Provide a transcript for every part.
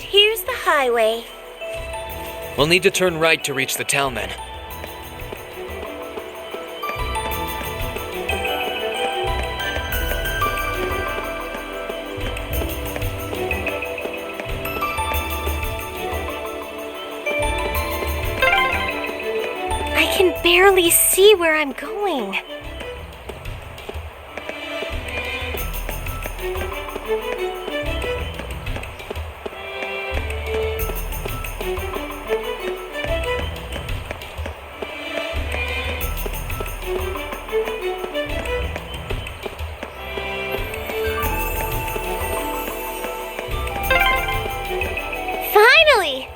And here's the highway. We'll need to turn right to reach the town then. I can barely see where I'm going. Finally!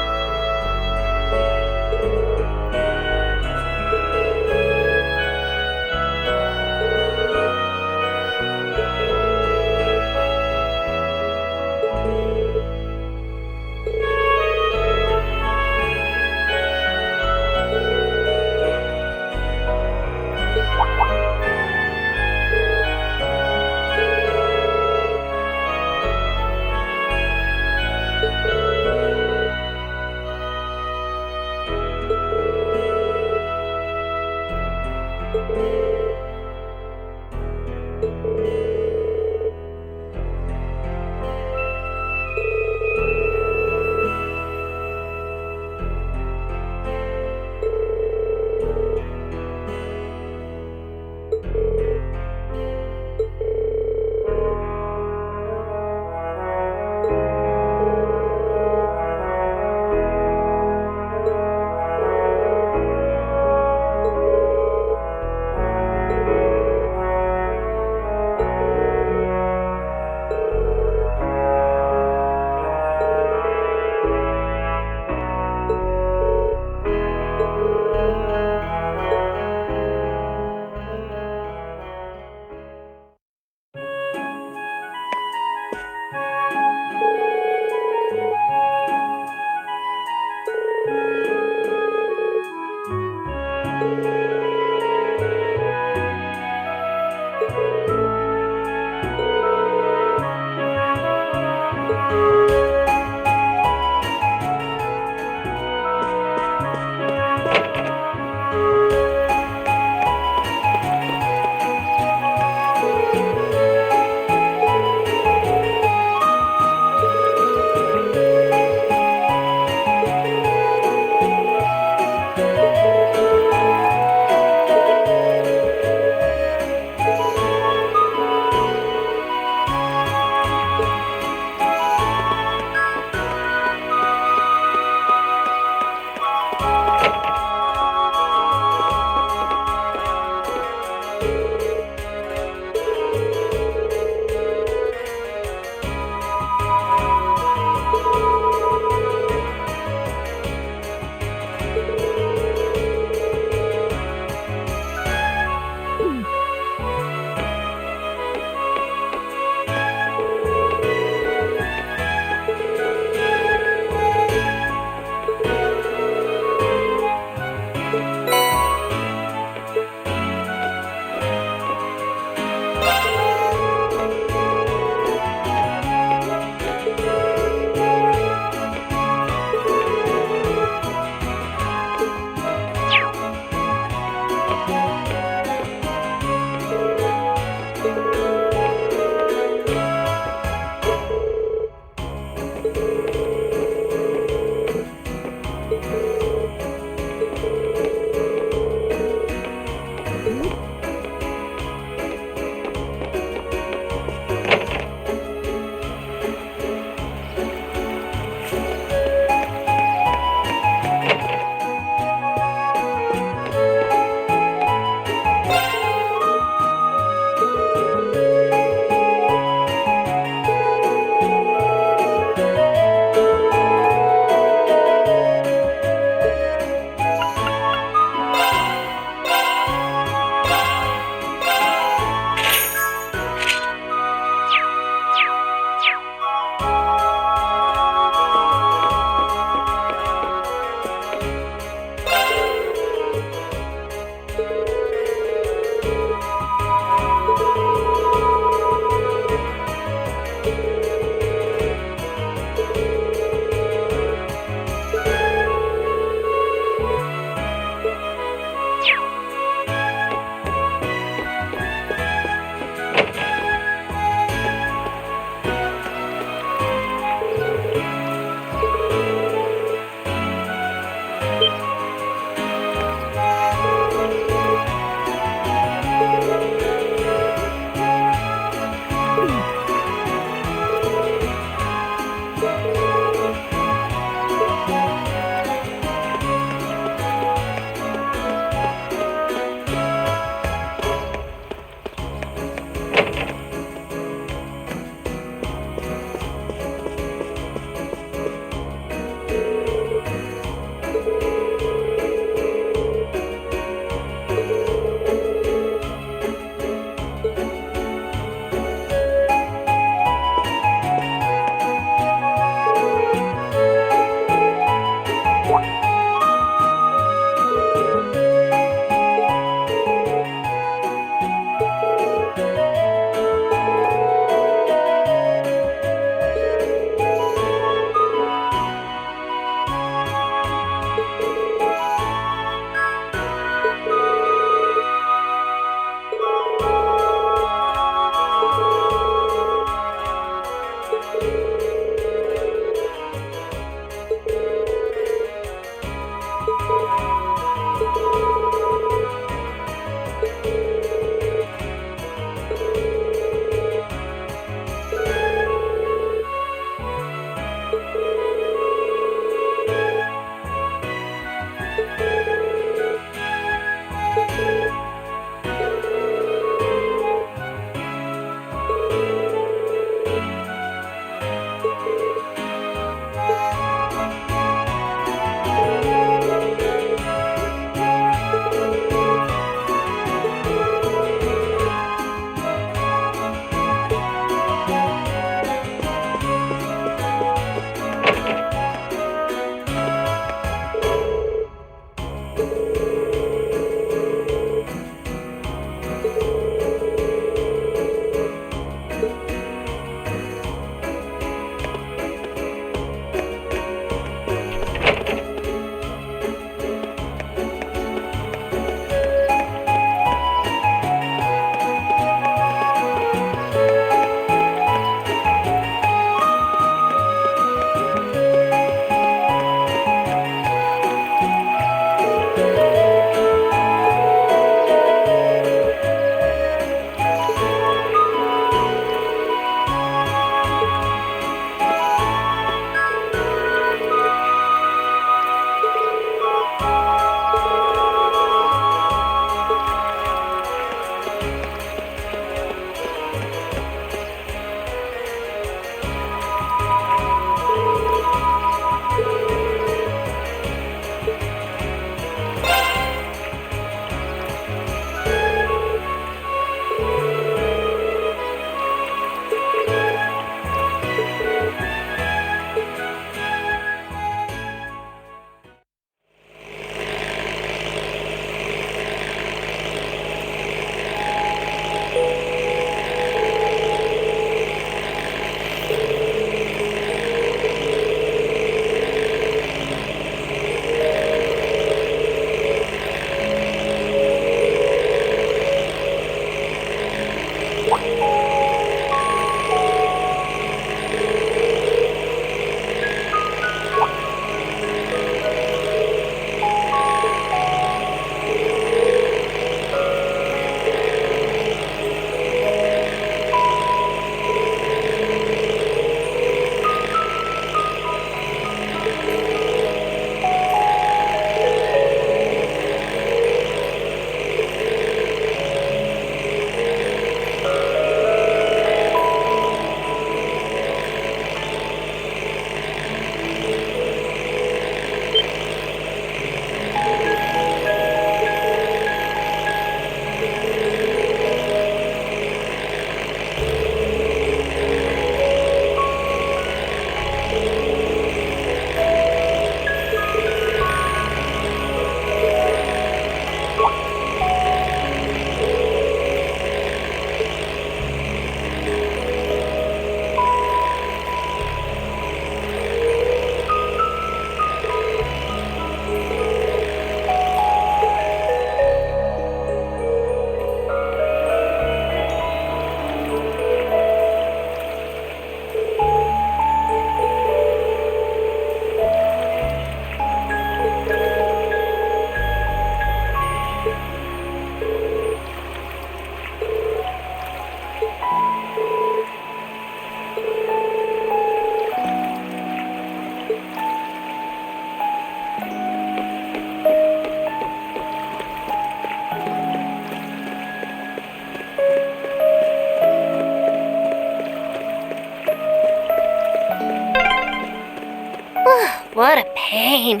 What a pain.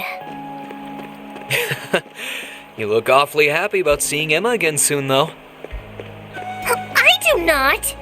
You look awfully happy about seeing Emma again soon, though. I do not!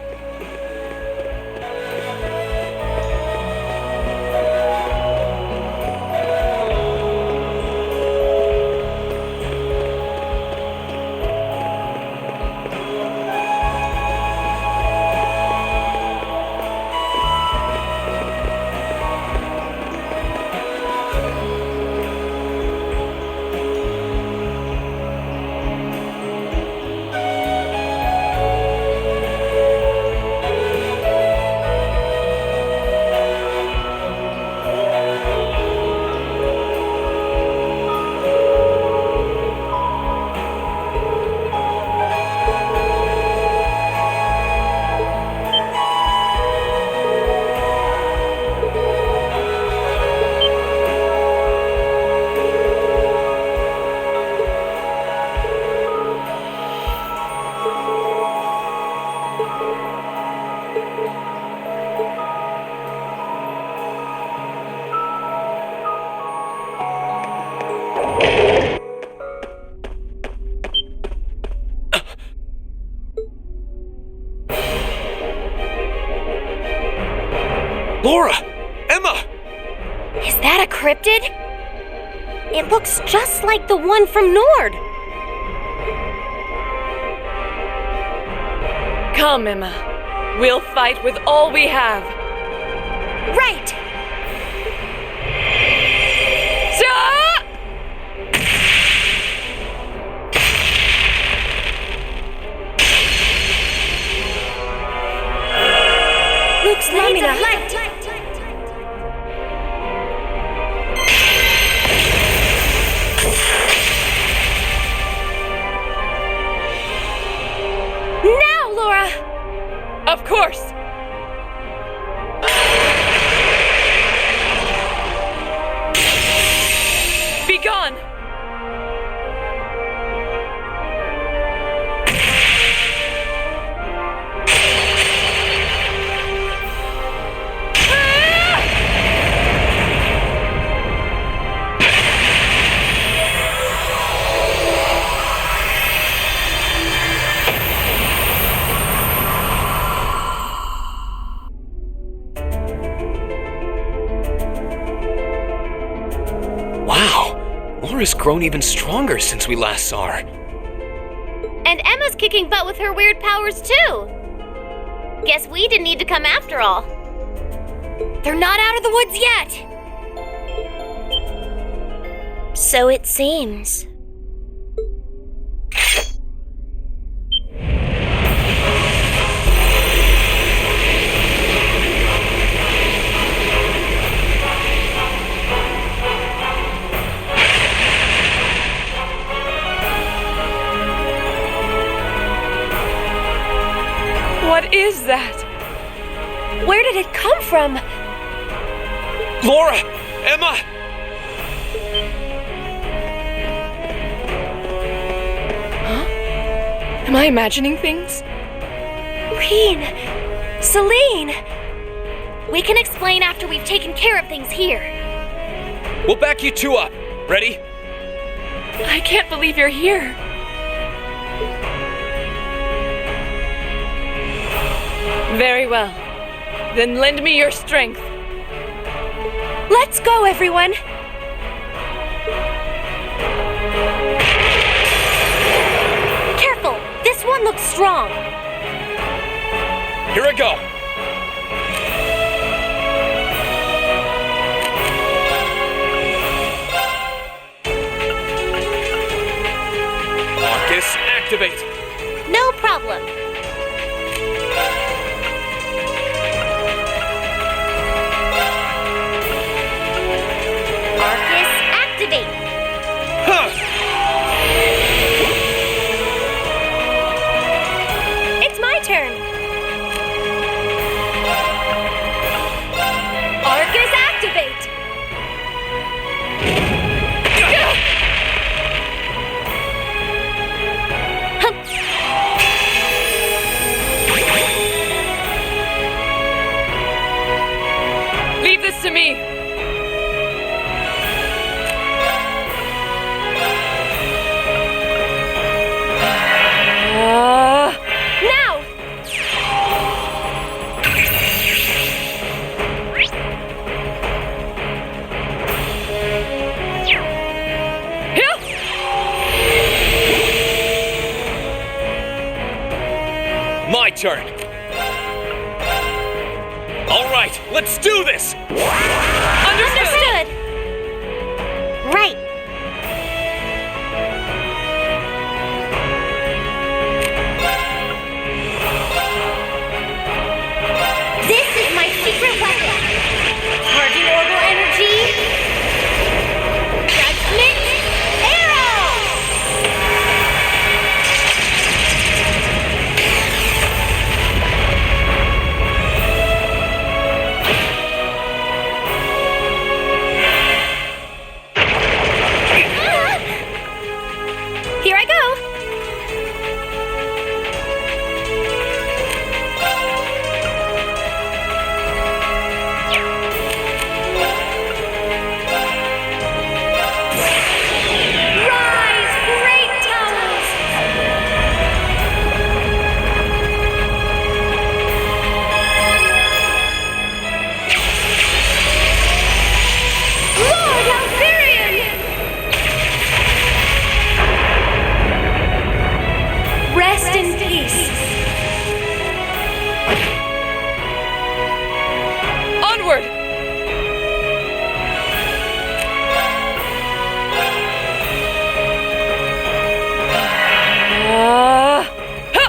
Laura! Emma! Is that a cryptid? It looks just like the one from Nord. Come, Emma. We'll fight with all we have. Right! Luke's Lamina. Now, Laura! Of course! Be gone! Laura's grown even stronger since we last saw her. And Emma's kicking butt with her weird powers too. Guess we didn't need to come after all. They're not out of the woods yet. So it seems. What is that? Where did it come from? Laura! Emma! Huh? Am I imagining things? Reen! Celine! We can explain after we've taken care of things here. We'll back you two up. Ready? I can't believe you're here. Very well. Then lend me your strength. Let's go, everyone! Careful! This one looks strong. Here I go. Marcus, activate. No problem. Marcus, activate. Huh. It's my turn. Arcus, activate. My turn. All right, let's do this! Understood. Right. This is my secret weapon. Charging orbital energy. Judgment arrow. Here I go. Rise, great towers! Lord Alfarian! Rest in peace. Onward! Ha!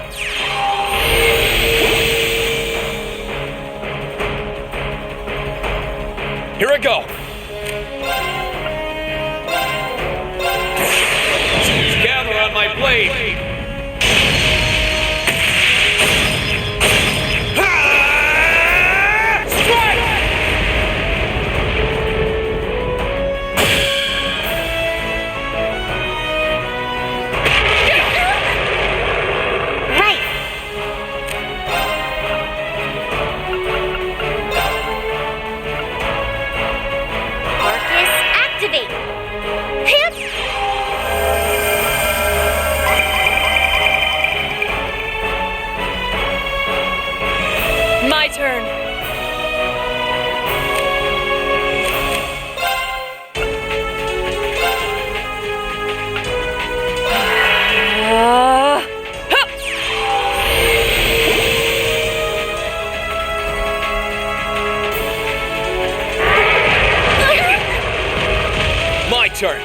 Here I go. Gather on my blade. Right. Arcus activate. Hip. My turn. My turn.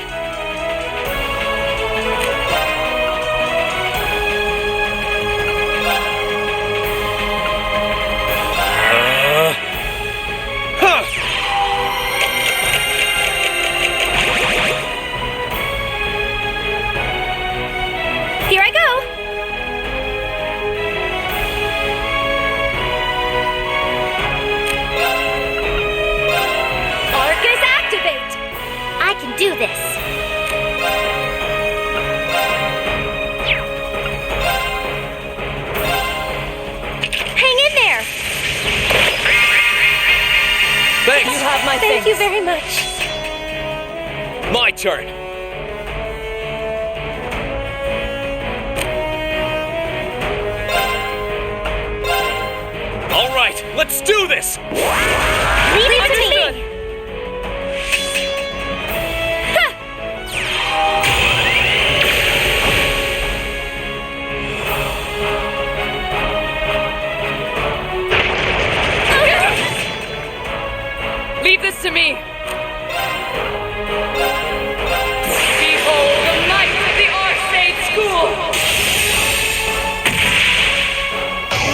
Here I go. Arcus activate. I can do this. Hang in there. Thanks. You have my Thank thanks. you very much. My turn. All right, let's do this! Leave it to me. Leave this to me. Behold the might of the Arseid school.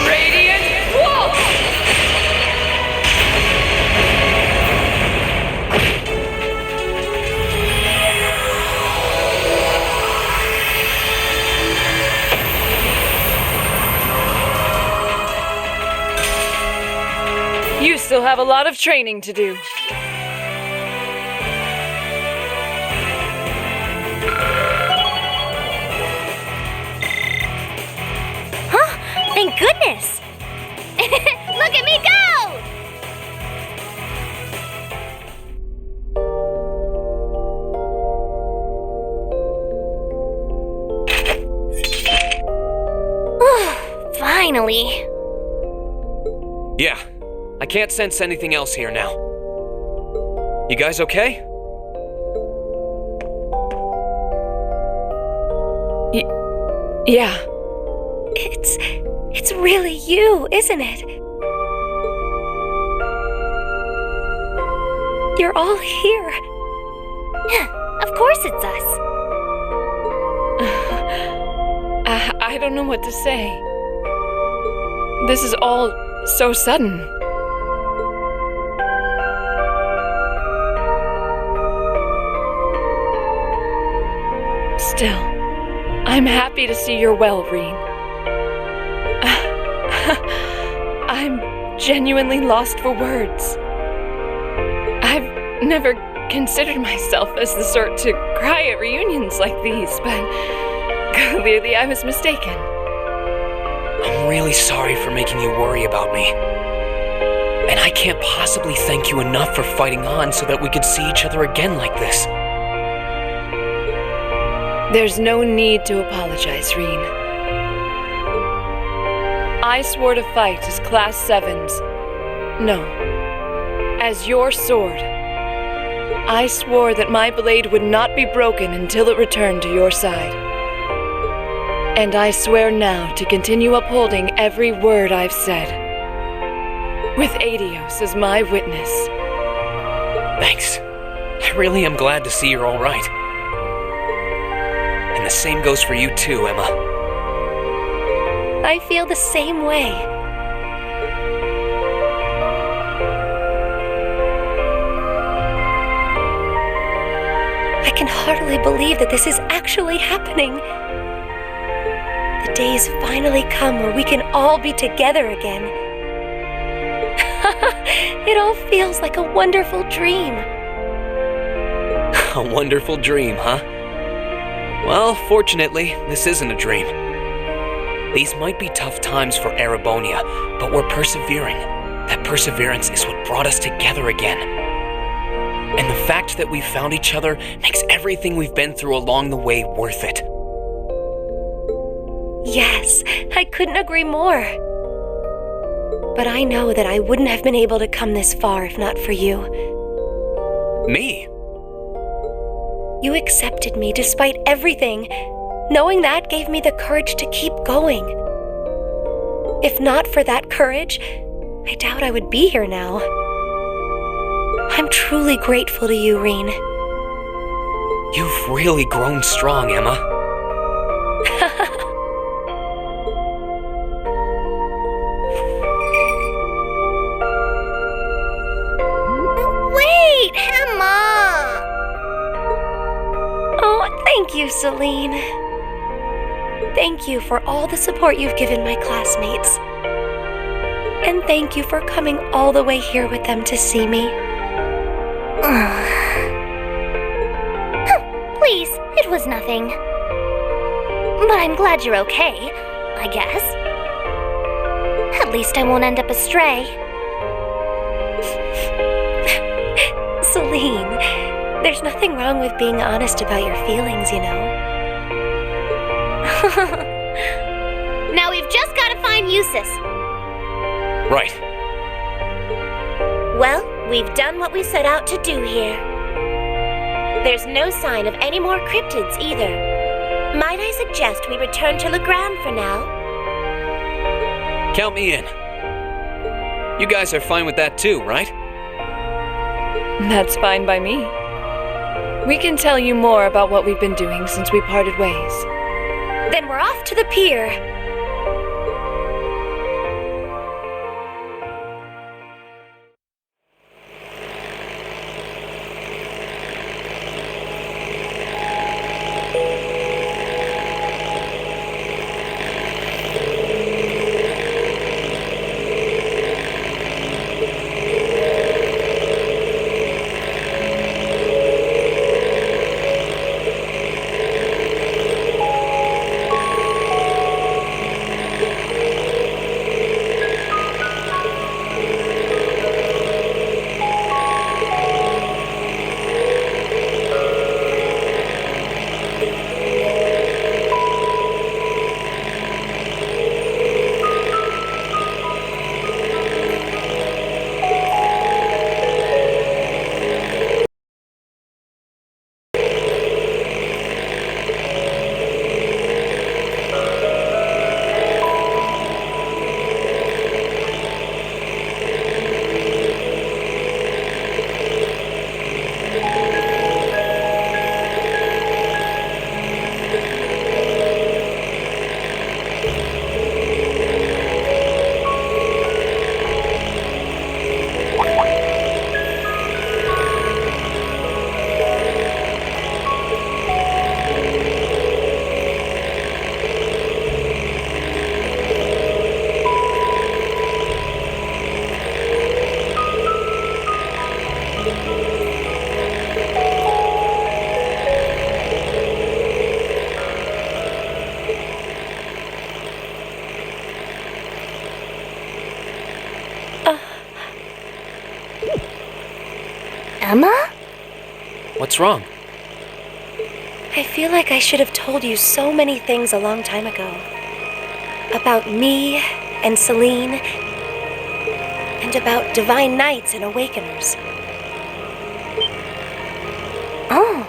Radiant Waltz. You still have a lot of training to do. Huh? Thank goodness. Look at me go! Finally. Yeah, I can't sense anything else here now. You guys okay? Yeah. It's really you, isn't it? You're all here. Of course it's us. I don't know what to say. This is all so sudden. Still, I'm happy to see you're well, Reen. I'm genuinely lost for words. I've never considered myself as the sort to cry at reunions like these, but clearly I was mistaken. I'm really sorry for making you worry about me. And I can't possibly thank you enough for fighting on so that we could see each other again like this. There's no need to apologize, Reen. I swore to fight as Class 7's. No, as your sword. I swore that my blade would not be broken until it returned to your side. And I swear now to continue upholding every word I've said, with Adios as my witness. Thanks. I really am glad to see you're all right. And the same goes for you too, Emma. I feel the same way. I can hardly believe that this is actually happening. The day's finally come where we can all be together again. It all feels like a wonderful dream. A wonderful dream, huh? Well, fortunately, this isn't a dream. These might be tough times for Erebonia, but we're persevering. That perseverance is what brought us together again. And the fact that we found each other makes everything we've been through along the way worth it. Yes, I couldn't agree more. But I know that I wouldn't have been able to come this far if not for you. Me? You accepted me despite everything. Knowing that gave me the courage to keep going. If not for that courage, I doubt I would be here now. I'm truly grateful to you, Reen. You've really grown strong, Emma. Wait, Emma! Oh, thank you, Celine. Thank you for all the support you've given my classmates. And thank you for coming all the way here with them to see me. Please, it was nothing. But I'm glad you're okay, I guess. At least I won't end up astray. Celine, there's nothing wrong with being honest about your feelings, you know. Now we've just got to find Eustace. Right. Well, we've done what we set out to do here. There's no sign of any more cryptids either. Might I suggest we return to Legram for now? Count me in. You guys are fine with that too, right? That's fine by me. We can tell you more about what we've been doing since we parted ways. Then we're off to the pier. Emma? What's wrong? I feel like I should have told you so many things a long time ago. About me and Celine, and about divine knights and awakeners. Oh.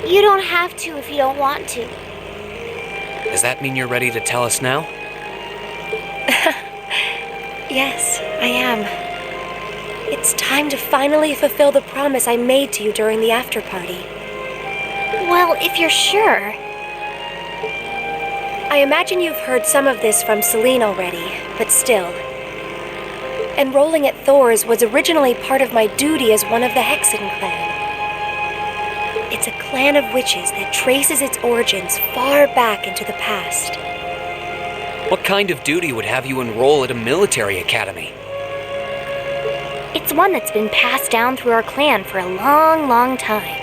You don't have to if you don't want to. Does that mean you're ready to tell us now? Yes, I am. It's time to finally fulfill the promise I made to you during the after party. Well, if you're sure. I imagine you've heard some of this from Celine already, but still. Enrolling at Thor's was originally part of my duty as one of the Hexen clan. It's a clan of witches that traces its origins far back into the past. What kind of duty would have you enroll at a military academy? It's one that's been passed down through our clan for a long, long time.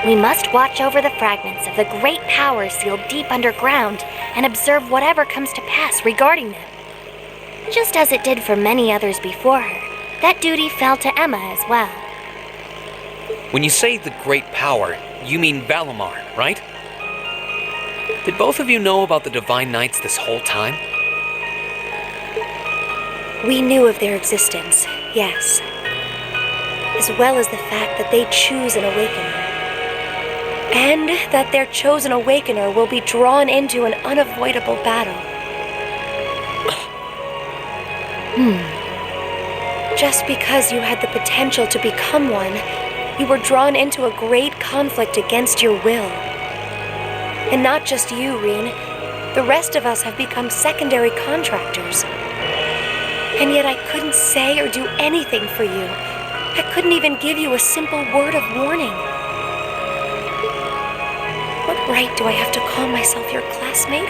We must watch over the fragments of the great powers sealed deep underground and observe whatever comes to pass regarding them. Just as it did for many others before her, that duty fell to Emma as well. When you say the great power, you mean Valimar, right? Did both of you know about the Divine Knights this whole time? We knew of their existence, yes. As well as the fact that they choose an awakener. And that their chosen awakener will be drawn into an unavoidable battle. Just because you had the potential to become one, you were drawn into a great conflict against your will. And not just you, Reen. The rest of us have become secondary contractors. And yet I couldn't say or do anything for you. I couldn't even give you a simple word of warning. What right do I have to call myself your classmate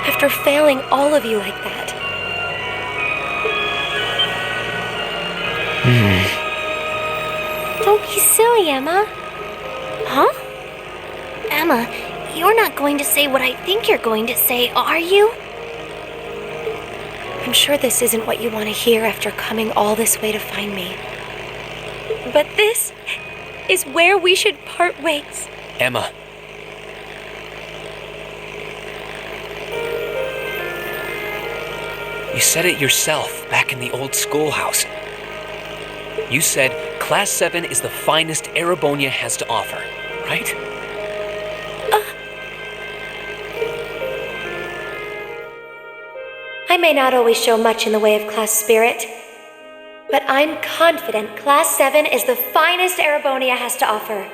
after failing all of you like that? Don't be silly, Emma. Huh? Emma, you're not going to say what I think you're going to say, are you? I'm sure this isn't what you want to hear after coming all this way to find me. But this is where we should part ways. Emma. You said it yourself back in the old schoolhouse. You said Class 7 is the finest Erebonia has to offer, right? I may not always show much in the way of class spirit, but I'm confident Class 7 is the finest Erebonia has to offer.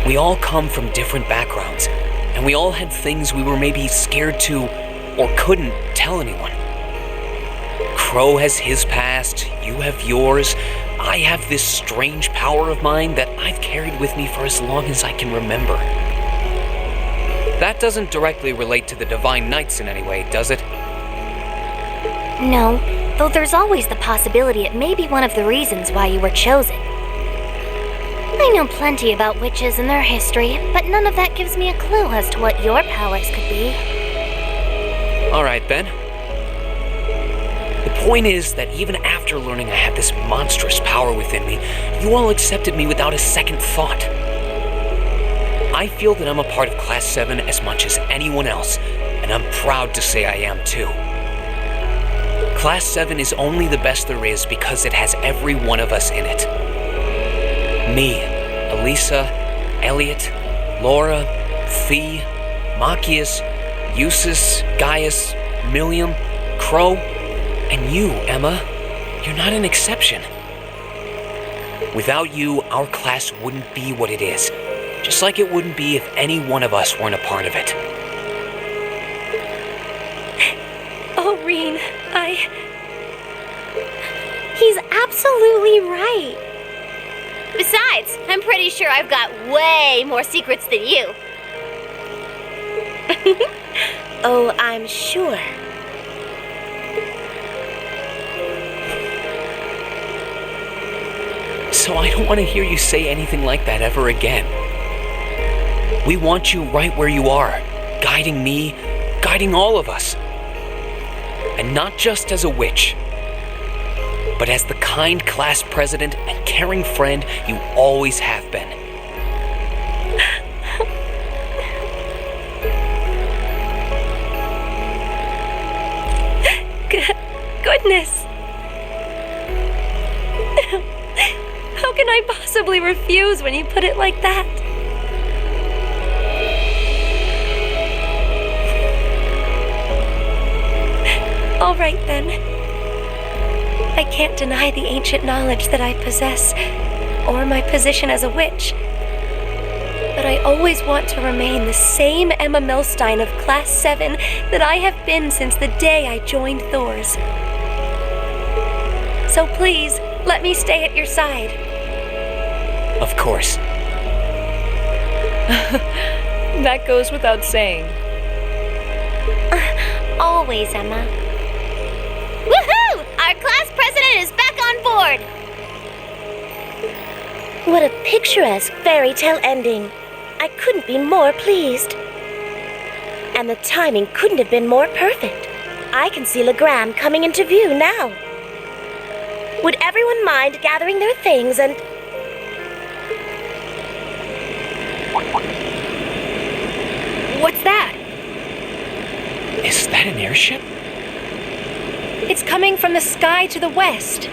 We all come from different backgrounds, and we all had things we were maybe scared to or couldn't tell anyone. Crow has his past, you have yours, I have this strange power of mine that I've carried with me for as long as I can remember. That doesn't directly relate to the Divine Knights in any way, does it? No, though there's always the possibility it may be one of the reasons why you were chosen. I know plenty about witches and their history, but none of that gives me a clue as to what your powers could be. Alright, Ben. The point is that even after learning I had this monstrous power within me, you all accepted me without a second thought. I feel that I'm a part of Class 7 as much as anyone else, and I'm proud to say I am too. Class 7 is only the best there is because it has every one of us in it. Me, Alisa, Elliot, Laura, Fee, Machias, Eustace, Gaius, Millium, Crow, and you, Emma. You're not an exception. Without you, our class wouldn't be what it is. Just like it wouldn't be if any one of us weren't a part of it. Oh, Reen, He's absolutely right. Besides, I'm pretty sure I've got way more secrets than you. Oh, I'm sure. So I don't want to hear you say anything like that ever again. We want you right where you are, guiding me, guiding all of us. And not just as a witch, but as the kind class president and caring friend you always have been. Goodness! How can I possibly refuse when you put it like that? All right, then. I can't deny the ancient knowledge that I possess, or my position as a witch. But I always want to remain the same Emma Milstein of Class 7 that I have been since the day I joined Thor's. So please, let me stay at your side. Of course. That goes without saying. Always, Emma. Woohoo! Our class president is back on board! What a picturesque fairy tale ending. I couldn't be more pleased. And the timing couldn't have been more perfect. I can see Legram coming into view now. Would everyone mind gathering their things and... What's that? Is that an airship? It's coming from the sky to the west.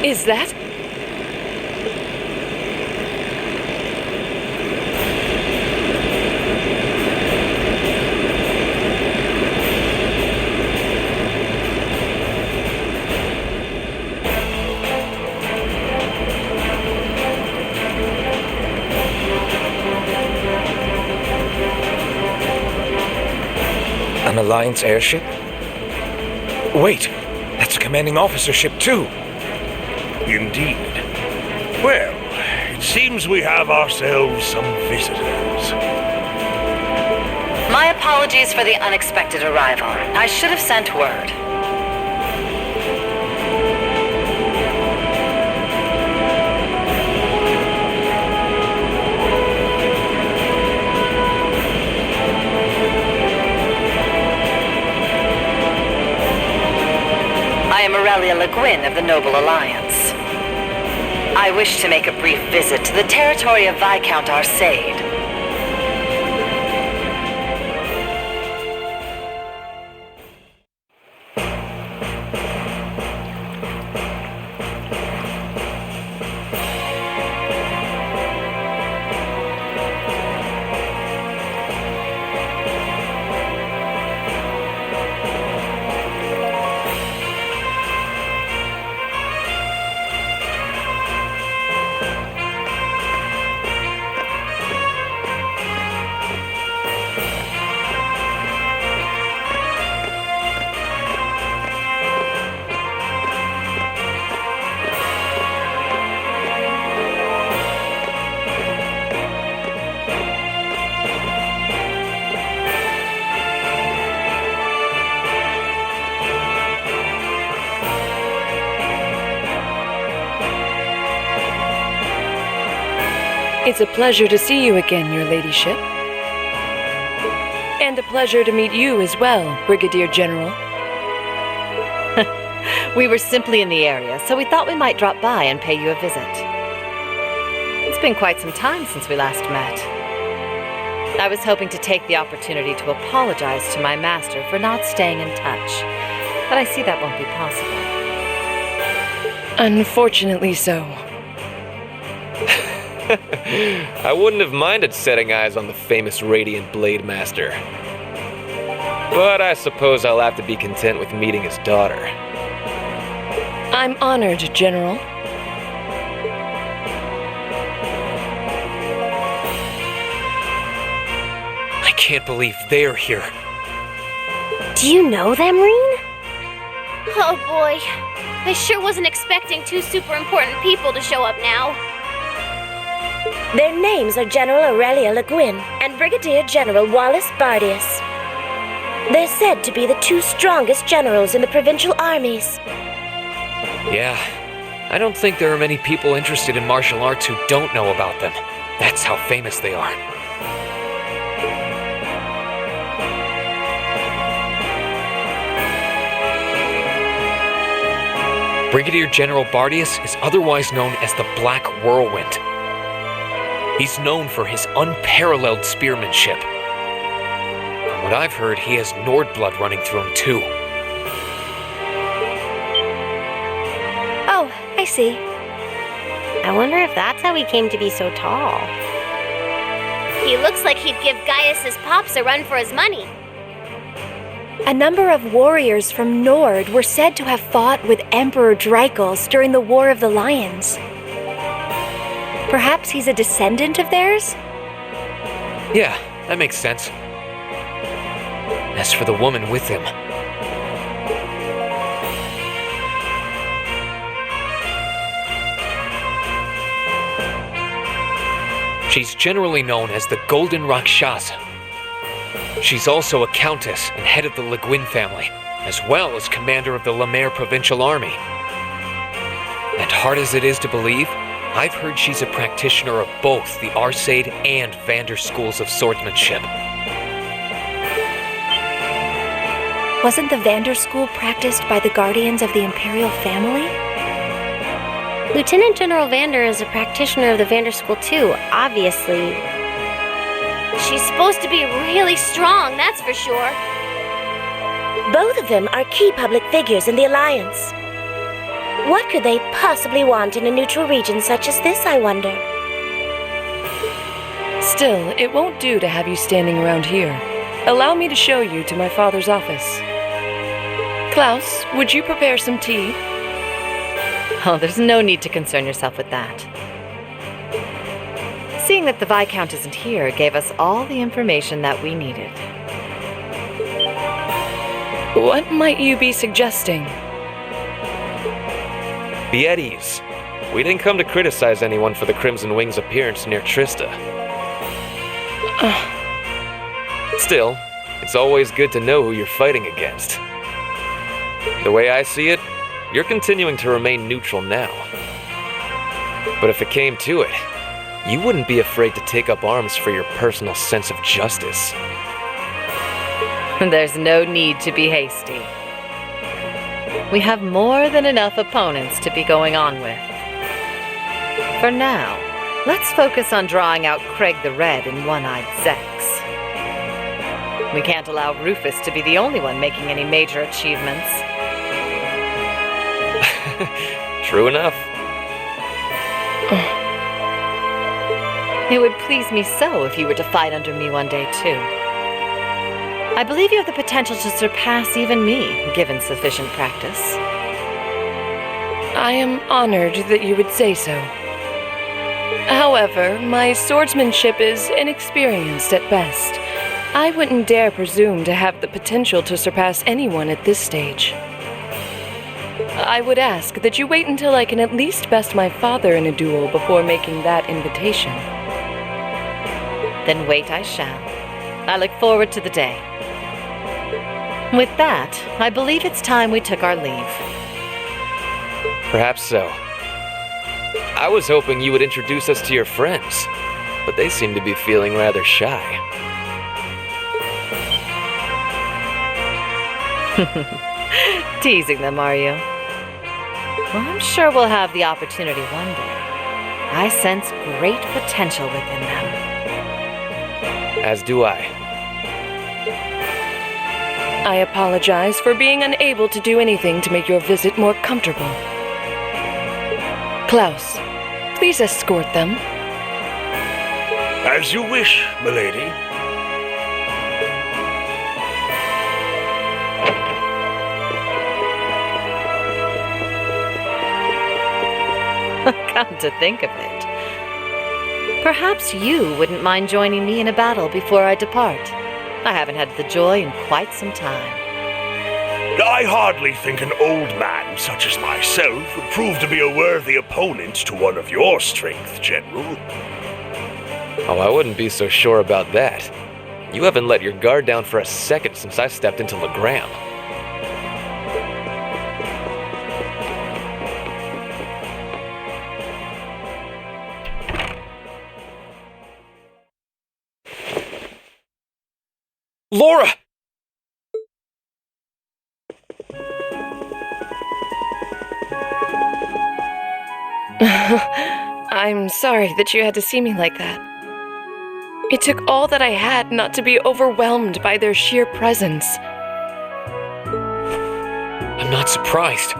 Is that? An Alliance airship? Wait, that's a commanding officer ship too. Indeed. Well, it seems we have ourselves some visitors. My apologies for the unexpected arrival. I should have sent word. I am Aurelia Le Guin of the Noble Alliance. I wish to make a brief visit to the territory of Viscount Arseid. It's a pleasure to see you again, your ladyship. And a pleasure to meet you as well, Brigadier General. We were simply in the area, so we thought we might drop by and pay you a visit. It's been quite some time since we last met. I was hoping to take the opportunity to apologize to my master for not staying in touch, but I see that won't be possible. Unfortunately so. I wouldn't have minded setting eyes on the famous Radiant Blade Master. But I suppose I'll have to be content with meeting his daughter. I'm honored, General. I can't believe they're here. Do you know them, Reen? Oh boy. I sure wasn't expecting two super important people to show up now. Their names are General Aurelia Le Guin and Brigadier General Wallace Bardius. They're said to be the two strongest generals in the provincial armies. Yeah, I don't think there are many people interested in martial arts who don't know about them. That's how famous they are. Brigadier General Bardius is otherwise known as the Black Whirlwind. He's known for his unparalleled spearmanship. From what I've heard, he has Nord blood running through him too. Oh, I see. I wonder if that's how he came to be so tall. He looks like he'd give Gaius's pops a run for his money. A number of warriors from Nord were said to have fought with Emperor Dreikels during the War of the Lions. Perhaps he's a descendant of theirs? Yeah, that makes sense. As for the woman with him, she's generally known as the Golden Rakshasa. She's also a countess and head of the Le Guin family, as well as commander of the Lemare Provincial Army. And hard as it is to believe, I've heard she's a practitioner of both the Arseid and Vander schools of swordsmanship. Wasn't the Vander school practiced by the guardians of the Imperial family? Lieutenant General Vander is a practitioner of the Vander School too, obviously. She's supposed to be really strong, that's for sure. Both of them are key public figures in the Alliance. What could they possibly want in a neutral region such as this, I wonder? Still, it won't do to have you standing around here. Allow me to show you to my father's office. Klaus, would you prepare some tea? Oh, there's no need to concern yourself with that. Seeing that the Viscount isn't here gave us all the information that we needed. What might you be suggesting? Be at ease. We didn't come to criticize anyone for the Crimson Wing's appearance near Trista. Still, it's always good to know who you're fighting against. The way I see it, you're continuing to remain neutral now. But if it came to it, you wouldn't be afraid to take up arms for your personal sense of justice. There's no need to be hasty. We have more than enough opponents to be going on with. For now, let's focus on drawing out Craig the Red and One-Eyed Zex. We can't allow Rufus to be the only one making any major achievements. True enough. It would please me so if you were to fight under me one day, too. I believe you have the potential to surpass even me, given sufficient practice. I am honored that you would say so. However, my swordsmanship is inexperienced at best. I wouldn't dare presume to have the potential to surpass anyone at this stage. I would ask that you wait until I can at least best my father in a duel before making that invitation. Then wait I shall. I look forward to the day. With that, I believe it's time we took our leave. Perhaps so. I was hoping you would introduce us to your friends, but they seem to be feeling rather shy. Teasing them, are you? Well, I'm sure we'll have the opportunity one day. I sense great potential within them. As do I. I apologize for being unable to do anything to make your visit more comfortable. Klaus, please escort them. As you wish, milady. Come to think of it. Perhaps you wouldn't mind joining me in a battle before I depart. I haven't had the joy in quite some time. I hardly think an old man such as myself would prove to be a worthy opponent to one of your strength, General. Oh, I wouldn't be so sure about that. You haven't let your guard down for a second since I stepped into Legram. Laura! I'm sorry that you had to see me like that. It took all that I had not to be overwhelmed by their sheer presence. I'm not surprised.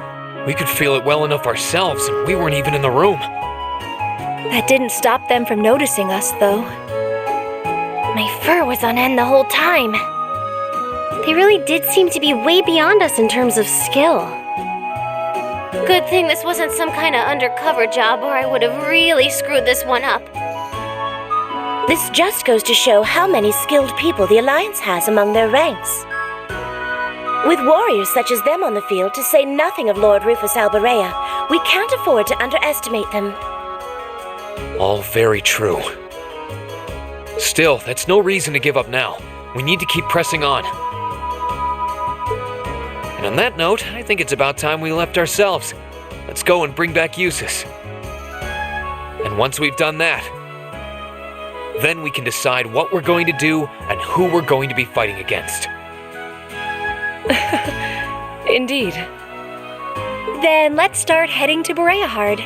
We could feel it well enough ourselves, and we weren't even in the room. That didn't stop them from noticing us, though. My fur was on end the whole time. They really did seem to be way beyond us in terms of skill. Good thing this wasn't some kind of undercover job, or I would have really screwed this one up. This just goes to show how many skilled people the Alliance has among their ranks. With warriors such as them on the field, to say nothing of Lord Rufus Alberea, we can't afford to underestimate them. All very true. Still, that's no reason to give up now. We need to keep pressing on. And on that note, I think it's about time we left ourselves. Let's go and bring back Eustace. And once we've done that, then we can decide what we're going to do and who we're going to be fighting against. Indeed. Then let's start heading to Boreahard.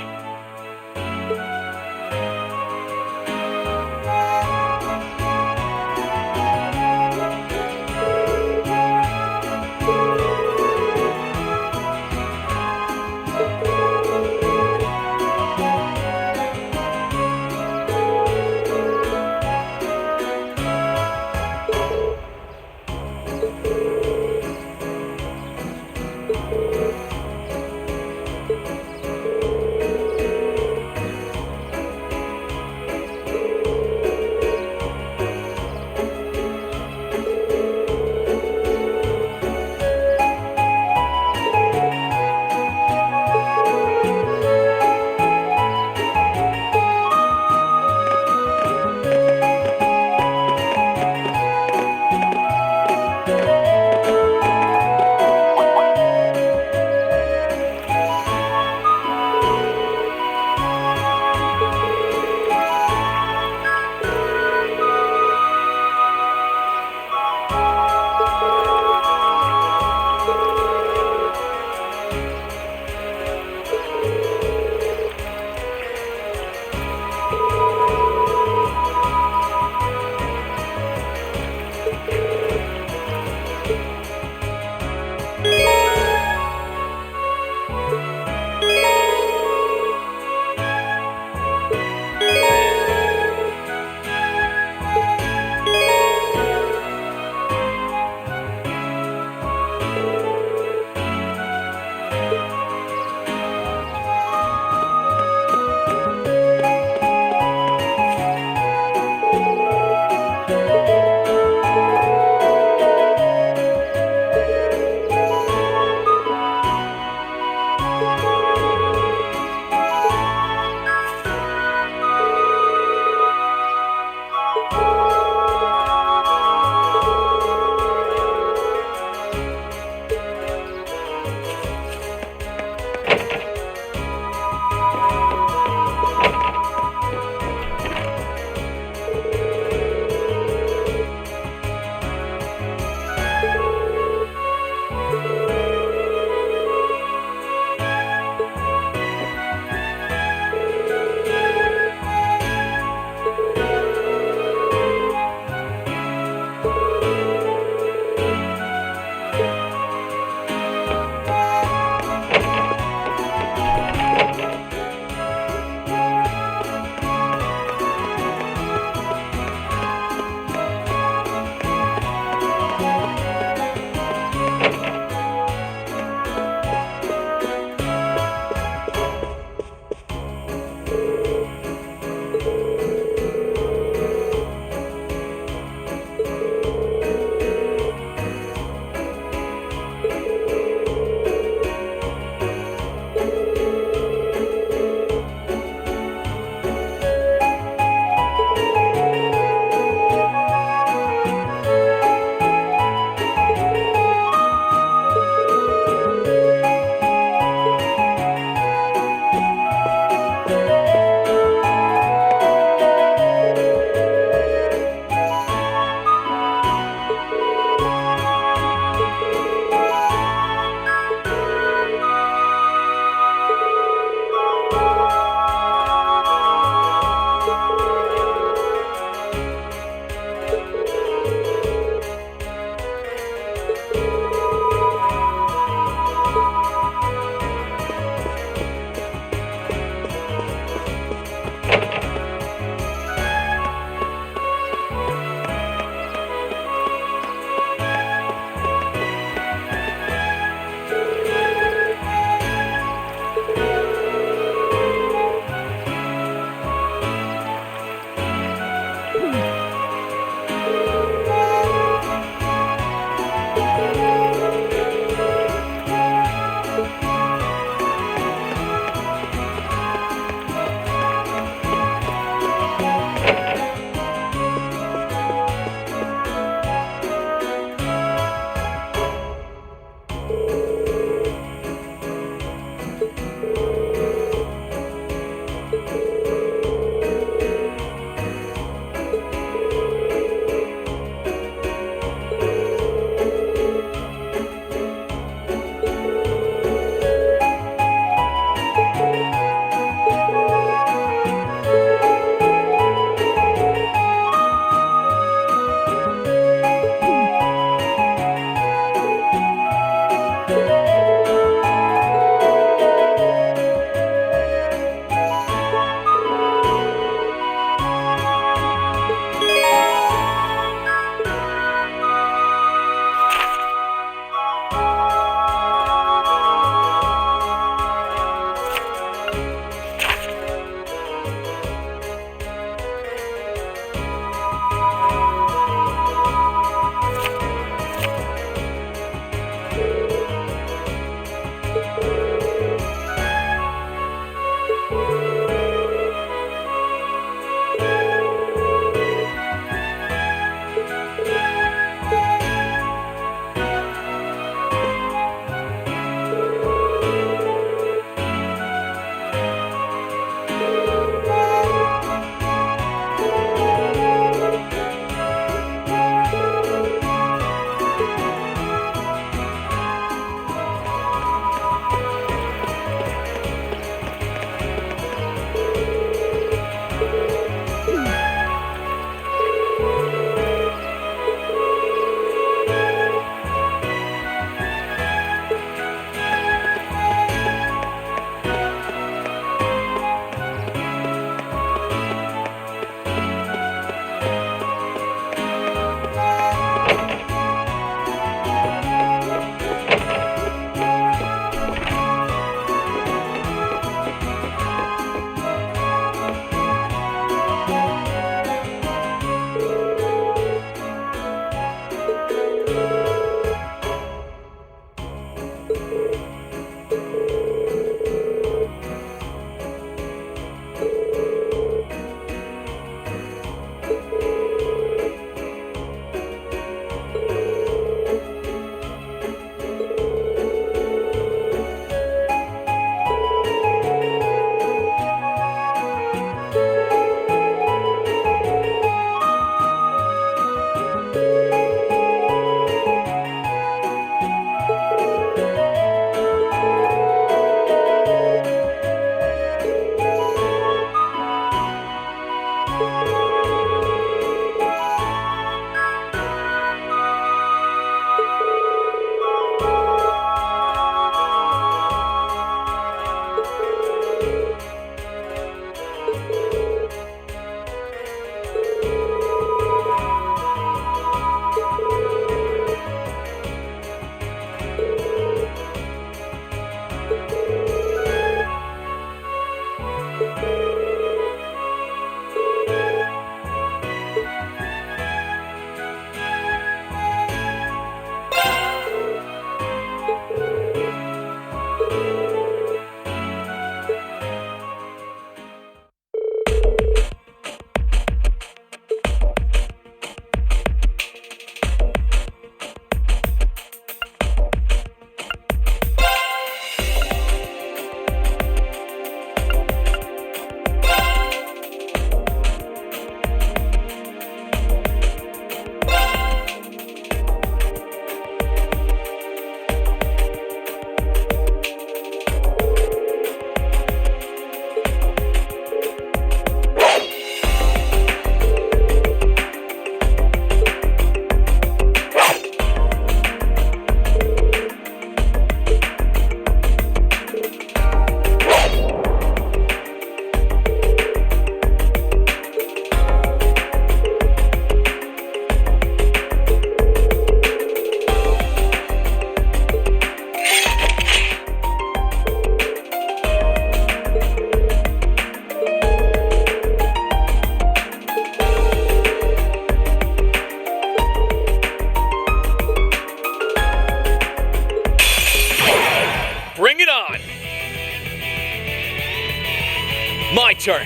My turn.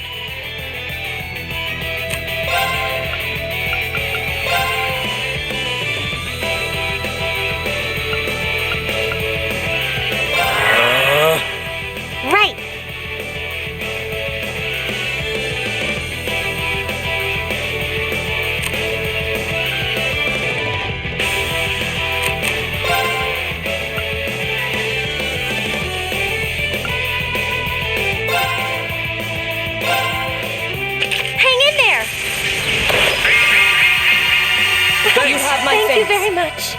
Right. Hang in there. You have my Thank you thanks. very much.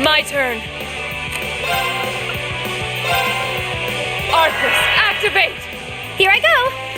My turn. Arcus, activate! Here I go.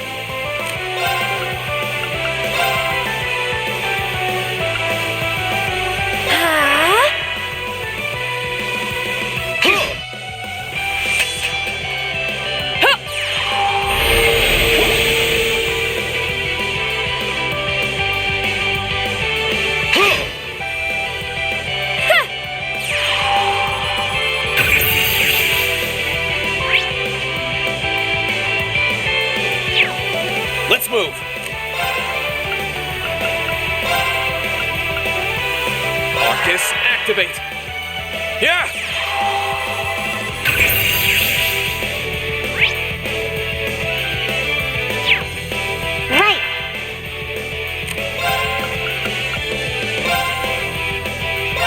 Let's move. Arcus, activate. Yeah. Right.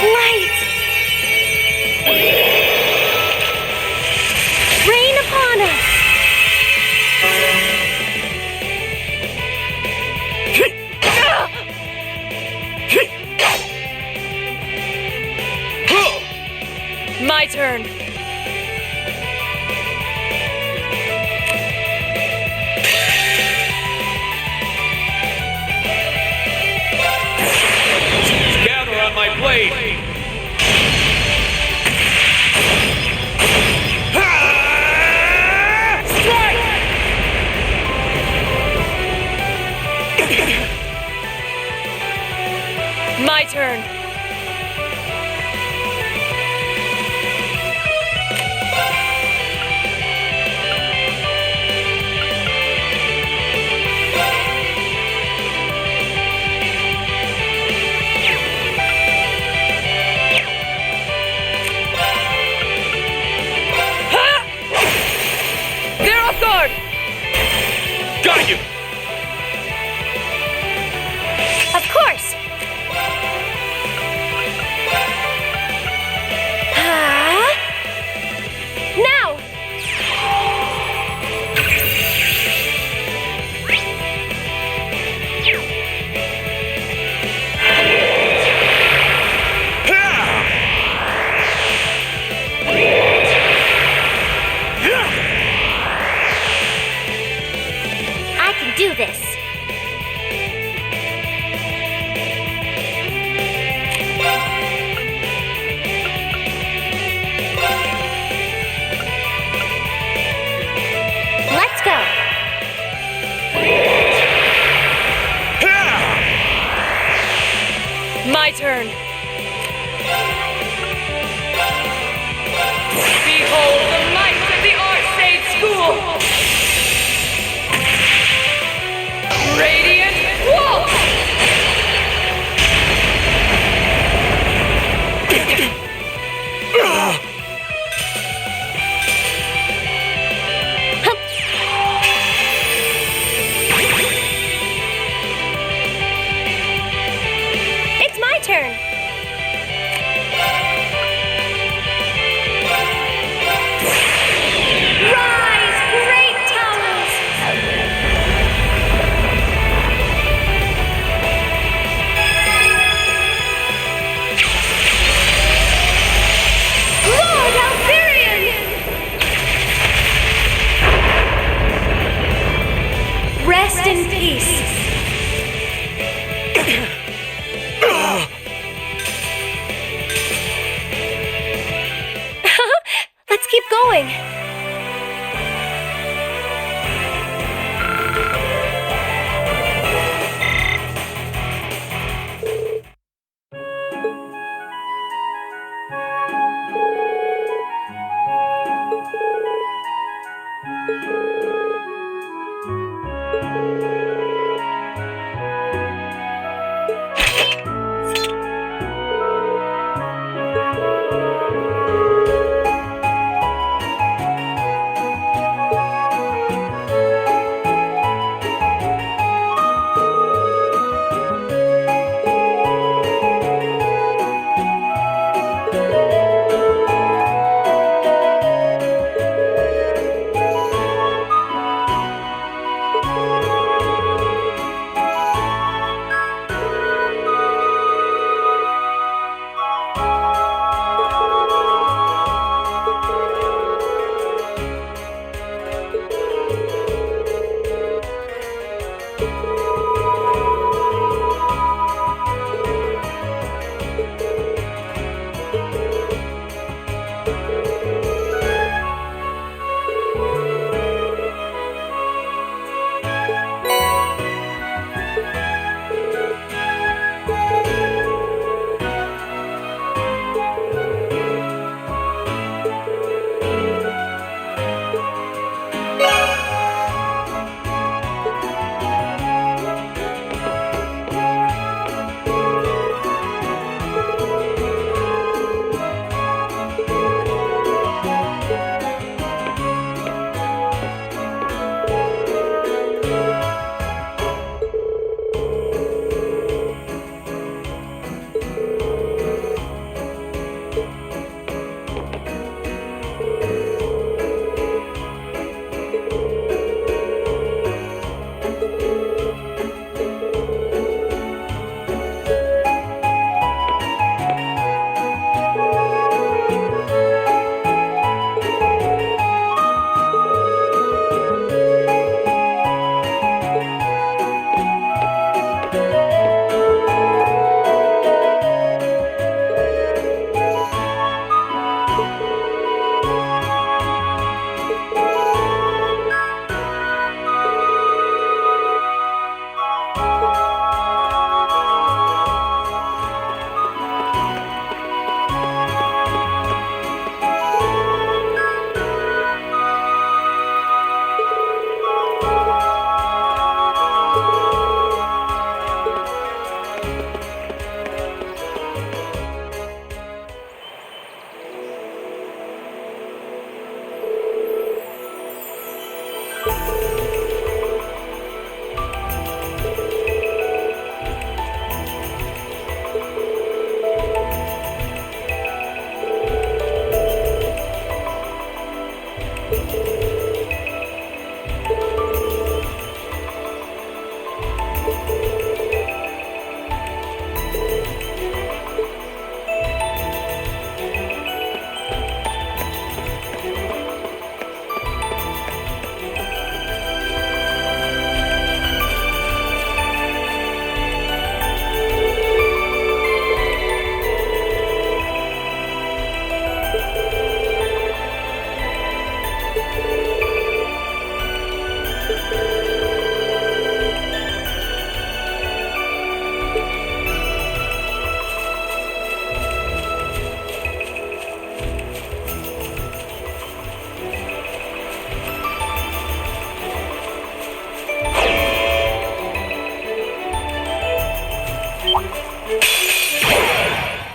Light. Rain upon us. My turn. Gather on my blade. My turn.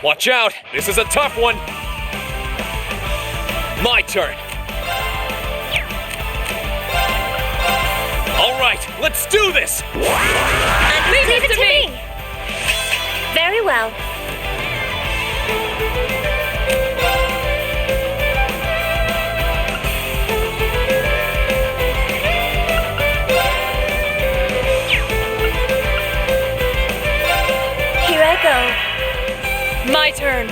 Watch out! This is a tough one! My turn! Alright, let's do this! Leave it to me! Very well. Here I go. My turn.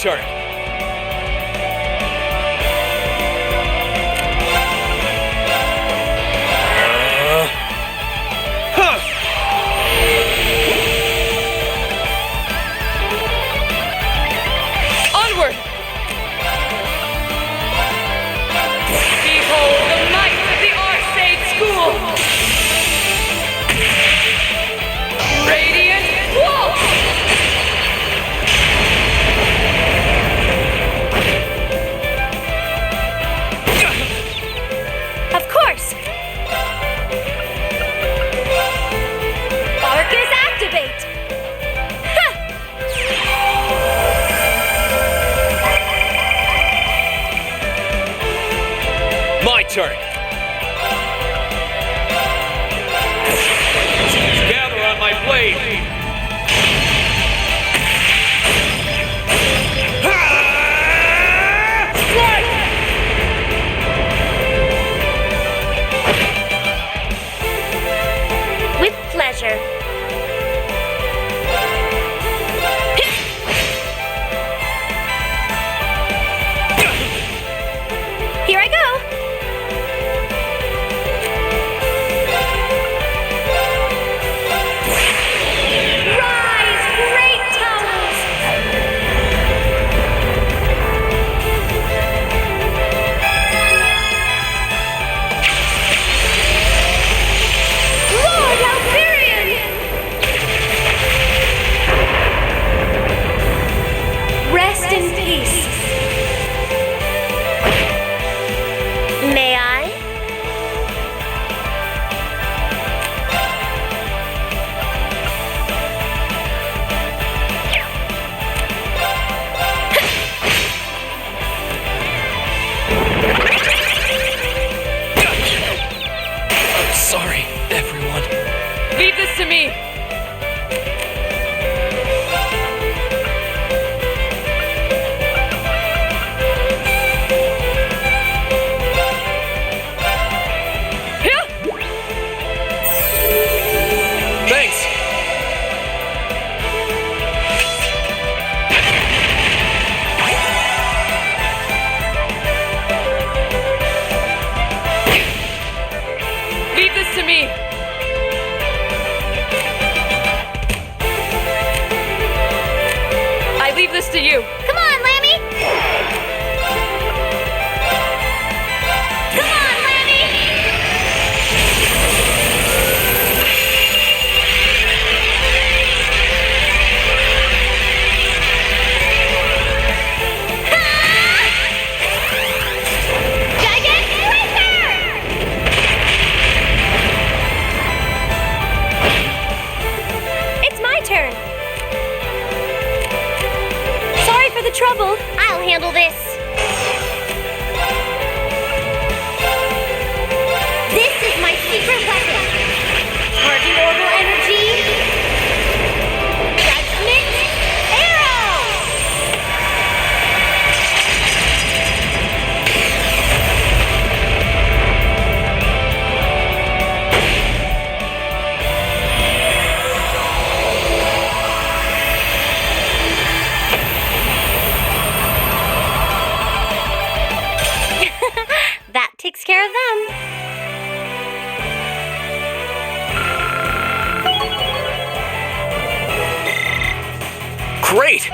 turn. Onward! Behold the might of the Arseid school! Radiant Waltz! Of course! Arcus activate! Ha! My turn. Gather on my blade. With pleasure. Here I go! Rise, great towers! Lord Alvirian! Rest in peace. May I? I'm sorry, everyone. Leave this to me! Here! Thanks. Leave this to me! I leave this to you. Come on, Lammy! Come on, Lammy! Giant Racer! It's my turn. Sorry for the trouble. I'll handle this. This is my secret weapon. Charging orbital energy. Judgment arrow! That takes care of them. Great!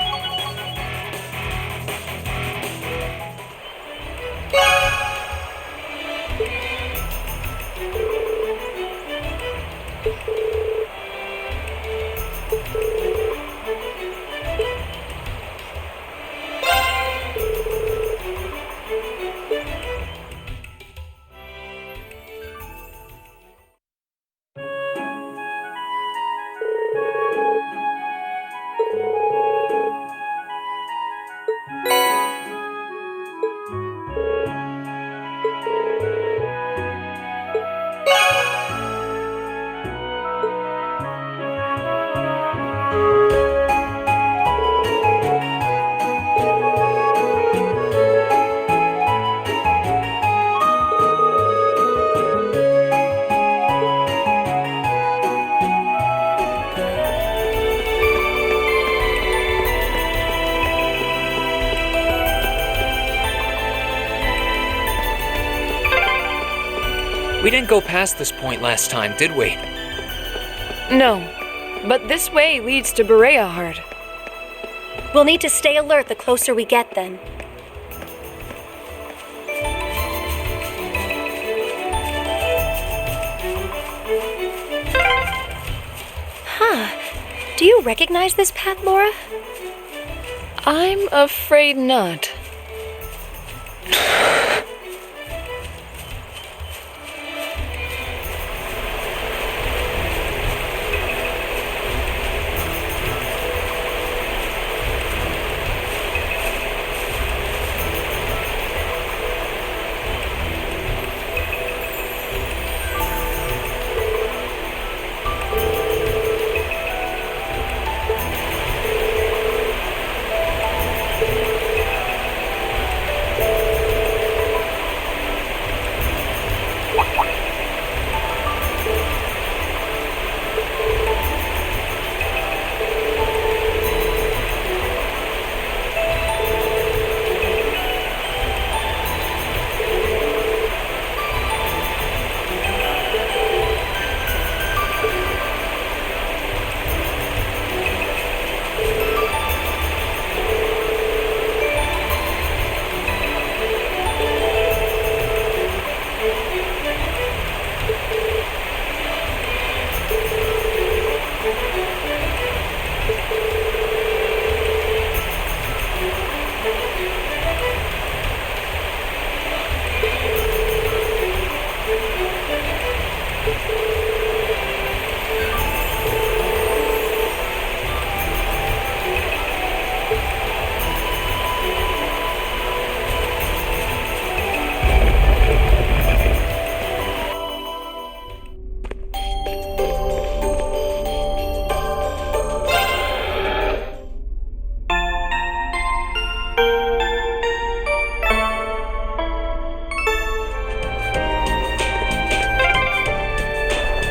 We didn't go past this point last time, did we? No, but this way leads to Bereahard. We'll need to stay alert the closer we get then. Do you recognize this path, Laura? I'm afraid not.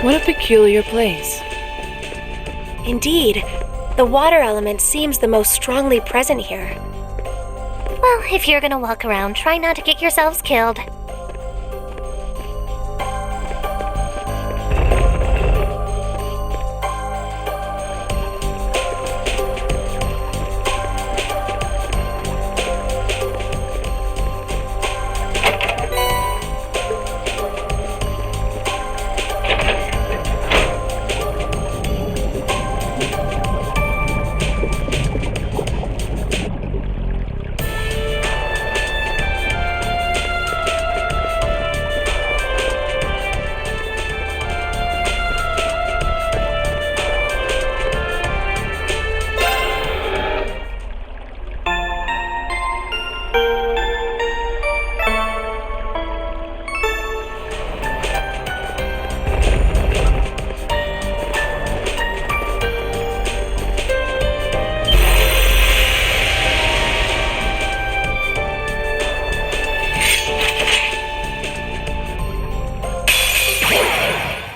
What a peculiar place. Indeed. The water element seems the most strongly present here. Well, if you're gonna walk around, try not to get yourselves killed.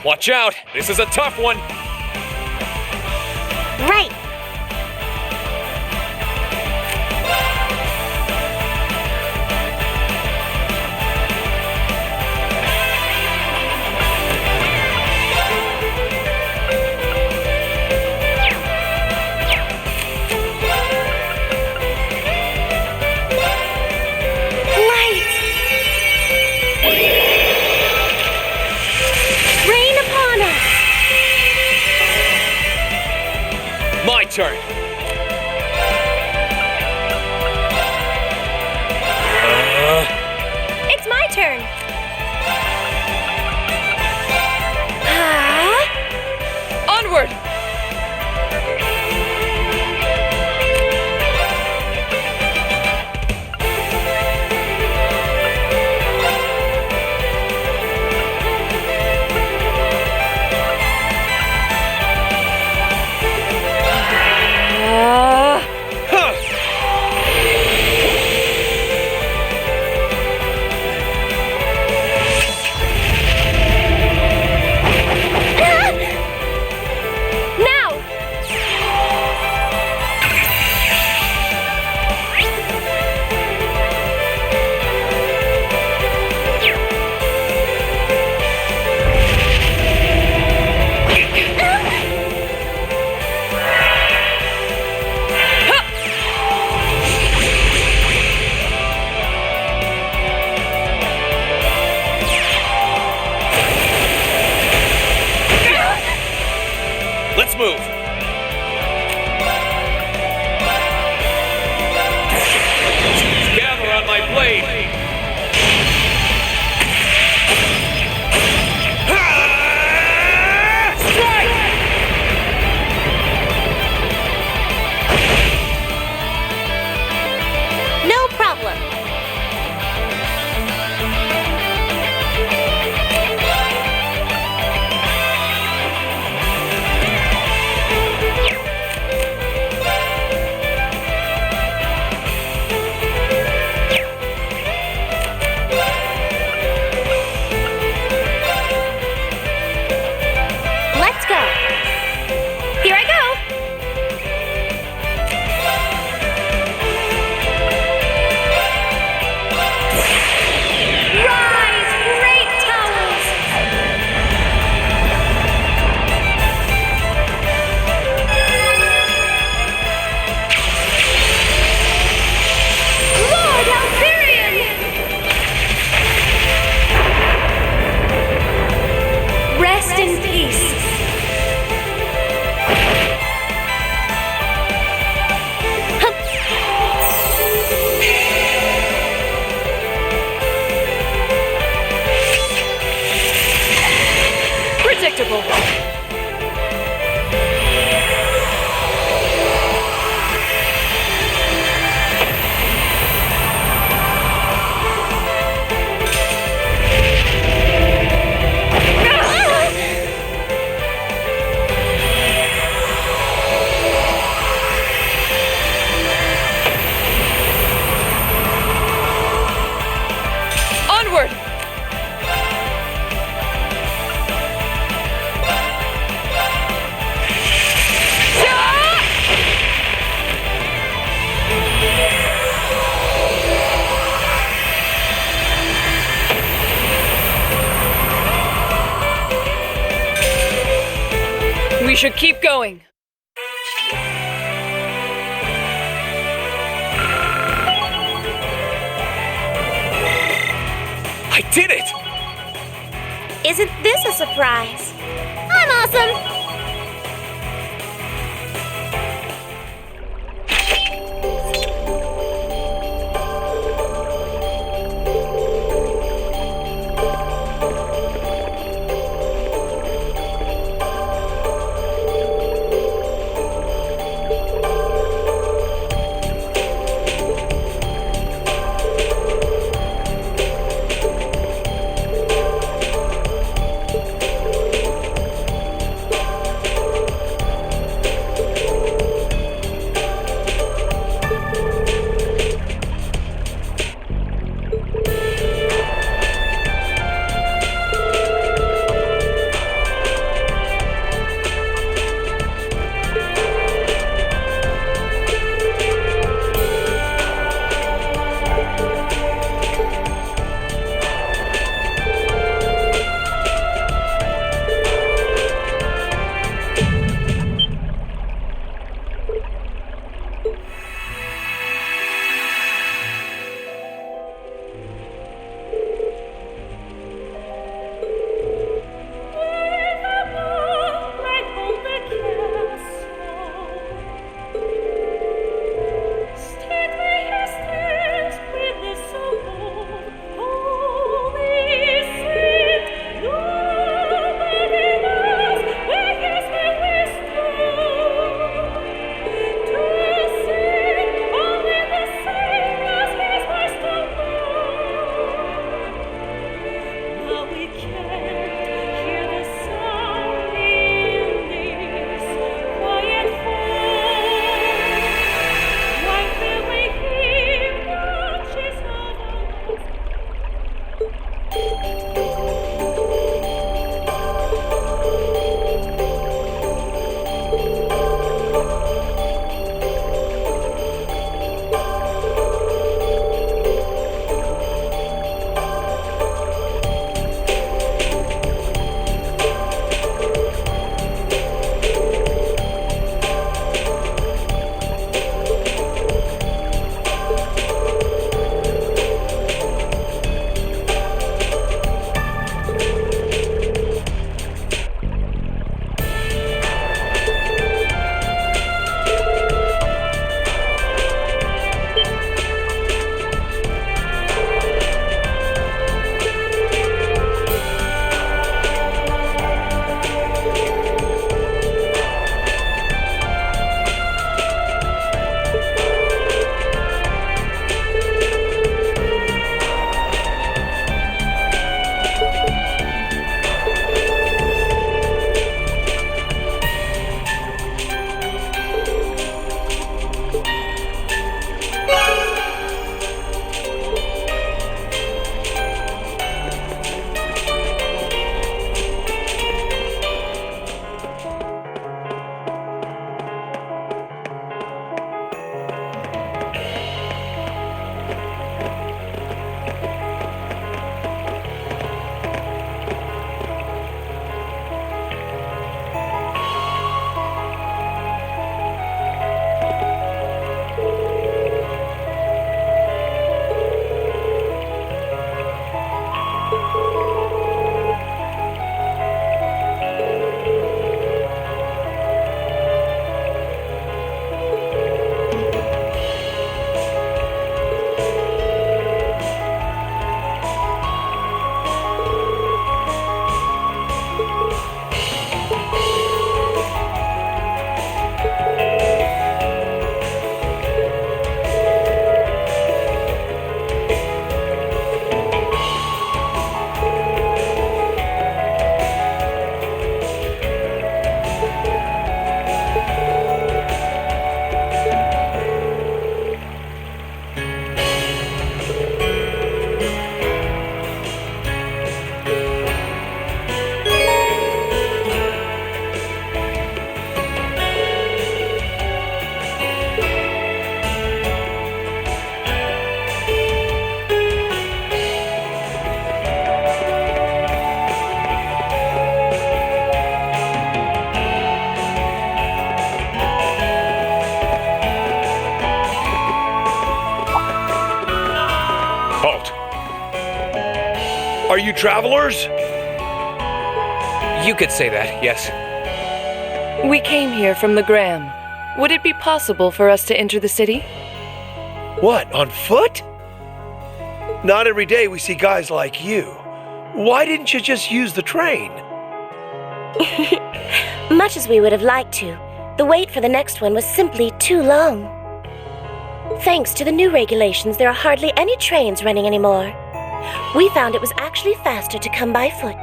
Watch out! This is a tough one! Right! My should keep going. I did it! Isn't this a surprise? I'm awesome! Are you travelers? You could say that, yes. We came here from Legram. Would it be possible for us to enter the city? What, on foot? Not every day we see guys like you. Why didn't you just use the train? Much as we would have liked to, the wait for the next one was simply too long. Thanks to the new regulations, there are hardly any trains running anymore. We found it was actually faster to come by foot.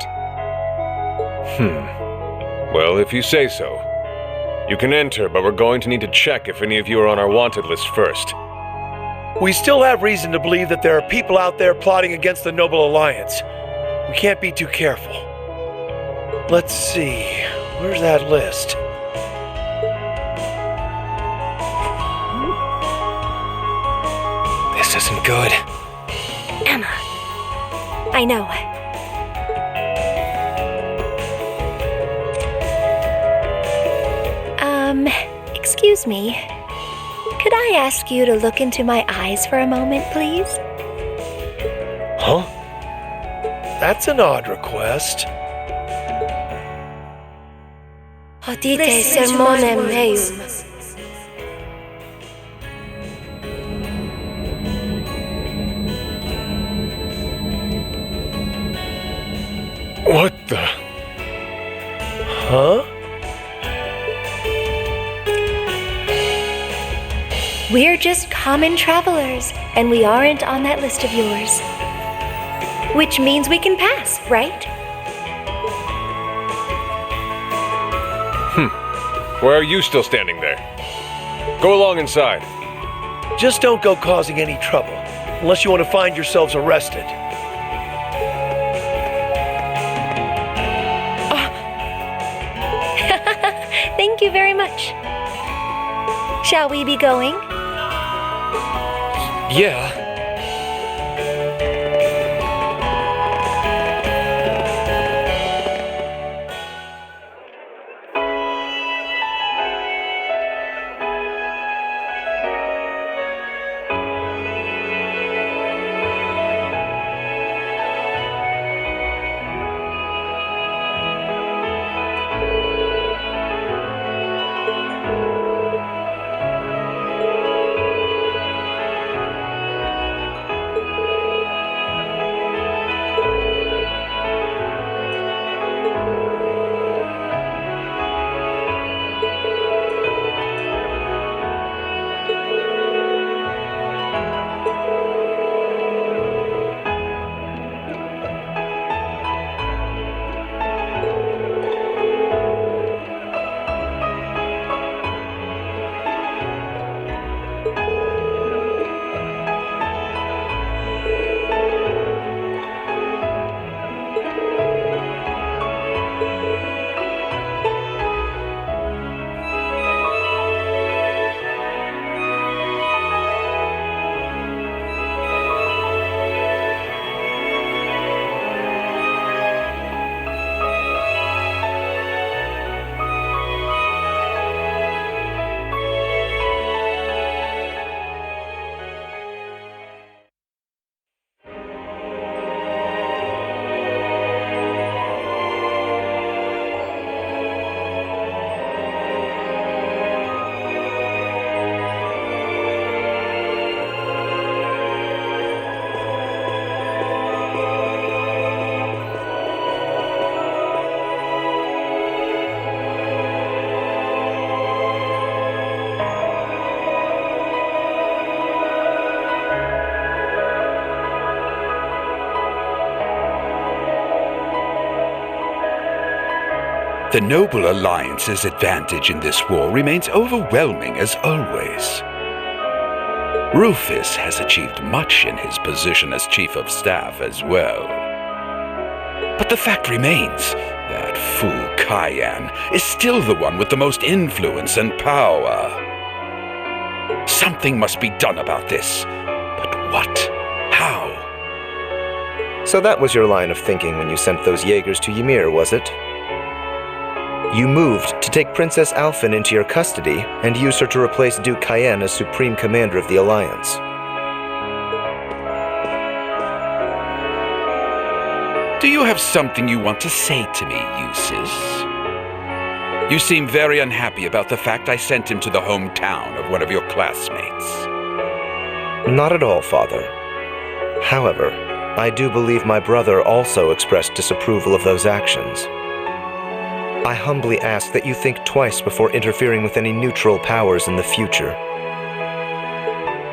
Well, if you say so. You can enter, but we're going to need to check if any of you are on our wanted list first. We still have reason to believe that there are people out there plotting against the Noble Alliance. We can't be too careful. Let's see, where's that list? This isn't good. Emma. I know. Excuse me. Could I ask you to look into my eyes for a moment, please? Huh? That's an odd request. Hodite sermonem meum. What the? Huh? We're just common travelers, and we aren't on that list of yours. Which means we can pass, right? Why are you still standing there? Go along inside. Just don't go causing any trouble, unless you want to find yourselves arrested. Thank you very much. Shall we be going? Yeah. The Noble Alliance's advantage in this war remains overwhelming as always. Rufus has achieved much in his position as Chief of Staff as well. But the fact remains, that fool Cayenne is still the one with the most influence and power. Something must be done about this. But what? How? So that was your line of thinking when you sent those Jaegers to Ymir, was it? You moved to take Princess Alphen into your custody and use her to replace Duke Cayenne as Supreme Commander of the Alliance. Do you have something you want to say to me, Eustace? You seem very unhappy about the fact I sent him to the hometown of one of your classmates. Not at all, Father. However, I do believe my brother also expressed disapproval of those actions. I humbly ask that you think twice before interfering with any neutral powers in the future.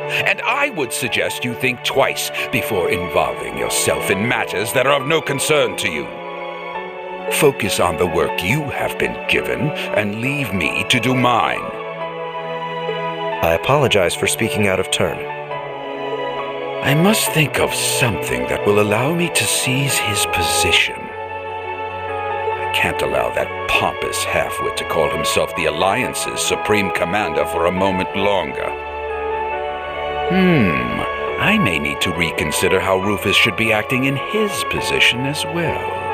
And I would suggest you think twice before involving yourself in matters that are of no concern to you. Focus on the work you have been given and leave me to do mine. I apologize for speaking out of turn. I must think of something that will allow me to seize his position. I can't allow that pompous halfwit to call himself the Alliance's supreme commander for a moment longer. I may need to reconsider how Rufus should be acting in his position as well.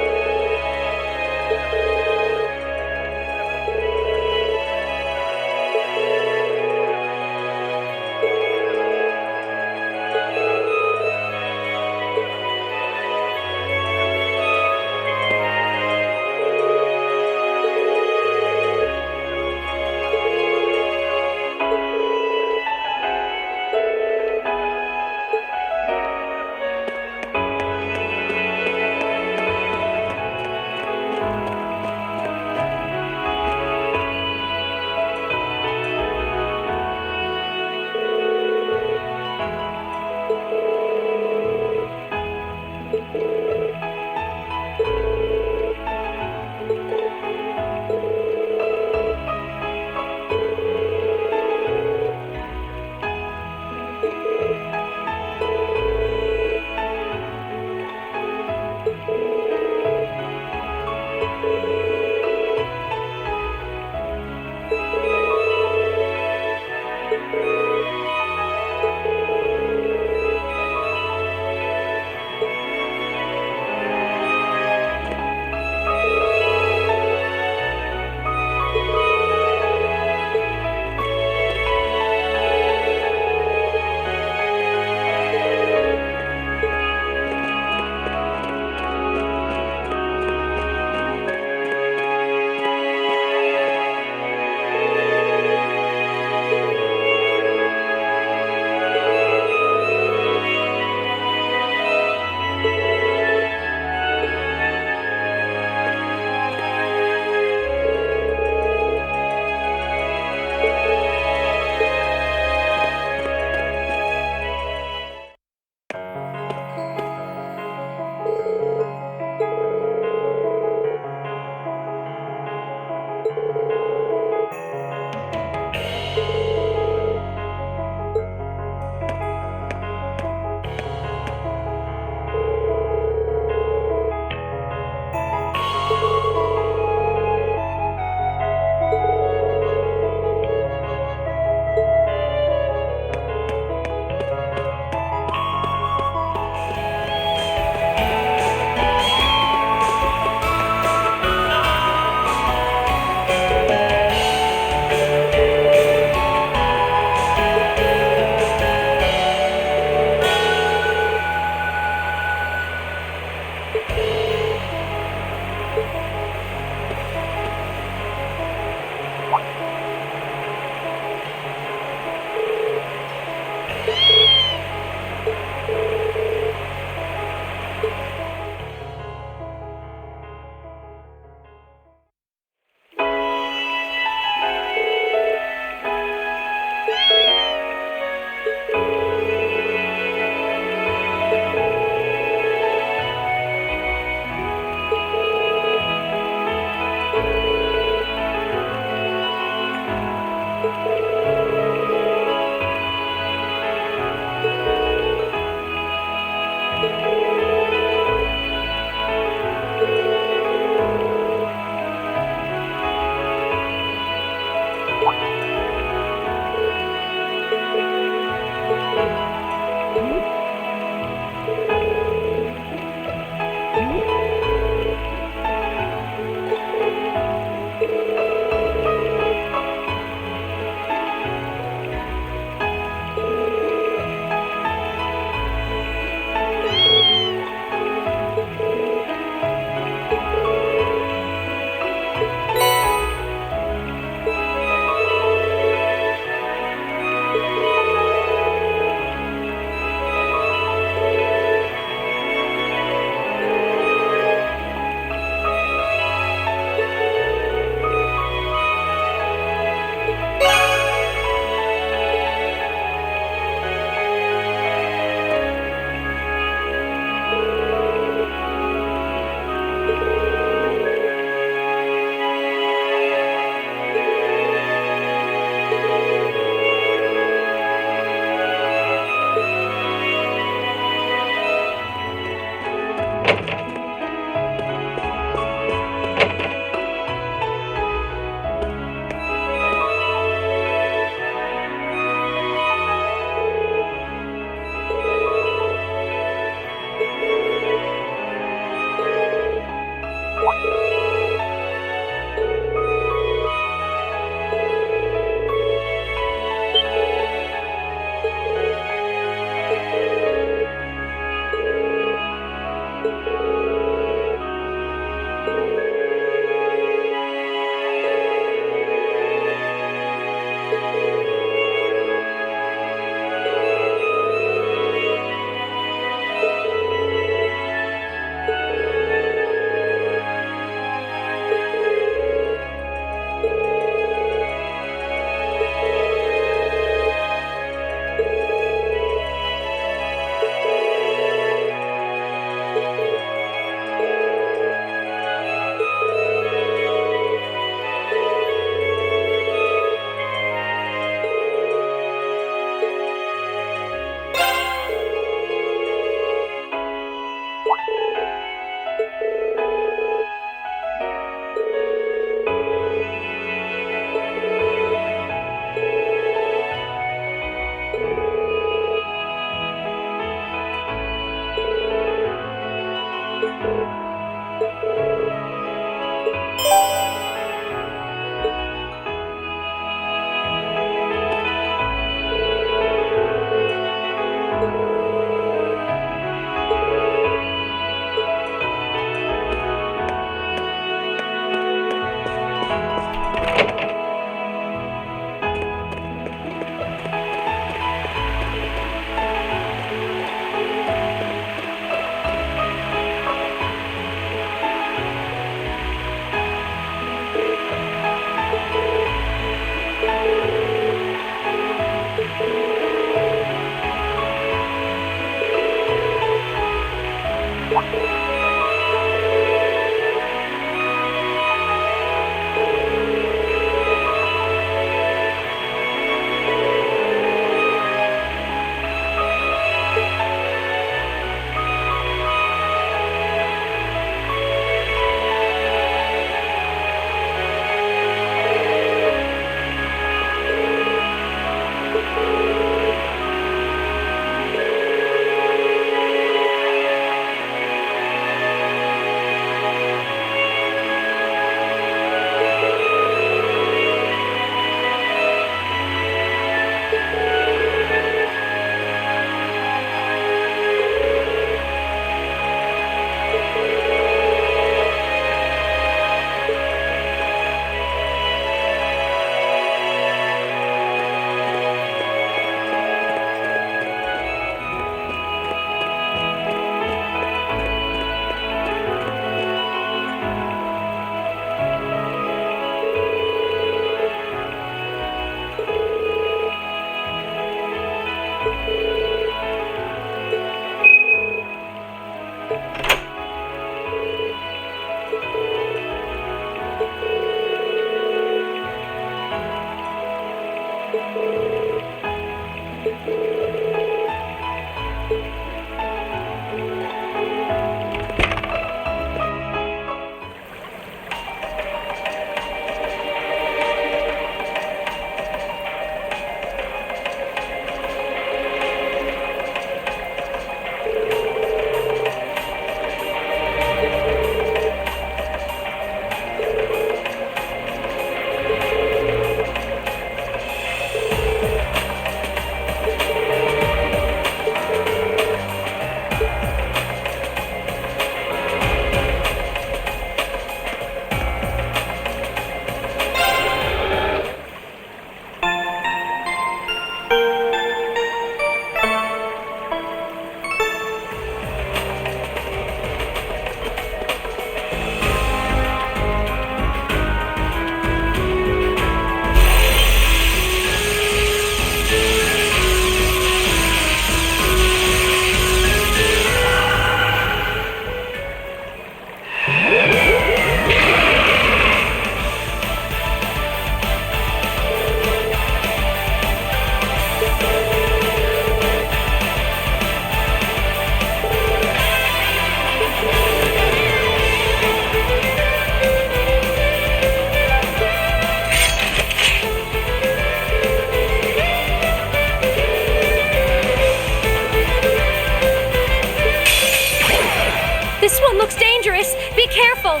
Be careful!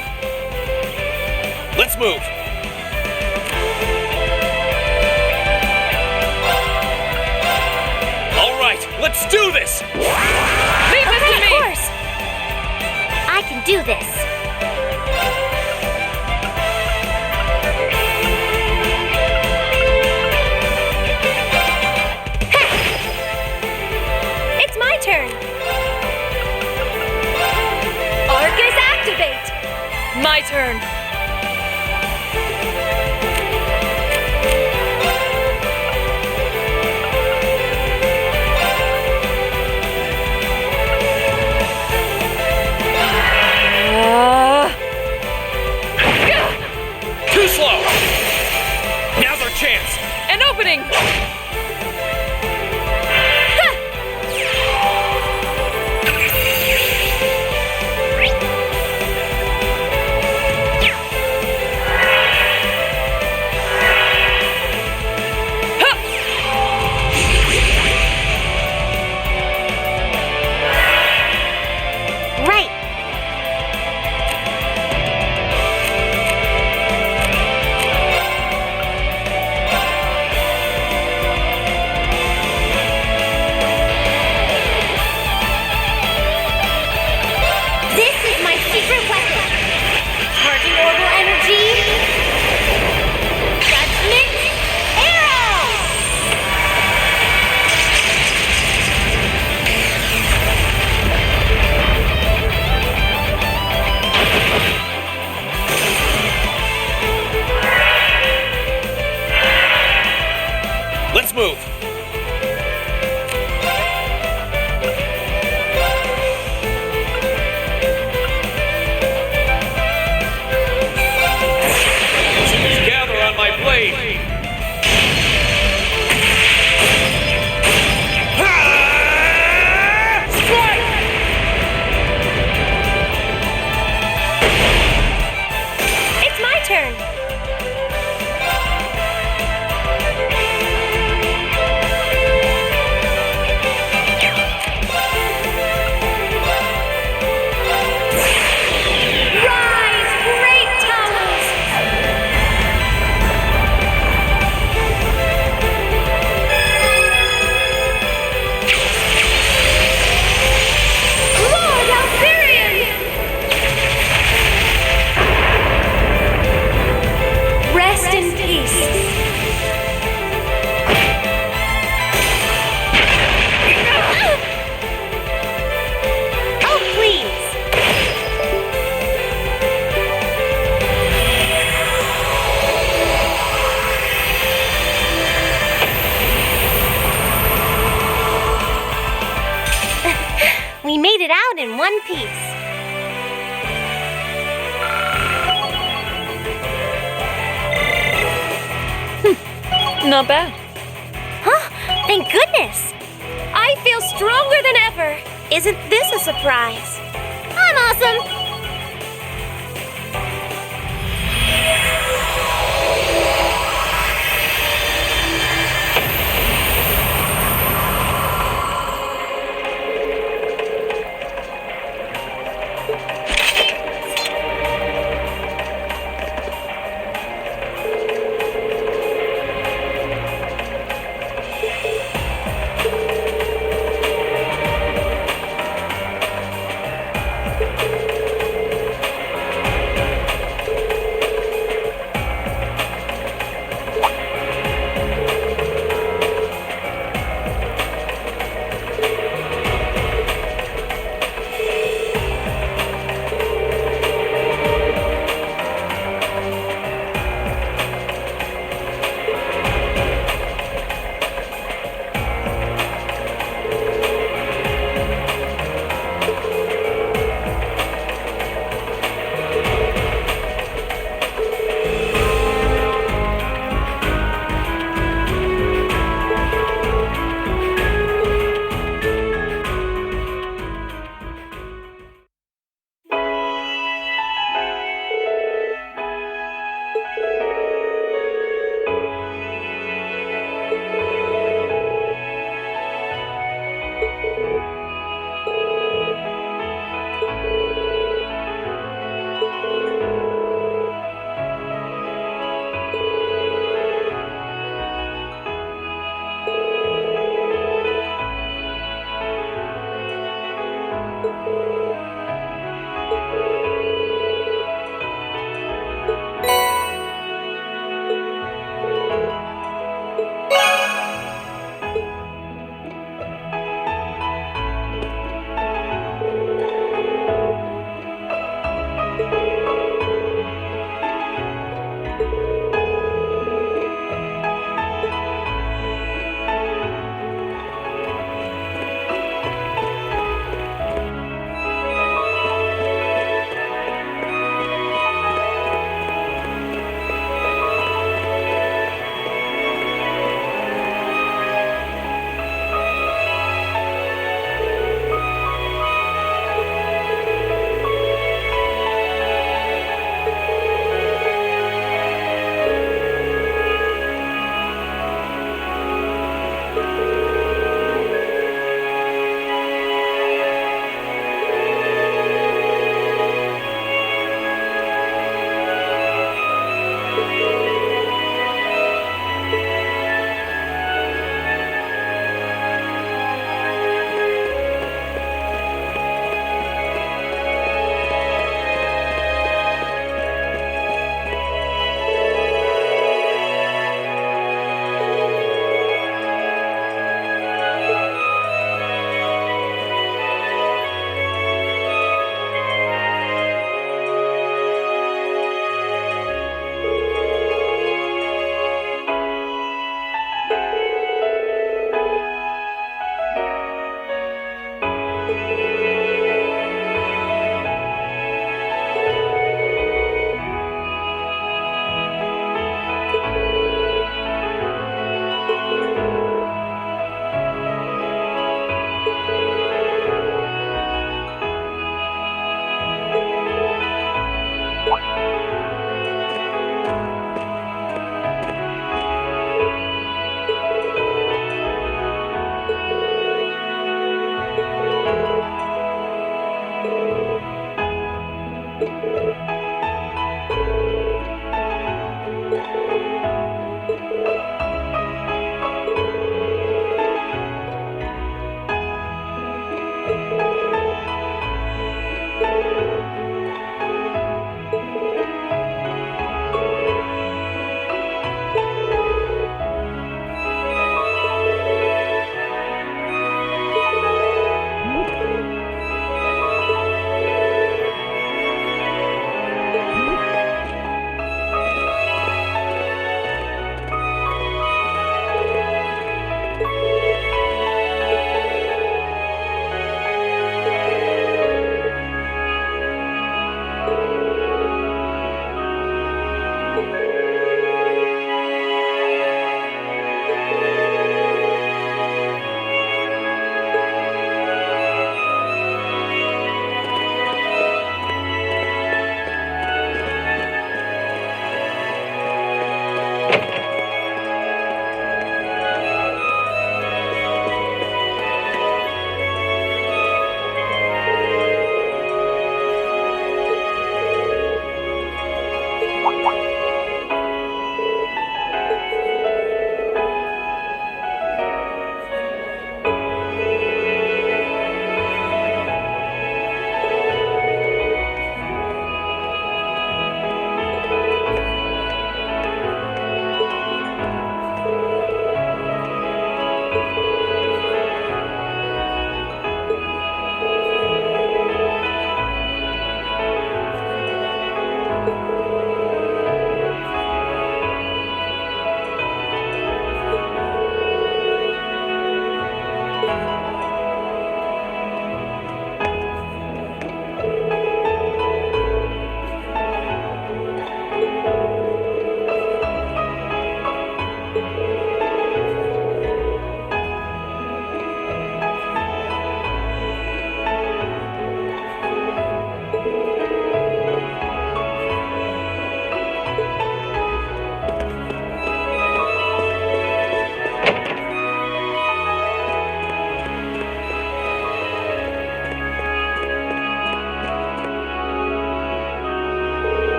Let's move! All right, let's do this! Leave this to Of me! course! I can do this. It's my turn! Arcus, activate! My turn. Too slow! Now's our chance! An opening! Right. This is my secret weapon. Charging orbital energy. Judgment arrow! Let's move! Gather on my blade! Strike! It's my turn! Rise, great towers! Lord Alfarian! Rest in peace. Oh, please. We made it out in one piece. Not bad. Thank goodness! I feel stronger than ever! Isn't this a surprise? I'm awesome!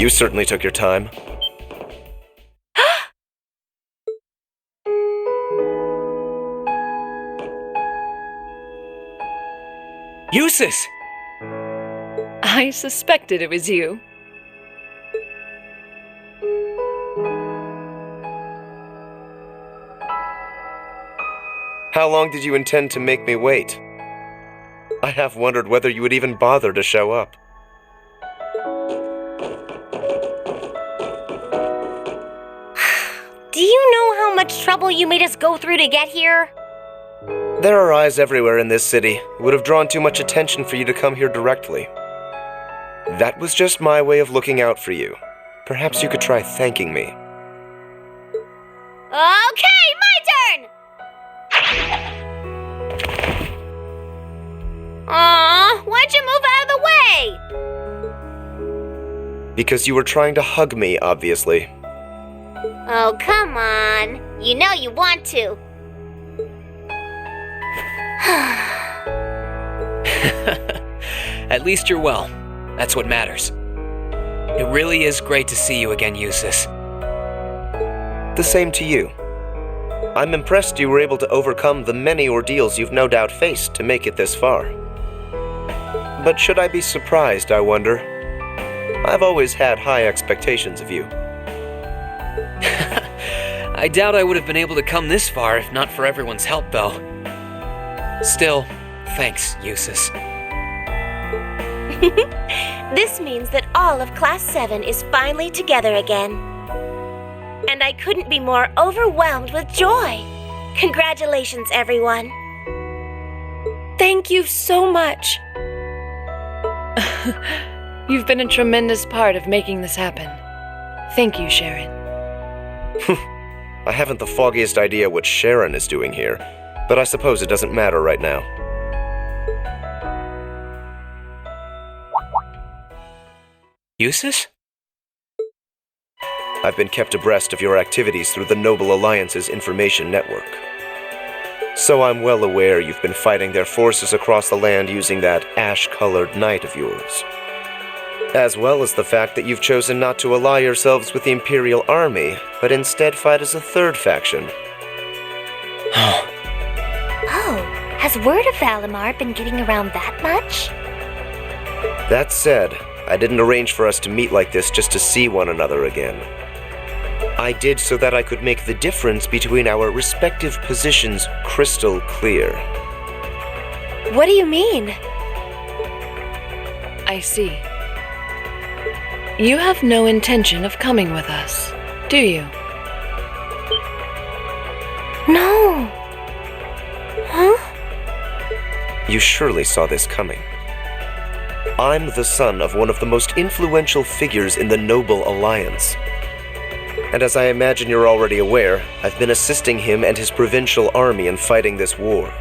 You certainly took your time. Eustace! I suspected it was you. How long did you intend to make me wait? I have wondered whether you would even bother to show up. Do you know how much trouble you made us go through to get here? There are eyes everywhere in this city. It would have drawn too much attention for you to come here directly. That was just my way of looking out for you. Perhaps you could try thanking me. Okay, my turn! Aw, why'd you move out of the way? Because you were trying to hug me, obviously. Oh, come on. You know you want to. At least you're well. That's what matters. It really is great to see you again, Eustace. The same to you. I'm impressed you were able to overcome the many ordeals you've no doubt faced to make it this far. But should I be surprised, I wonder? I've always had high expectations of you. I doubt I would have been able to come this far if not for everyone's help, though. Still, thanks, Eustace. This means that all of Class 7 is finally together again. And I couldn't be more overwhelmed with joy. Congratulations, everyone. Thank you so much. You've been a tremendous part of making this happen. Thank you, Sharon. I haven't the foggiest idea what Sharon is doing here, but I suppose it doesn't matter right now. Eustace? I've been kept abreast of your activities through the Noble Alliance's information network. So I'm well aware you've been fighting their forces across the land using that ash-colored knight of yours. As well as the fact that you've chosen not to ally yourselves with the Imperial Army, but instead fight as a third faction. Oh, has word of Valimar been getting around that much? That said, I didn't arrange for us to meet like this just to see one another again. I did so that I could make the difference between our respective positions crystal clear. What do you mean? I see. You have no intention of coming with us, do you? No. Huh? You surely saw this coming. I'm the son of one of the most influential figures in the Noble Alliance. And as I imagine you're already aware, I've been assisting him and his provincial army in fighting this war.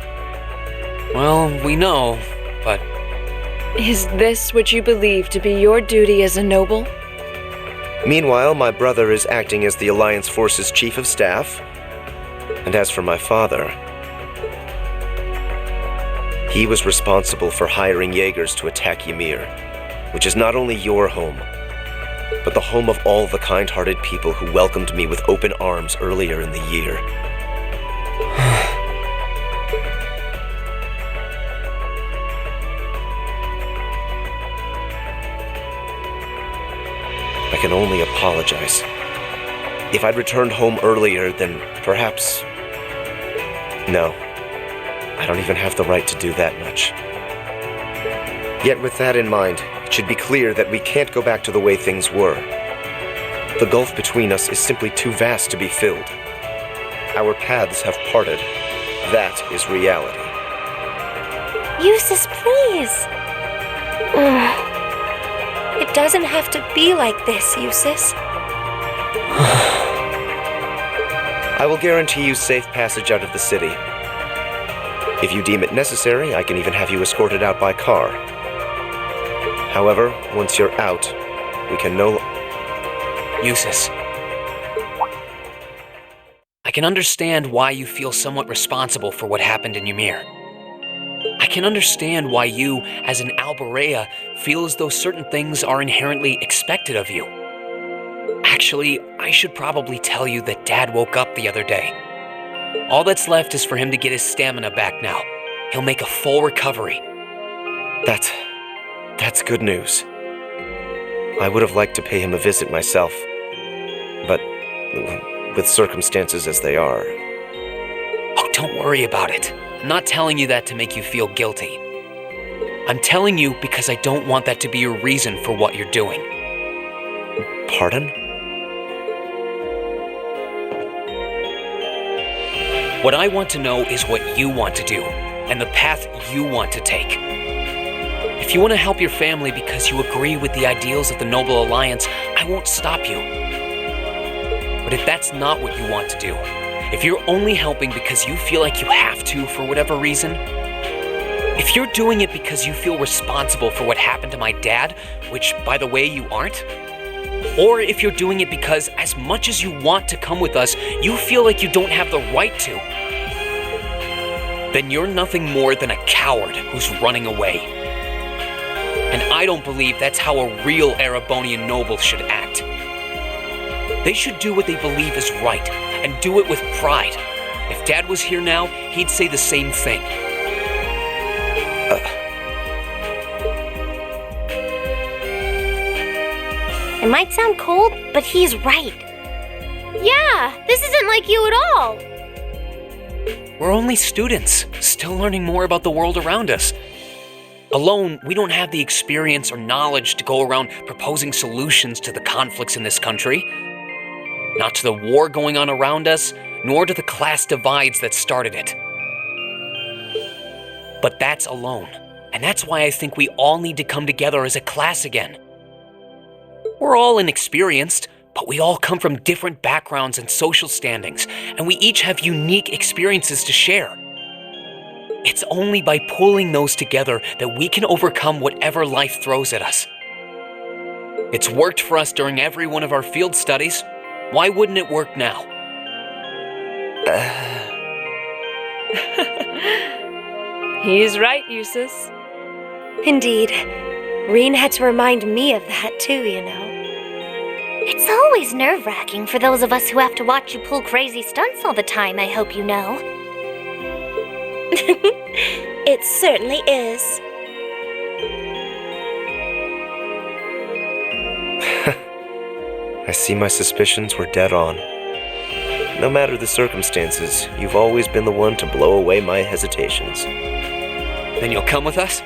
Well, we know, but... Is this what you believe to be your duty as a noble? Meanwhile, my brother is acting as the Alliance Force's Chief of Staff. And as for my father, he was responsible for hiring Jaegers to attack Ymir, which is not only your home, but the home of all the kind-hearted people who welcomed me with open arms earlier in the year. I can only apologize. If I'd returned home earlier, then perhaps... No, I don't even have the right to do that much. Yet with that in mind, it should be clear that we can't go back to the way things were. The gulf between us is simply too vast to be filled. Our paths have parted. That is reality. Eustace, please. It doesn't have to be like this, Eustace. I will guarantee you safe passage out of the city. If you deem it necessary, I can even have you escorted out by car. However, once you're out, we can no... Eustace. I can understand why you feel somewhat responsible for what happened in Ymir. I can understand why you, as an Alberea, feel as though certain things are inherently expected of you. Actually, I should probably tell you that Dad woke up the other day. All that's left is for him to get his stamina back now. He'll make a full recovery. That's good news. I would have liked to pay him a visit myself, but with circumstances as they are. Oh, don't worry about it. I'm not telling you that to make you feel guilty. I'm telling you because I don't want that to be your reason for what you're doing. Pardon? What I want to know is what you want to do, and the path you want to take. If you want to help your family because you agree with the ideals of the Noble Alliance, I won't stop you. But if that's not what you want to do, if you're only helping because you feel like you have to for whatever reason, if you're doing it because you feel responsible for what happened to my dad, which, by the way, you aren't, or if you're doing it because as much as you want to come with us, you feel like you don't have the right to, then you're nothing more than a coward who's running away. And I don't believe that's how a real Erebonian noble should act. They should do what they believe is right, and do it with pride. If Dad was here now, he'd say the same thing. It might sound cold, but he's right. Yeah, this isn't like you at all. We're only students, still learning more about the world around us. Alone, we don't have the experience or knowledge to go around proposing solutions to the conflicts in this country. Not to the war going on around us, nor to the class divides that started it. But that's alone, and that's why I think we all need to come together as a class again. We're all inexperienced, but we all come from different backgrounds and social standings, and we each have unique experiences to share. It's only by pulling those together that we can overcome whatever life throws at us. It's worked for us during every one of our field studies. Why wouldn't it work now? He's right, Eustace. Indeed. Reen had to remind me of that too, you know. It's always nerve-wracking for those of us who have to watch you pull crazy stunts all the time, I hope you know. It certainly is. I see my suspicions were dead on. No matter the circumstances, you've always been the one to blow away my hesitations. Then you'll come with us?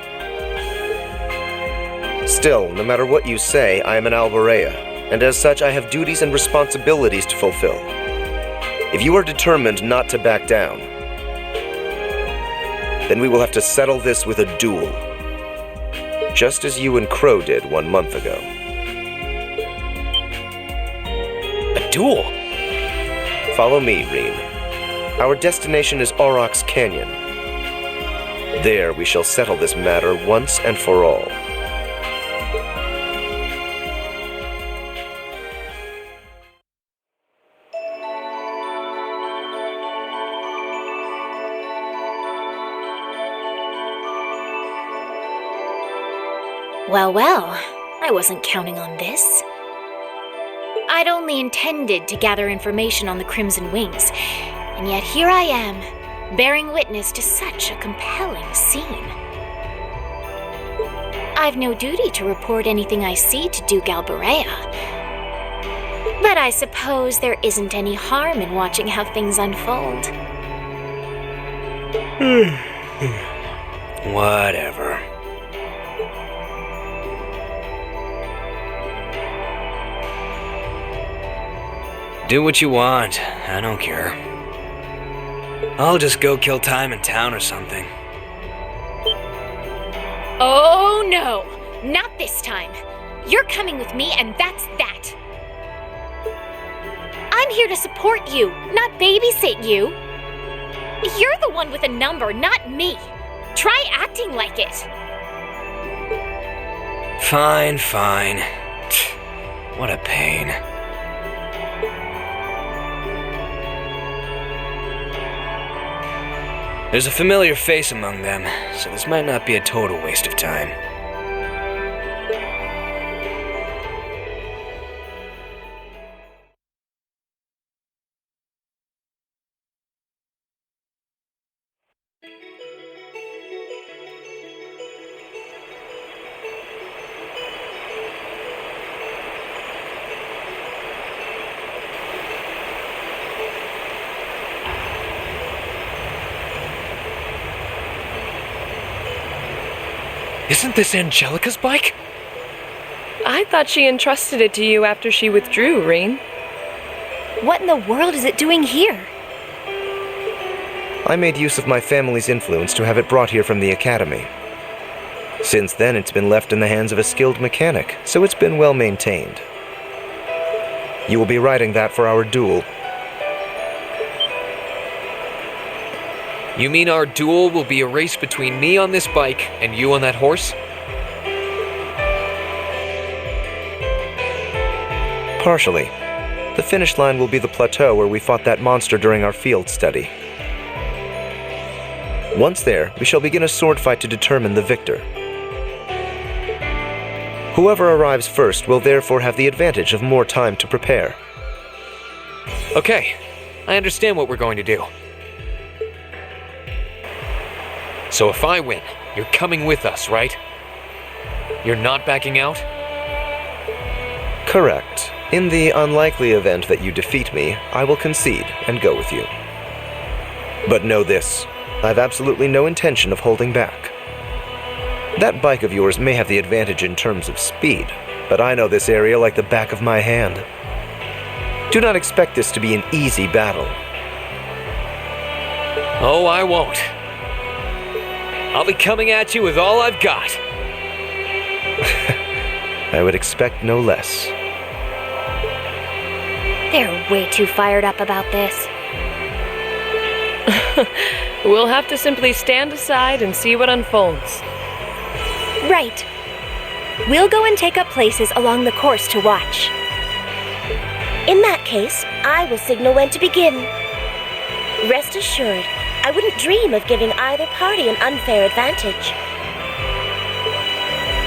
Still, no matter what you say, I am an Alberea, and as such I have duties and responsibilities to fulfill. If you are determined not to back down, then we will have to settle this with a duel. Just as you and Crow did 1 month ago. A duel? Follow me, Reen. Our destination is Aurochs Canyon. There we shall settle this matter once and for all. Well, I wasn't counting on this. I'd only intended to gather information on the Crimson Wings, and yet here I am, bearing witness to such a compelling scene. I've no duty to report anything I see to Duke Alberea, but I suppose there isn't any harm in watching how things unfold. Whatever. Do what you want. I don't care. I'll just go kill time in town or something. Oh no! Not this time! You're coming with me, and that's that! I'm here to support you, not babysit you! You're the one with a number, not me! Try acting like it! Fine. What a pain. There's a familiar face among them, so this might not be a total waste of time. Isn't this Angelica's bike? I thought she entrusted it to you after she withdrew, Reen. What in the world is it doing here? I made use of my family's influence to have it brought here from the academy. Since then, it's been left in the hands of a skilled mechanic, so it's been well maintained. You will be riding that for our duel. You mean our duel will be a race between me on this bike and you on that horse? Partially. The finish line will be the plateau where we fought that monster during our field study. Once there, we shall begin a sword fight to determine the victor. Whoever arrives first will therefore have the advantage of more time to prepare. Okay, I understand what we're going to do. So if I win, you're coming with us, right? You're not backing out? Correct. In the unlikely event that you defeat me, I will concede and go with you. But know this, I've absolutely no intention of holding back. That bike of yours may have the advantage in terms of speed, but I know this area like the back of my hand. Do not expect this to be an easy battle. Oh, I won't. I'll be coming at you with all I've got. I would expect no less. They're way too fired up about this. We'll have to simply stand aside and see what unfolds. Right. We'll go and take up places along the course to watch. In that case, I will signal when to begin. Rest assured, I wouldn't dream of giving either party an unfair advantage.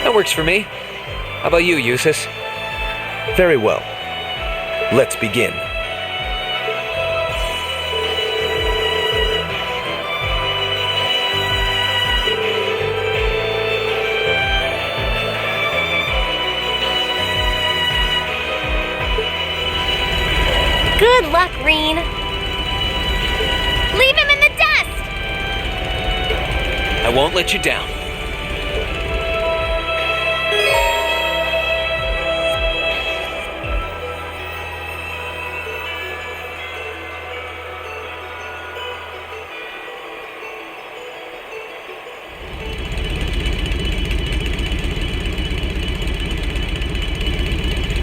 That works for me. How about you, Eustace? Very well. Let's begin. Good luck, Reen. Leave him in the dust! I won't let you down.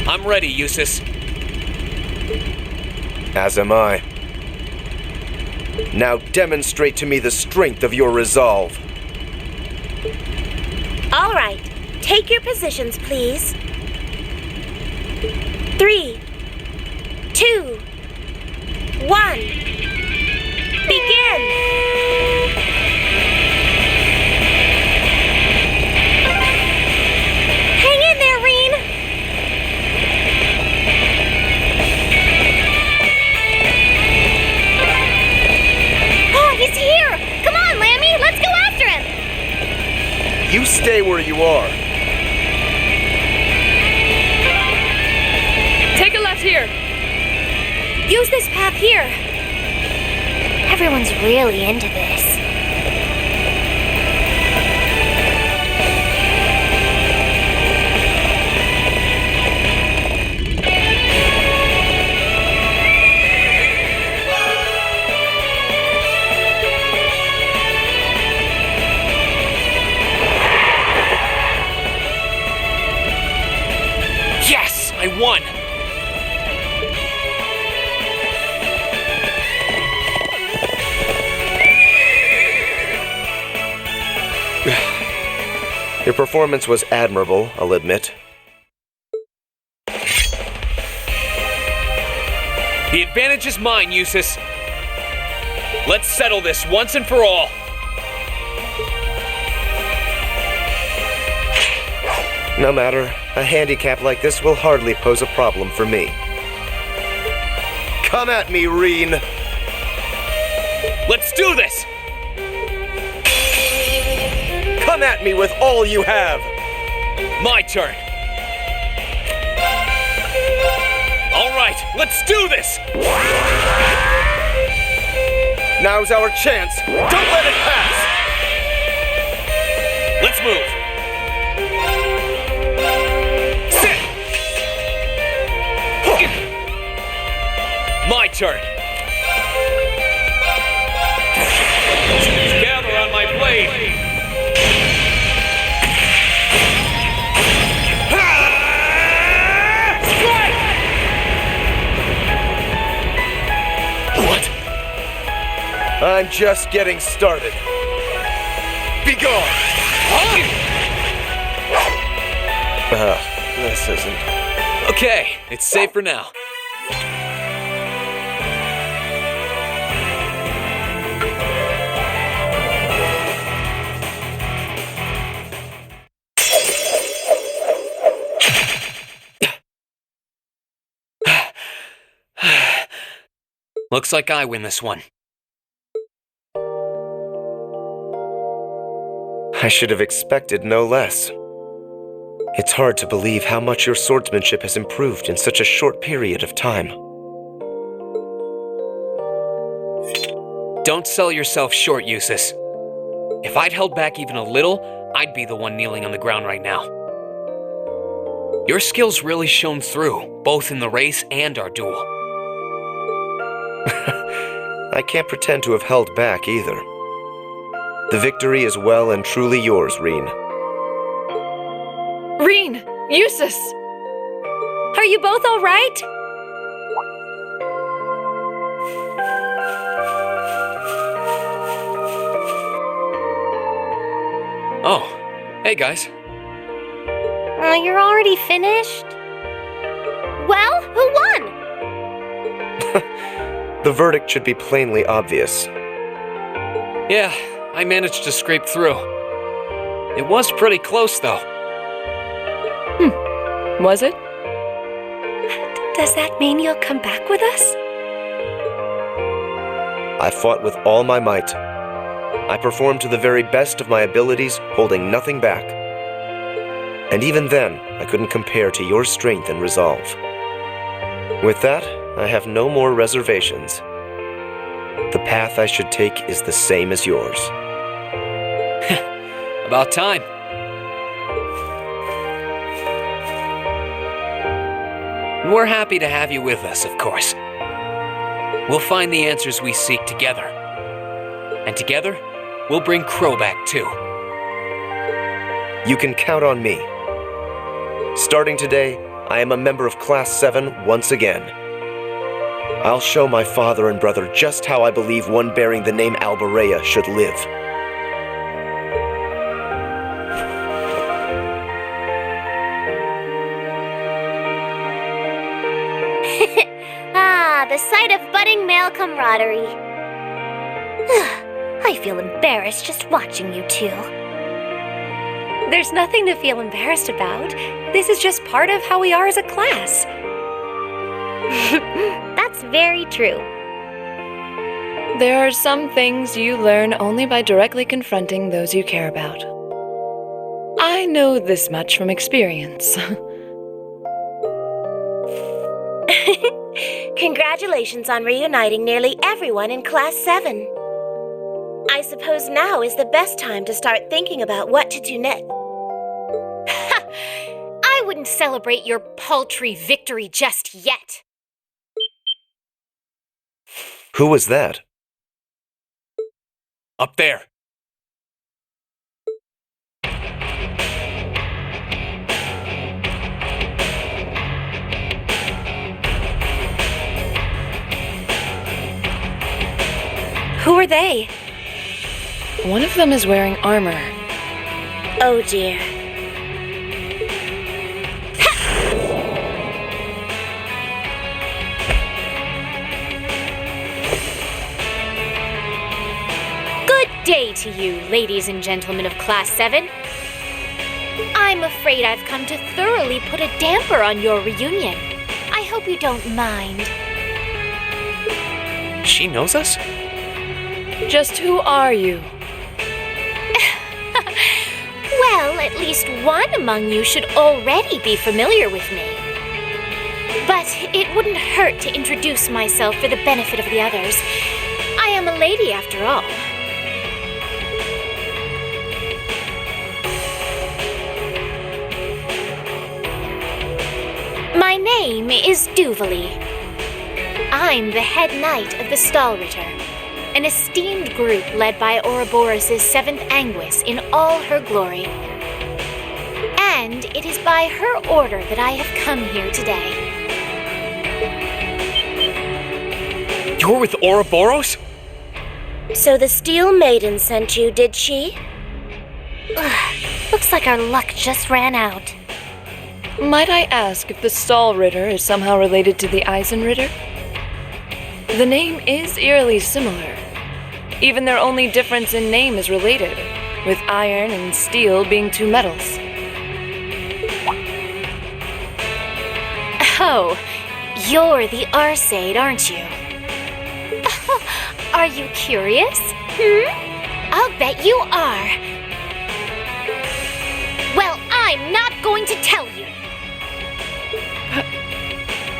I'm ready, Eustace. As am I. Now demonstrate to me the strength of your resolve. All right, take your positions, please. 3, 2, 1. Begin! Hang in there, Reen! Oh, he's here! Come on, Lammy, let's go after him! You stay where you are. Take a left here. Use this path here. Everyone's really into this. Yes, I won! Your performance was admirable, I'll admit. The advantage is mine, Eustace. Let's settle this once and for all. No matter, a handicap like this will hardly pose a problem for me. Come at me, Reen! Let's do this! Come at me with all you have! My turn! Alright, let's do this! Now's our chance! Don't let it pass! Let's move! Sit! My turn! Gather on my blade! What? I'm just getting started. Be gone! This isn't... Okay, it's safe for now. Looks like I win this one. I should have expected no less. It's hard to believe how much your swordsmanship has improved in such a short period of time. Don't sell yourself short, Eustace. If I'd held back even a little, I'd be the one kneeling on the ground right now. Your skills really shone through, both in the race and our duel. I can't pretend to have held back either. The victory is well and truly yours, Reen. Reen! Eustace! Are you both all right? Oh, hey guys. You're already finished? Well, who won? The verdict should be plainly obvious. Yeah, I managed to scrape through. It was pretty close, though. Was it? Does that mean you'll come back with us? I fought with all my might. I performed to the very best of my abilities, holding nothing back. And even then, I couldn't compare to your strength and resolve. With that, I have no more reservations. The path I should take is the same as yours. About time. And we're happy to have you with us, of course. We'll find the answers we seek together. And together, we'll bring Crow back too. You can count on me. Starting today, I am a member of Class 7 once again. I'll show my father and brother just how I believe one bearing the name Alberea should live. The sight of budding male camaraderie. I feel embarrassed just watching you two. There's nothing to feel embarrassed about. This is just part of how we are as a class. That's very true. There are some things you learn only by directly confronting those you care about. I know this much from experience. Congratulations on reuniting nearly everyone in Class 7. I suppose now is the best time to start thinking about what to do next. I wouldn't celebrate your paltry victory just yet. Who was that? Up there. Who are they? One of them is wearing armor. Oh dear. Good day to you, ladies and gentlemen of Class 7. I'm afraid I've come to thoroughly put a damper on your reunion. I hope you don't mind. She knows us? Just who are you? Well, at least one among you should already be familiar with me. But it wouldn't hurt to introduce myself for the benefit of the others. I am a lady after all. My name is Duvali. I'm the head knight of the Stahlritter, an esteemed group led by Ouroboros' 7th Anguis in all her glory. And it is by her order that I have come here today. You're with Ouroboros? So the Steel Maiden sent you, did she? Looks like our luck just ran out. Might I ask if the Stahlritter is somehow related to the Eisenritter? The name is eerily similar. Even their only difference in name is related, with iron and steel being two metals. Oh, you're the Arseid, aren't you? Are you curious? I'll bet you are. Well, I'm not going to tell you.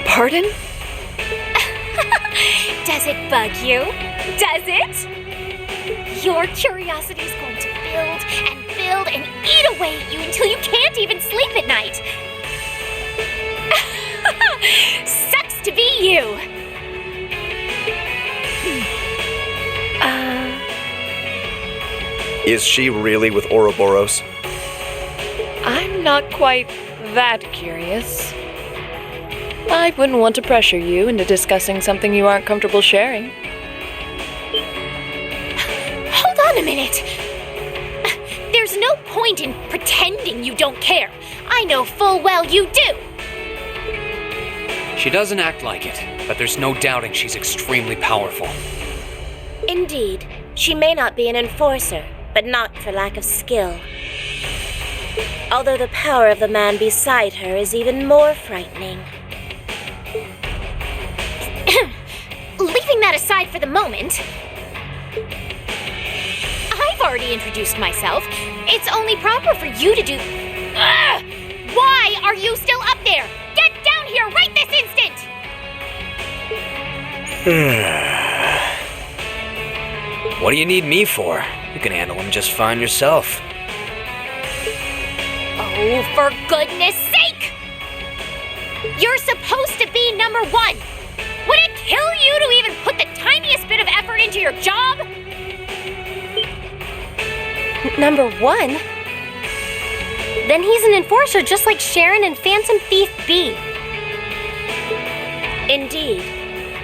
Pardon? Does it bug you? Does it? Your curiosity is going to build and eat away at you until you can't even sleep at night. Sucks to be you. Is she really with Ouroboros? I'm not quite that curious. I wouldn't want to pressure you into discussing something you aren't comfortable sharing. Hold on a minute. There's no point in pretending you don't care. I know full well you do. She doesn't act like it, but there's no doubting she's extremely powerful. Indeed, she may not be an enforcer, but not for lack of skill. Although the power of the man beside her is even more frightening. Leaving that aside for the moment, I've already introduced myself. It's only proper for you to do... Ugh! Why are you still up there? Get down here right this instant! What do you need me for? You can handle them just fine yourself. Oh, for goodness sake! You're supposed to be number one! Would it kill you to even put the tiniest bit of effort into your job? Number one? Then he's an enforcer just like Sharon and Phantom Thief B. Indeed,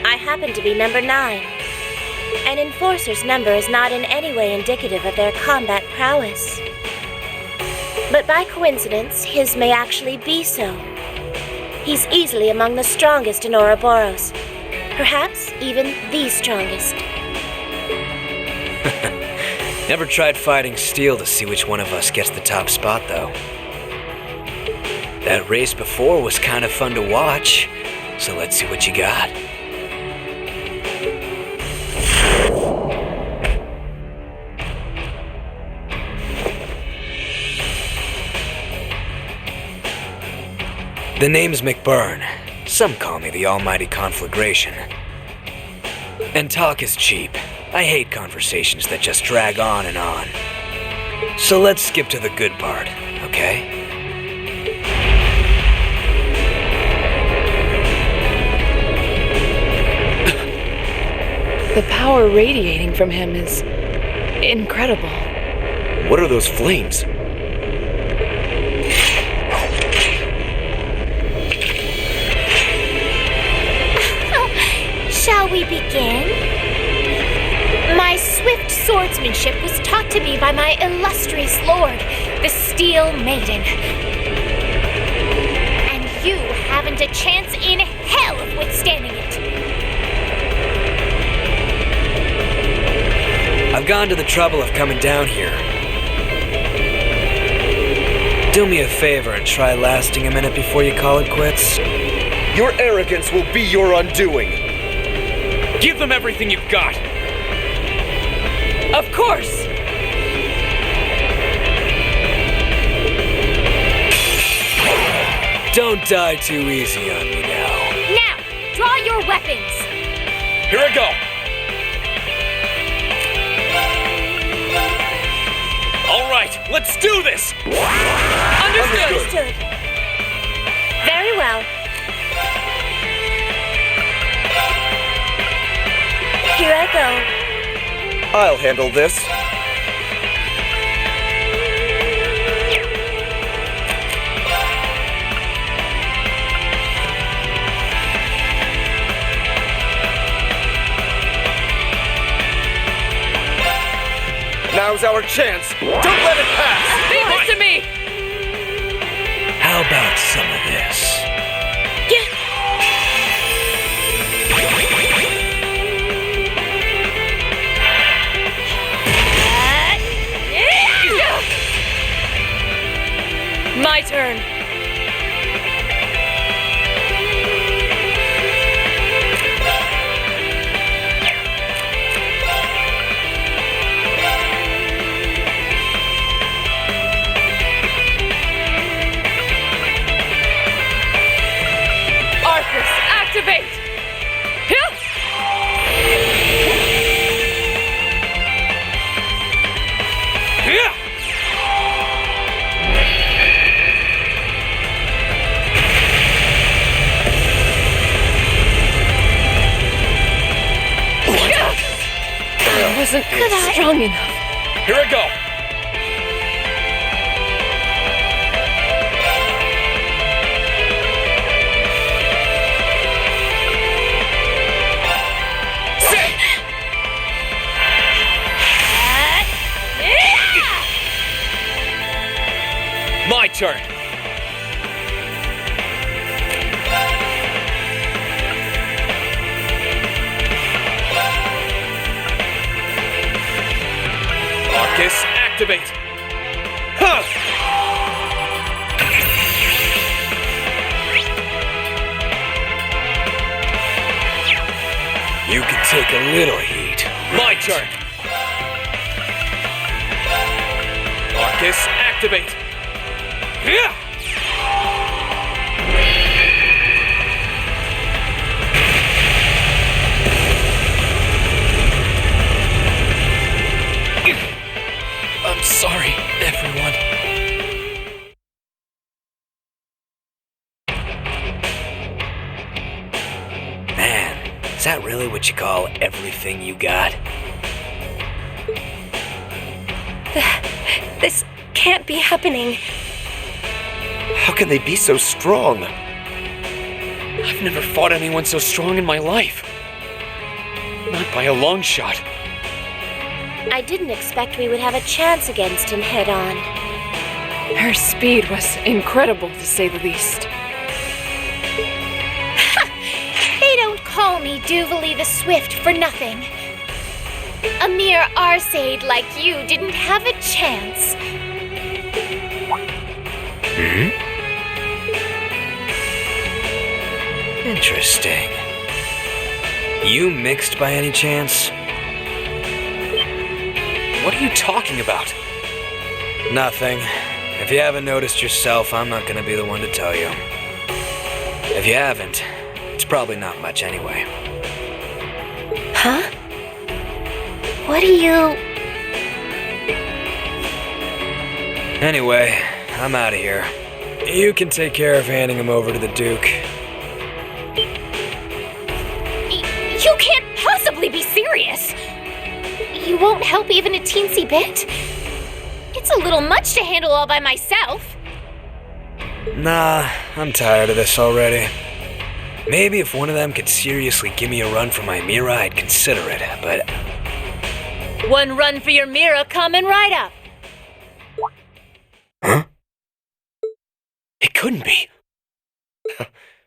I happen to be number 9. An enforcer's number is not in any way indicative of their combat prowess. But by coincidence, his may actually be so. He's easily among the strongest in Ouroboros. Perhaps even the strongest. Never tried fighting steel to see which one of us gets the top spot, though. That race before was kind of fun to watch, so let's see what you got. The name's McBurn. Some call me the Almighty Conflagration. And talk is cheap. I hate conversations that just drag on and on. So let's skip to the good part, okay? The power radiating from him is incredible. What are those flames? Shall we begin? My swift swordsmanship was taught to me by my illustrious lord, the Steel Maiden. And you haven't a chance in hell of withstanding it. I've gone to the trouble of coming down here. Do me a favor and try lasting a minute before you call it quits. Your arrogance will be your undoing. Give them everything you've got. Of course! Don't die too easy on me now. Now, draw your weapons. Here I go. All right, let's do this. Understood. Very well. Here I go. I'll handle this. Now's our chance. Don't let it pass. Leave this to me. How about some of this? My turn. Activate! I wasn't strong enough. Here I go. My turn. Marcus, activate. Huh. You can take a little heat. My turn. Marcus, activate. Yeah. I'm sorry, everyone. Man, is that really what you call everything you got? This can't be happening. How can they be so strong? I've never fought anyone so strong in my life. Not by a long shot. I didn't expect we would have a chance against him head-on. Her speed was incredible, to say the least. They don't call me Duvali the Swift for nothing. A mere Arseid like you didn't have a chance. Interesting. You mixed by any chance? What are you talking about? Nothing. If you haven't noticed yourself, I'm not gonna be the one to tell you. If you haven't, it's probably not much anyway. Huh? What are you... Anyway, I'm out of here. You can take care of handing him over to the Duke. You can't possibly be serious! You won't help even a teensy bit? It's a little much to handle all by myself. Nah, I'm tired of this already. Maybe if one of them could seriously give me a run for my Ymir, I'd consider it, but... One run for your Mira coming right up. Huh? It couldn't be.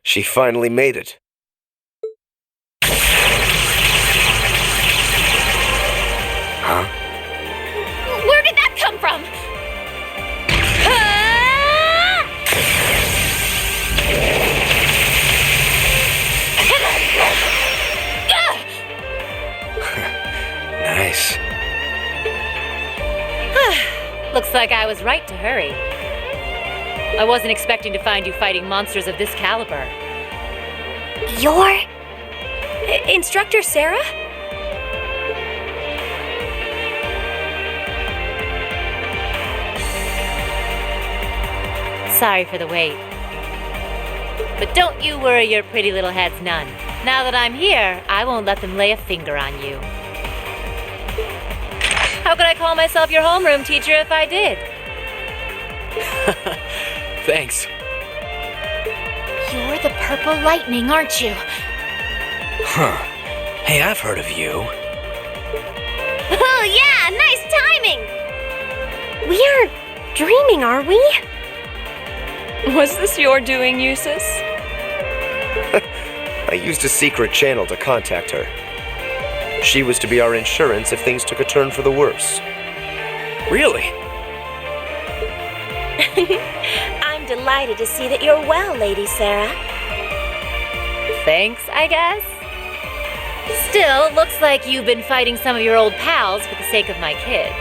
She finally made it. Huh? Where did that come from? Nice. Looks like I was right to hurry. I wasn't expecting to find you fighting monsters of this caliber. You're... Instructor Sarah? Sorry for the wait. But don't you worry your pretty little heads none. Now that I'm here, I won't let them lay a finger on you. How could I call myself your homeroom teacher if I did? Thanks. You're the Purple Lightning, aren't you? Huh. Hey, I've heard of you. Oh, yeah! Nice timing! We aren't dreaming, are we? Was this your doing, Eustace? I used a secret channel to contact her. She was to be our insurance if things took a turn for the worse. Really? I'm delighted to see that you're well, Lady Sarah. Thanks, I guess. Still, looks like you've been fighting some of your old pals for the sake of my kids.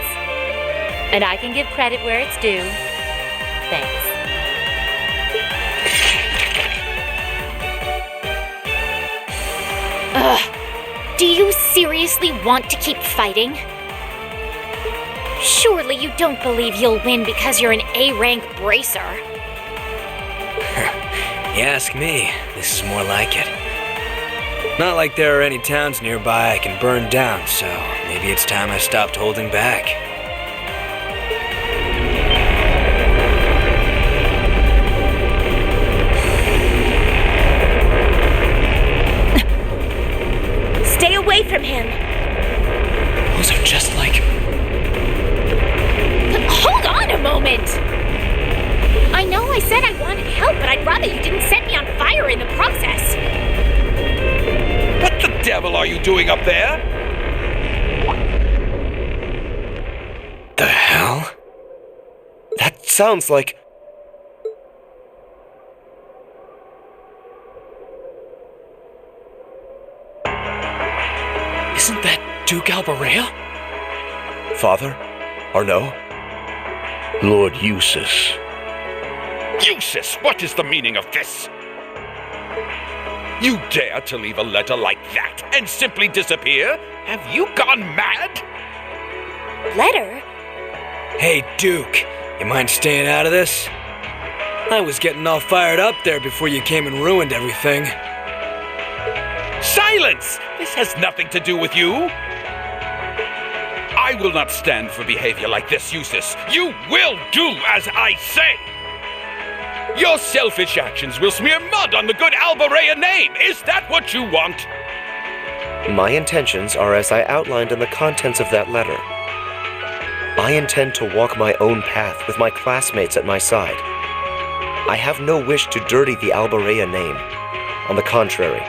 And I can give credit where it's due. Thanks. Ugh. Do you seriously want to keep fighting? Surely you don't believe you'll win because you're an A-rank bracer. You ask me, this is more like it. Not like there are any towns nearby I can burn down, so maybe it's time I stopped holding back. Stay away from him. Those are just like... Hold on a moment! I know I said I wanted help, but I'd rather you didn't set me on fire in the process. What the devil are you doing up there? The hell? That sounds like... Isn't that Duke Alberea? Father? Or no? Lord Eustace. Eustace, what is the meaning of this? You dare to leave a letter like that and simply disappear? Have you gone mad? Letter? Hey, Duke, you mind staying out of this? I was getting all fired up there before you came and ruined everything. Silence! This has nothing to do with you. I will not stand for behavior like this, Eustace. You will do as I say. Your selfish actions will smear mud on the good Alberea name. Is that what you want? My intentions are as I outlined in the contents of that letter. I intend to walk my own path with my classmates at my side. I have no wish to dirty the Alberea name. On the contrary,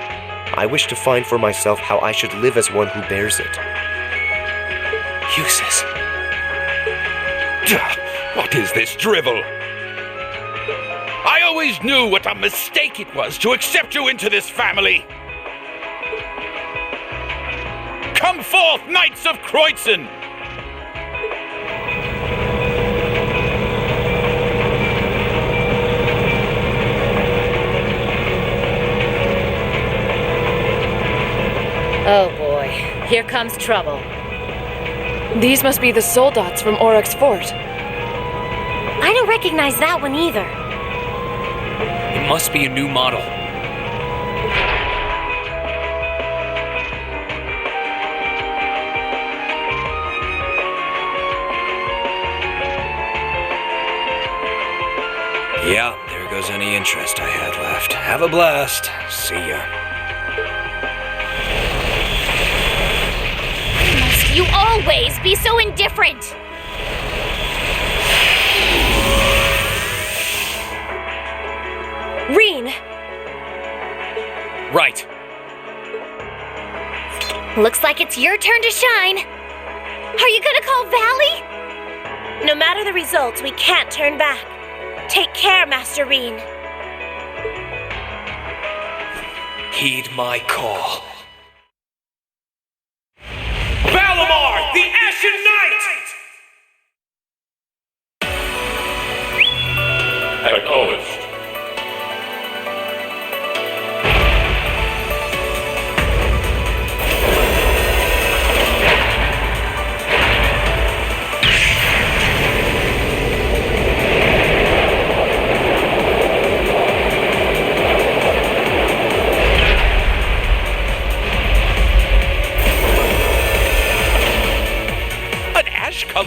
I wish to find for myself how I should live as one who bears it. Eustace. What is this drivel? I always knew what a mistake it was to accept you into this family. Come forth, Knights of Kreutzen! Oh boy, here comes trouble. These must be the soldats from Oryx Fort. I don't recognize that one either. It must be a new model. Yeah, there goes any interest I had left. Have a blast. See ya. Must you always be so indifferent? Reen! Right. Looks like it's your turn to shine. Are you gonna call Valley? No matter the results, we can't turn back. Take care, Master Reen. Heed my call. Valimar, the Ashen Knight! Echo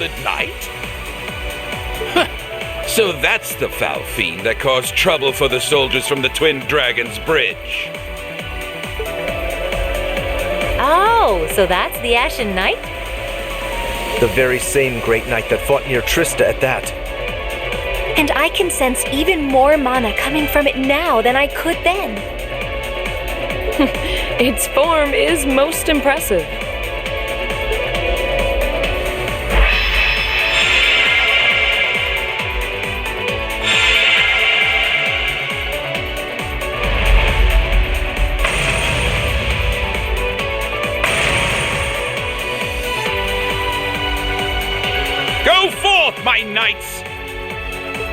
solid night? So that's the foul fiend that caused trouble for the soldiers from the Twin Dragons Bridge. Oh, so that's the Ashen Knight? The very same great knight that fought near Trista at that. And I can sense even more mana coming from it now than I could then. Its form is most impressive. Go forth, my knights!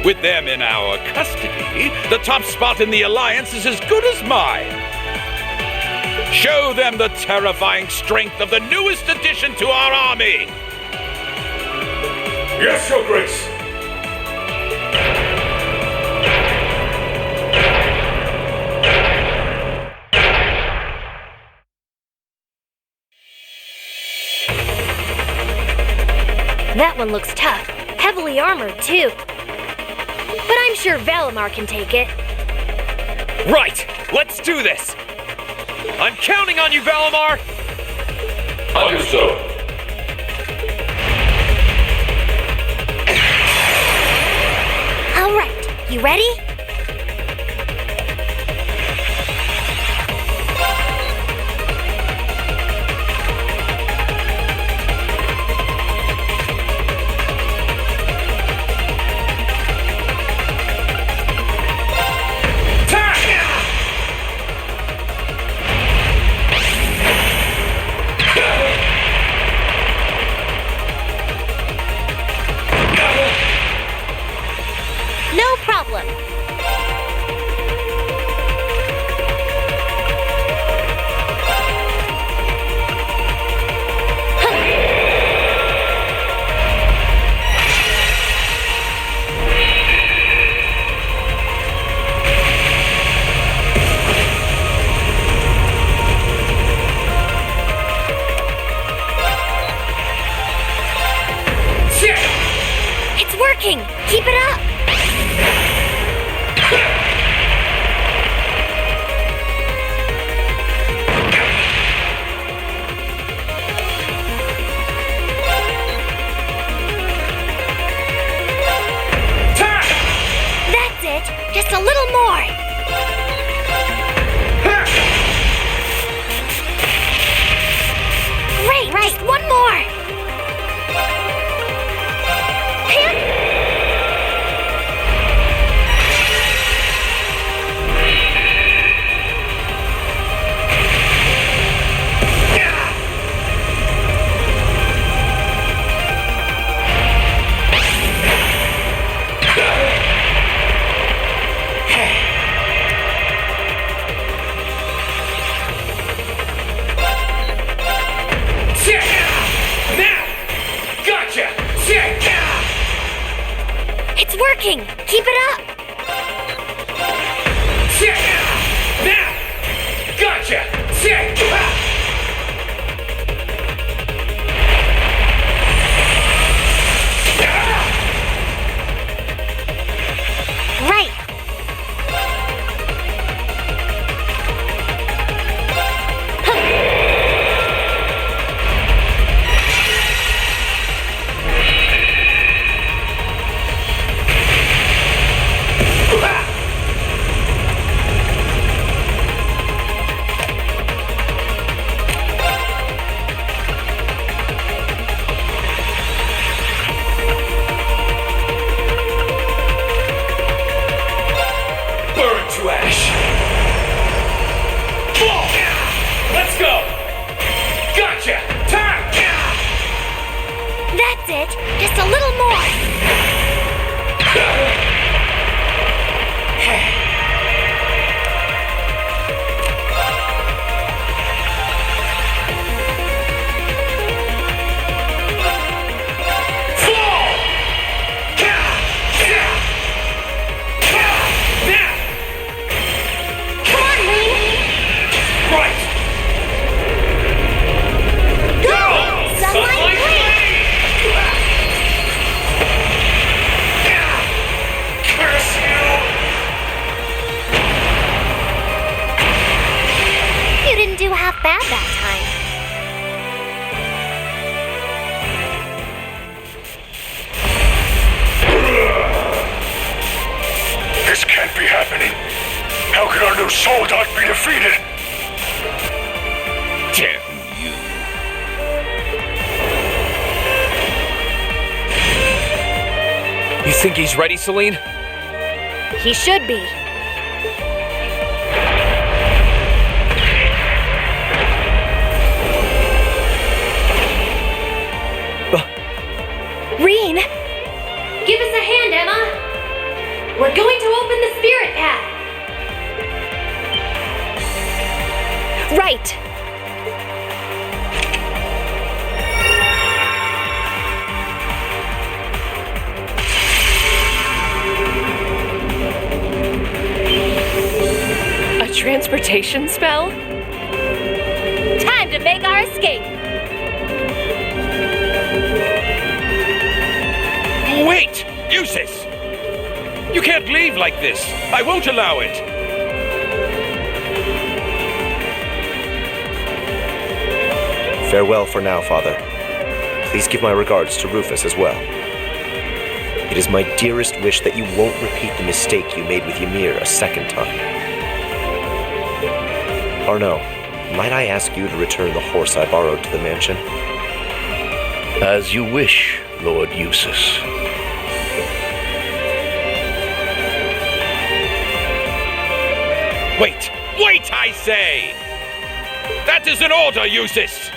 With them in our custody, the top spot in the Alliance is as good as mine. Show them the terrifying strength of the newest addition to our army! Yes, Your Grace. That one looks tough. Heavily armored, too. But I'm sure Valimar can take it. Right! Let's do this! I'm counting on you, Valimar! Understood. All right, you ready? No problem. It's working. Keep it up. That's it. Just a little more. Great. Just one more. It's working. Keep it up. Right. That's it. Just a little more. happening? How can our new soldat be defeated? Damn you. You think he's ready, Celine? He should be. Reen! Give us a hand, Emma! We're going to open the spirit path! Right! A transportation spell? Time to make our escape! Wait! Useless! You can't leave like this! I won't allow it! Farewell for now, Father. Please give my regards to Rufus as well. It is my dearest wish that you won't repeat the mistake you made with Ymir a second time. Arno, might I ask you to return the horse I borrowed to the mansion? As you wish, Lord Eustace. Wait! Wait, I say! That is an order, Eustace!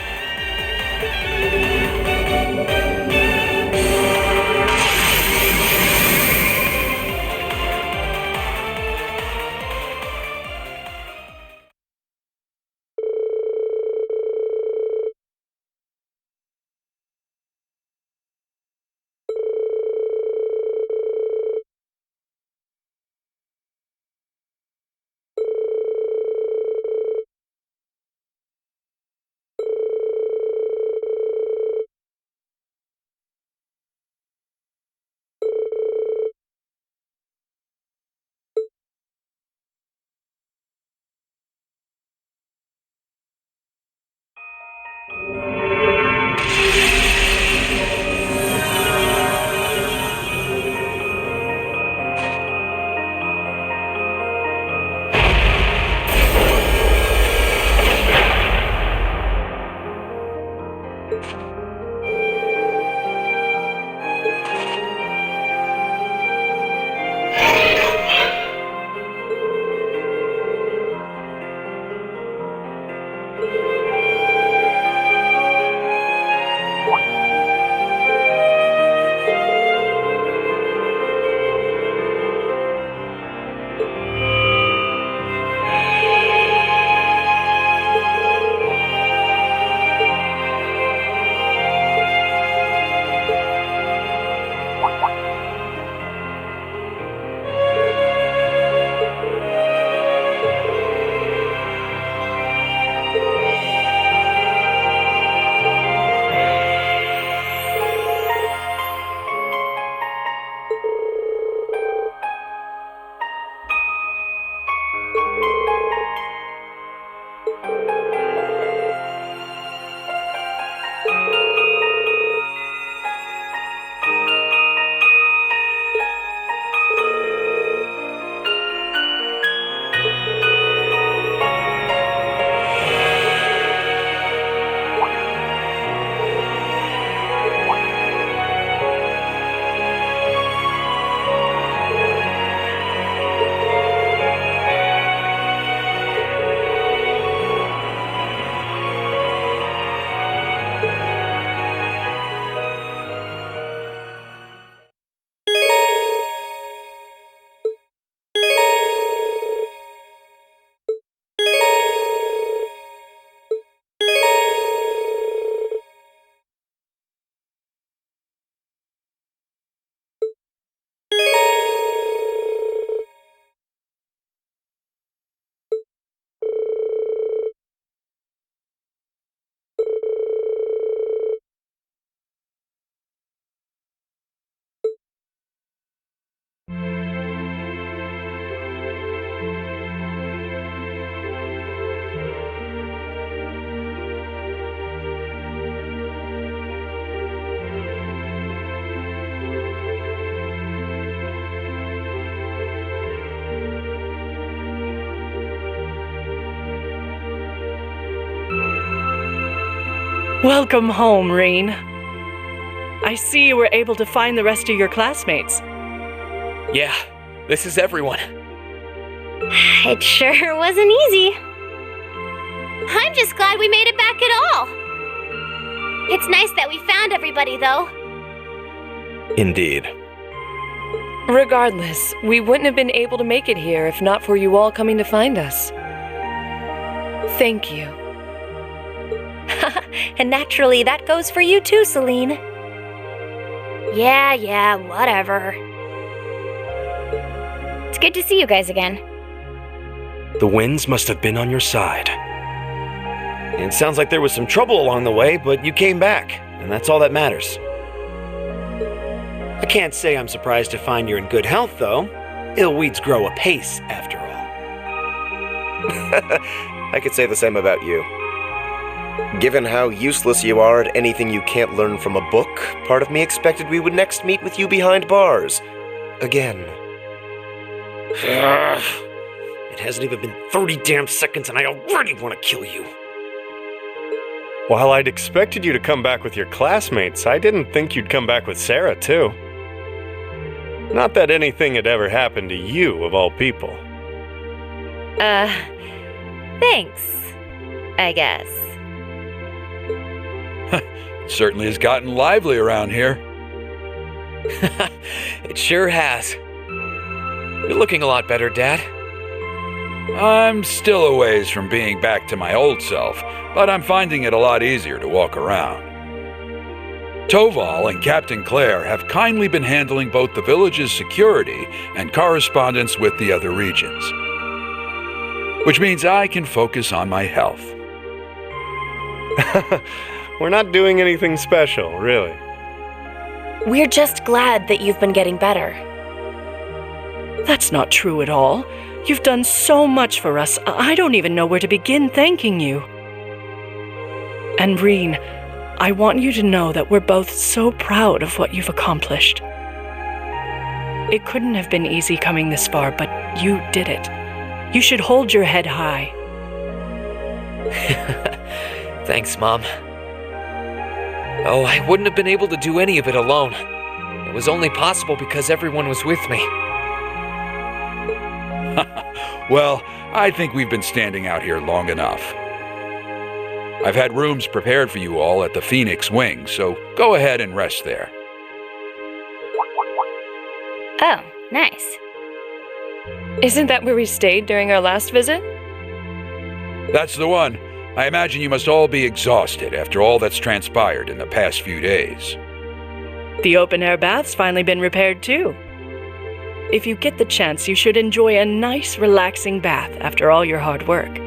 Welcome home, Reen. I see you were able to find the rest of your classmates. Yeah, this is everyone. It sure wasn't easy. I'm just glad we made it back at all. It's nice that we found everybody, though. Indeed. Regardless, we wouldn't have been able to make it here if not for you all coming to find us. Thank you. And naturally, that goes for you too, Celine. Yeah, whatever. It's good to see you guys again. The winds must have been on your side. It sounds like there was some trouble along the way, but you came back, and that's all that matters. I can't say I'm surprised to find you're in good health, though. Ill weeds grow apace, after all. I could say the same about you. Given how useless you are at anything you can't learn from a book, part of me expected we would next meet with you behind bars. Again. It hasn't even been 30 damn seconds and I already want to kill you. While I'd expected you to come back with your classmates, I didn't think you'd come back with Sarah, too. Not that anything had ever happened to you, of all people. Thanks, I guess. It certainly has gotten lively around here. It sure has. You're looking a lot better, Dad. I'm still a ways from being back to my old self, but I'm finding it a lot easier to walk around. Toval and Captain Claire have kindly been handling both the village's security and correspondence with the other regions, which means I can focus on my health. We're not doing anything special, really. We're just glad that you've been getting better. That's not true at all. You've done so much for us, I don't even know where to begin thanking you. And Reen, I want you to know that we're both so proud of what you've accomplished. It couldn't have been easy coming this far, but you did it. You should hold your head high. Thanks, Mom. Oh, I wouldn't have been able to do any of it alone. It was only possible because everyone was with me. Well, I think we've been standing out here long enough. I've had rooms prepared for you all at the Phoenix Wing, so go ahead and rest there. Oh, nice. Isn't that where we stayed during our last visit? That's the one. I imagine you must all be exhausted after all that's transpired in the past few days. The open-air bath's finally been repaired too. If you get the chance, you should enjoy a nice, relaxing bath after all your hard work.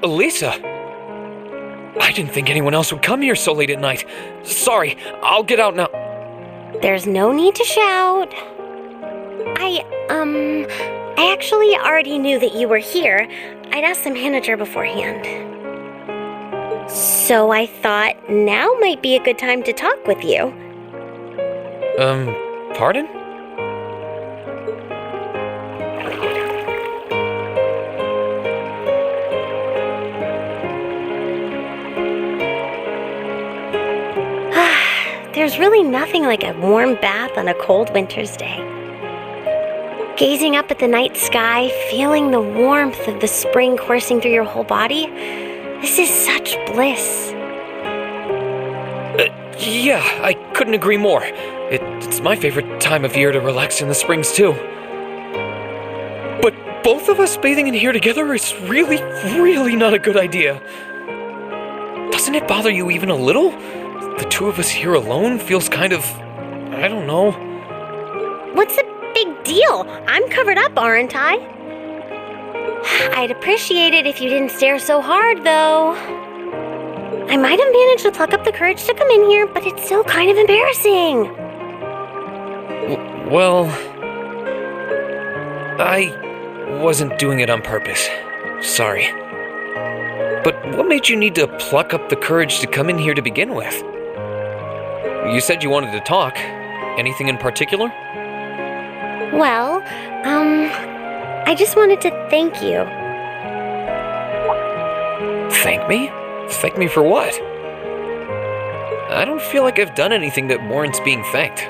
Alisa! I didn't think anyone else would come here so late at night. Sorry, I'll get out now. There's no need to shout. I actually already knew that you were here. I'd asked the manager beforehand. So I thought now might be a good time to talk with you. Pardon? There's really nothing like a warm bath on a cold winter's day. Gazing up at the night sky, feeling the warmth of the spring coursing through your whole body, this is such bliss. Yeah, I couldn't agree more. It's my favorite time of year to relax in the springs, too. But both of us bathing in here together is really, really not a good idea. Doesn't it bother you even a little? The two of us here alone feels kind of... I don't know. What's the big deal? I'm covered up, aren't I? I'd appreciate it if you didn't stare so hard, though. I might have managed to pluck up the courage to come in here, but it's still kind of embarrassing. Well... I wasn't doing it on purpose. Sorry. But what made you need to pluck up the courage to come in here to begin with? You said you wanted to talk. Anything in particular? Well, I just wanted to thank you. Thank me? Thank me for what? I don't feel like I've done anything that warrants being thanked.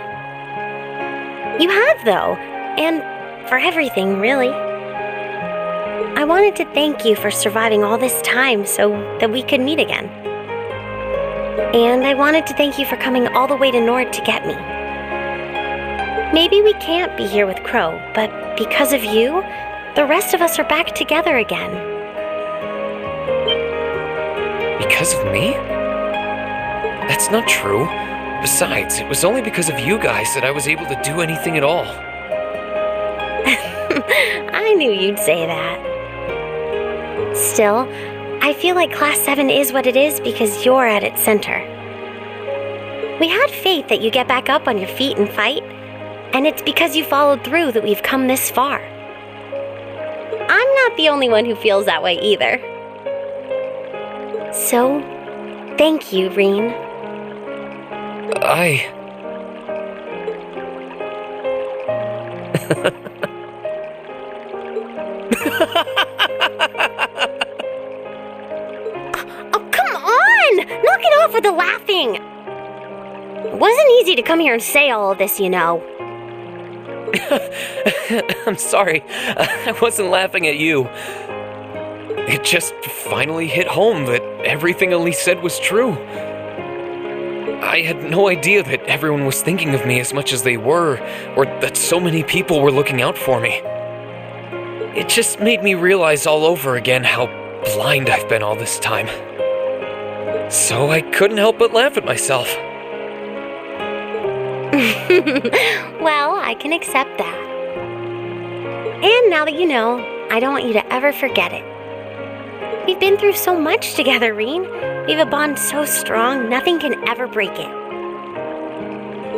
You have, though. And for everything, really. I wanted to thank you for surviving all this time so that we could meet again. And I wanted to thank you for coming all the way to Nord to get me. Maybe we can't be here with Crow, but because of you, the rest of us are back together again. Because of me? That's not true. Besides, it was only because of you guys that I was able to do anything at all. I knew you'd say that. Still, I feel like Class 7 is what it is because you're at its center. We had faith that you get back up on your feet and fight, and it's because you followed through that we've come this far. I'm not the only one who feels that way either. So, thank you, Reen. Oh, come on! Knock it off with the laughing! It wasn't easy to come here and say all of this, you know. I'm sorry. I wasn't laughing at you. It just finally hit home that everything Elise said was true. I had no idea that everyone was thinking of me as much as they were, or that so many people were looking out for me. It just made me realize all over again how blind I've been all this time. So I couldn't help but laugh at myself. Well, I can accept that. And now that you know, I don't want you to ever forget it. We've been through so much together, Reen. We have a bond so strong, nothing can ever break it.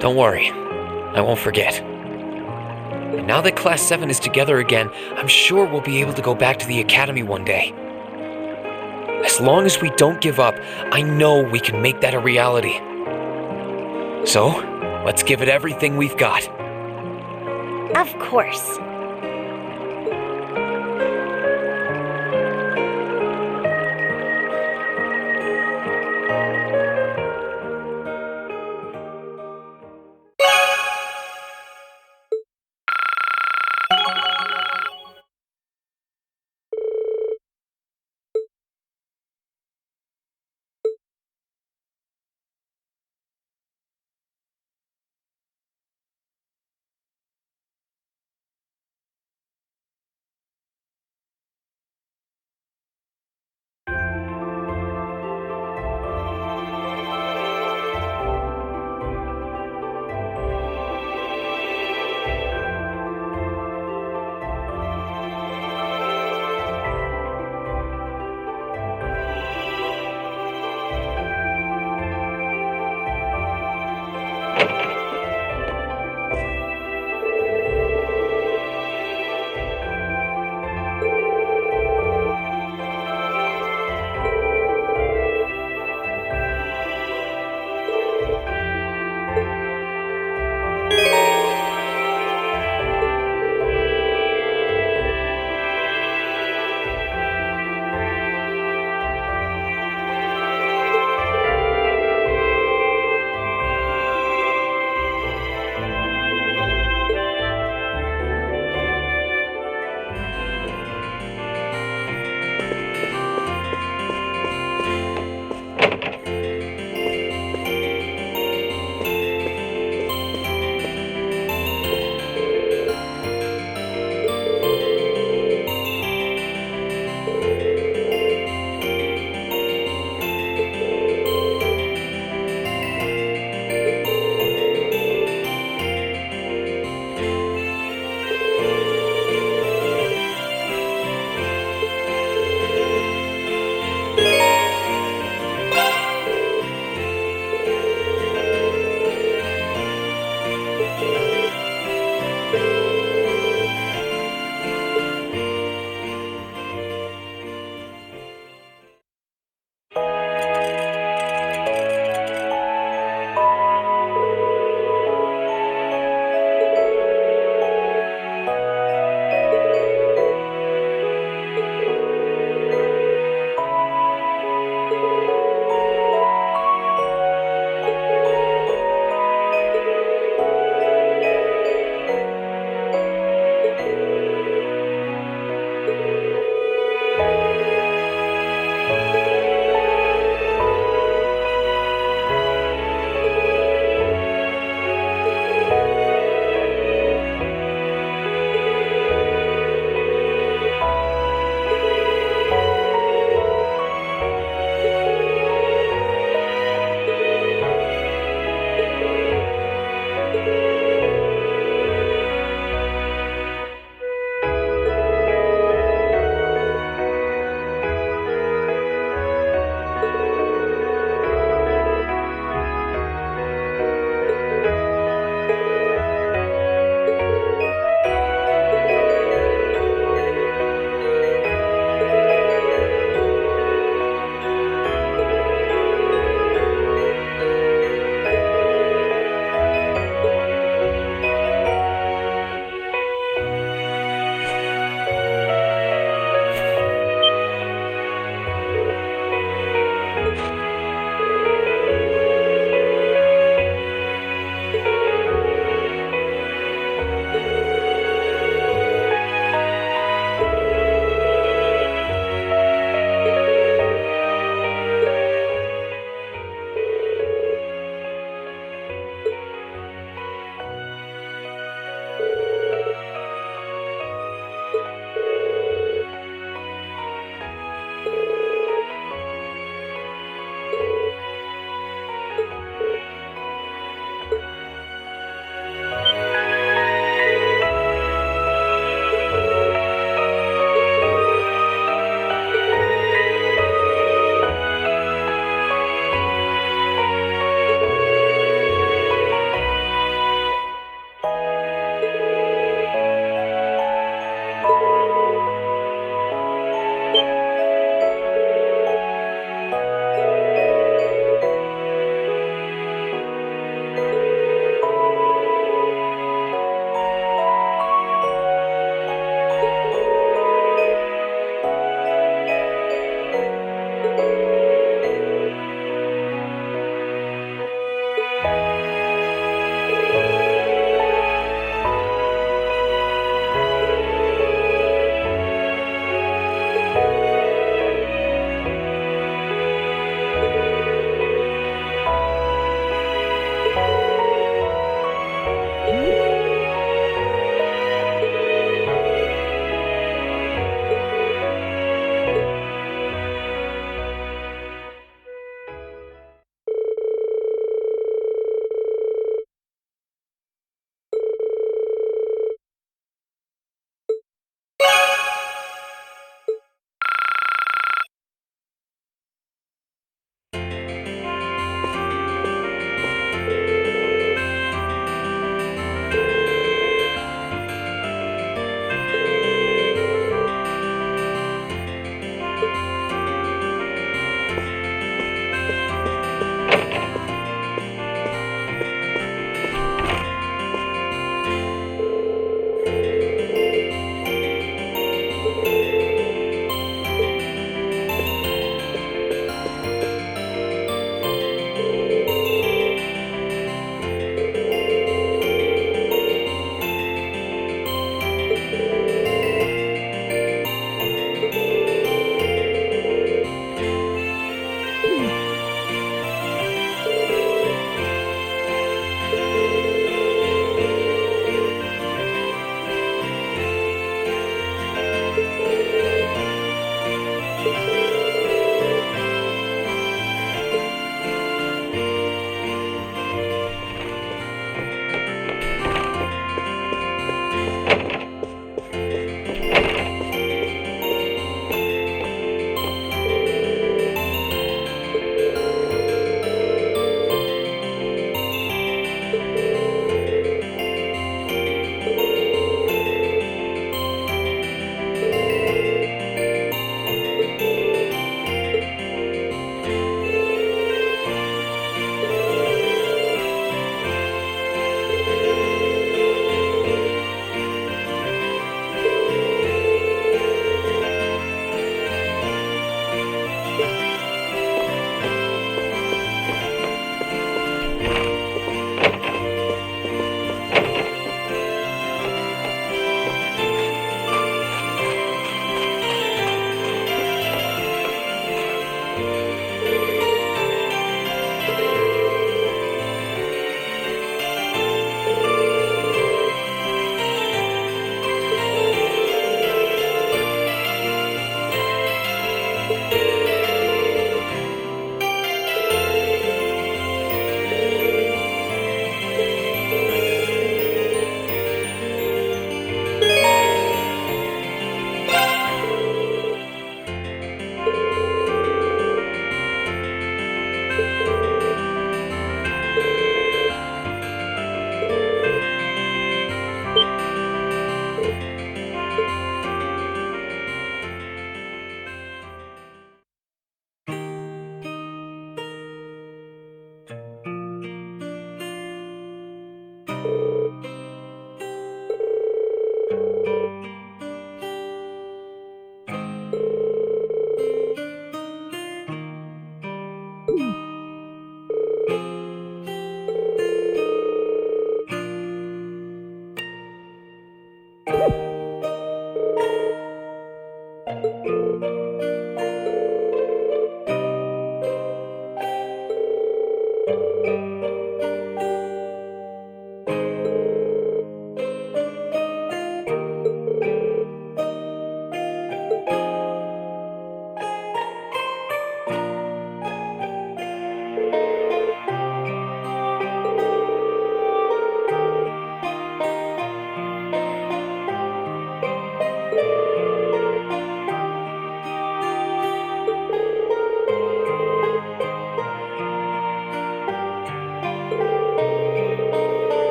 Don't worry. I won't forget. And now that Class 7 is together again, I'm sure we'll be able to go back to the Academy one day. As long as we don't give up, I know we can make that a reality. So, let's give it everything we've got. Of course.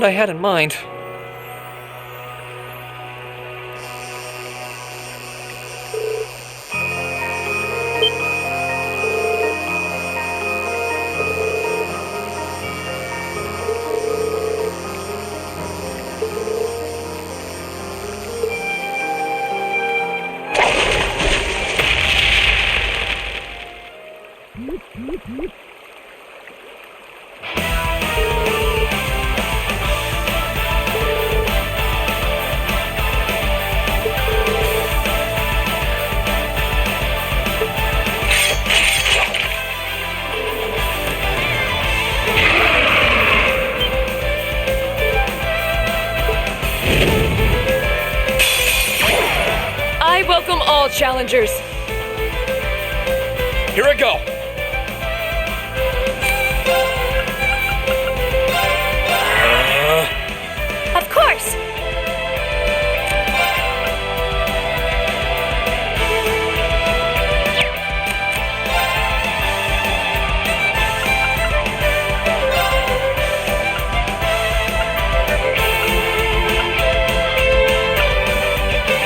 what I had in mind. I welcome all challengers. Here I go. Of course!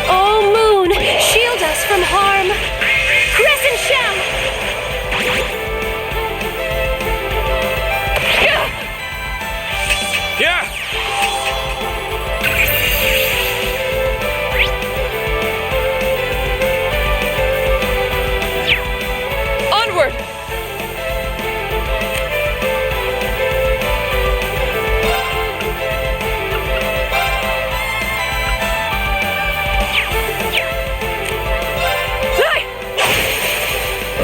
Oh, Moon, shield us from harm. Crescent shell! Yeah! Onward!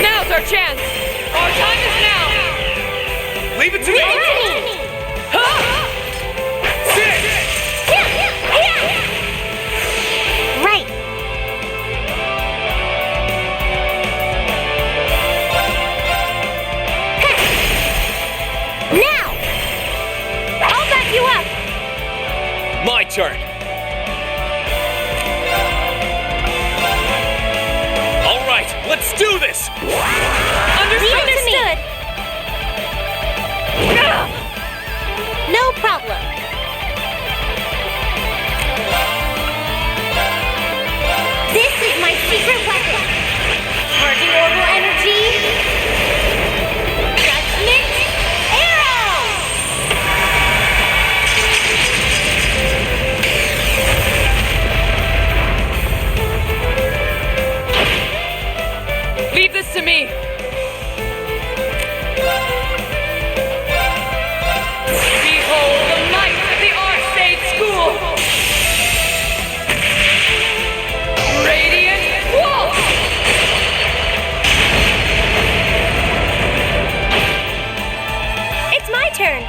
Now's our chance! Our time is now! Leave it to me! Right. Now! I'll back you up! My turn. All right, let's do this! Understood! No problem. This is my secret weapon. Charging orbital energy. Judgment arrow! Leave this to me! Behold the might of the Arseid school! Radiant Waltz! It's my turn.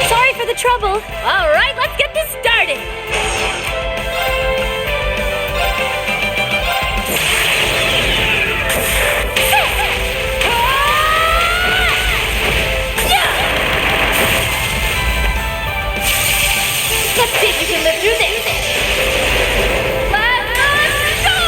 Sorry for the trouble. All right, let's get this started. Let's see if we can live through this. Let's go!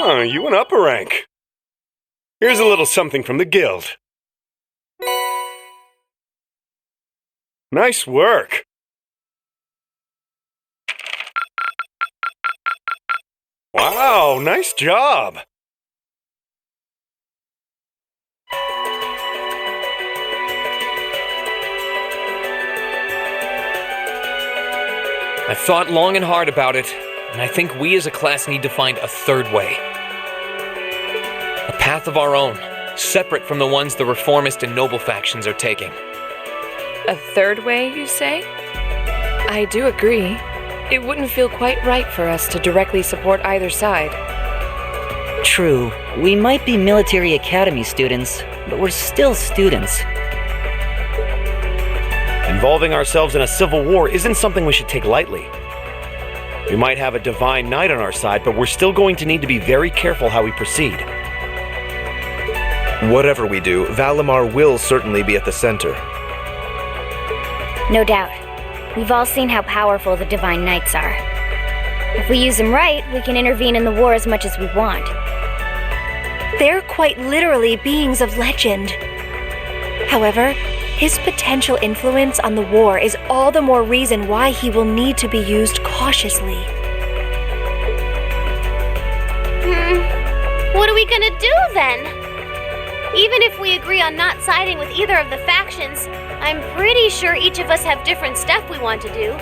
Oh, you went up a rank. Here's a little something from the guild. Nice work. Wow, nice job. I've thought long and hard about it, and I think we as a class need to find a third way. A path of our own, separate from the ones the reformist and noble factions are taking. A third way, you say? I do agree. It wouldn't feel quite right for us to directly support either side. True. We might be military academy students, but we're still students. Involving ourselves in a civil war isn't something we should take lightly. We might have a divine knight on our side, but we're still going to need to be very careful how we proceed. Whatever we do, Valimar will certainly be at the center. No doubt. We've all seen how powerful the Divine Knights are. If we use them right, we can intervene in the war as much as we want. They're quite literally beings of legend. However, his potential influence on the war is all the more reason why he will need to be used cautiously. What are we gonna do then? Even if we agree on not siding with either of the factions, I'm pretty sure each of us have different stuff we want to do.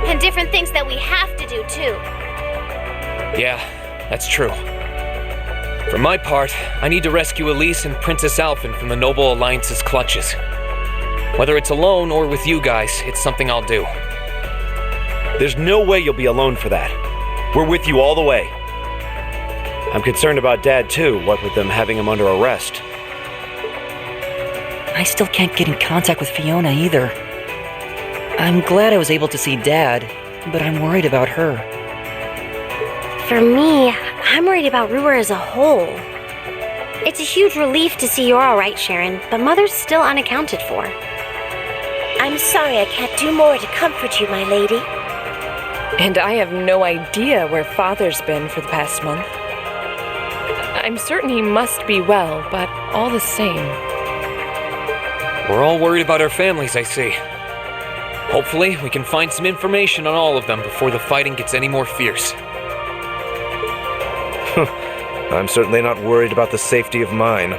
And different things that we have to do, too. Yeah, that's true. For my part, I need to rescue Alisa and Princess Alphen from the Noble Alliance's clutches. Whether it's alone or with you guys, it's something I'll do. There's no way you'll be alone for that. We're with you all the way. I'm concerned about Dad too, what with them having him under arrest. I still can't get in contact with Fiona either. I'm glad I was able to see Dad, but I'm worried about her. For me, I'm worried about Ruhr as a whole. It's a huge relief to see you're alright, Sharon, but Mother's still unaccounted for. I'm sorry I can't do more to comfort you, my lady. And I have no idea where Father's been for the past month. I'm certain he must be well, but all the same. We're all worried about our families, I see. Hopefully, we can find some information on all of them before the fighting gets any more fierce. I'm certainly not worried about the safety of mine.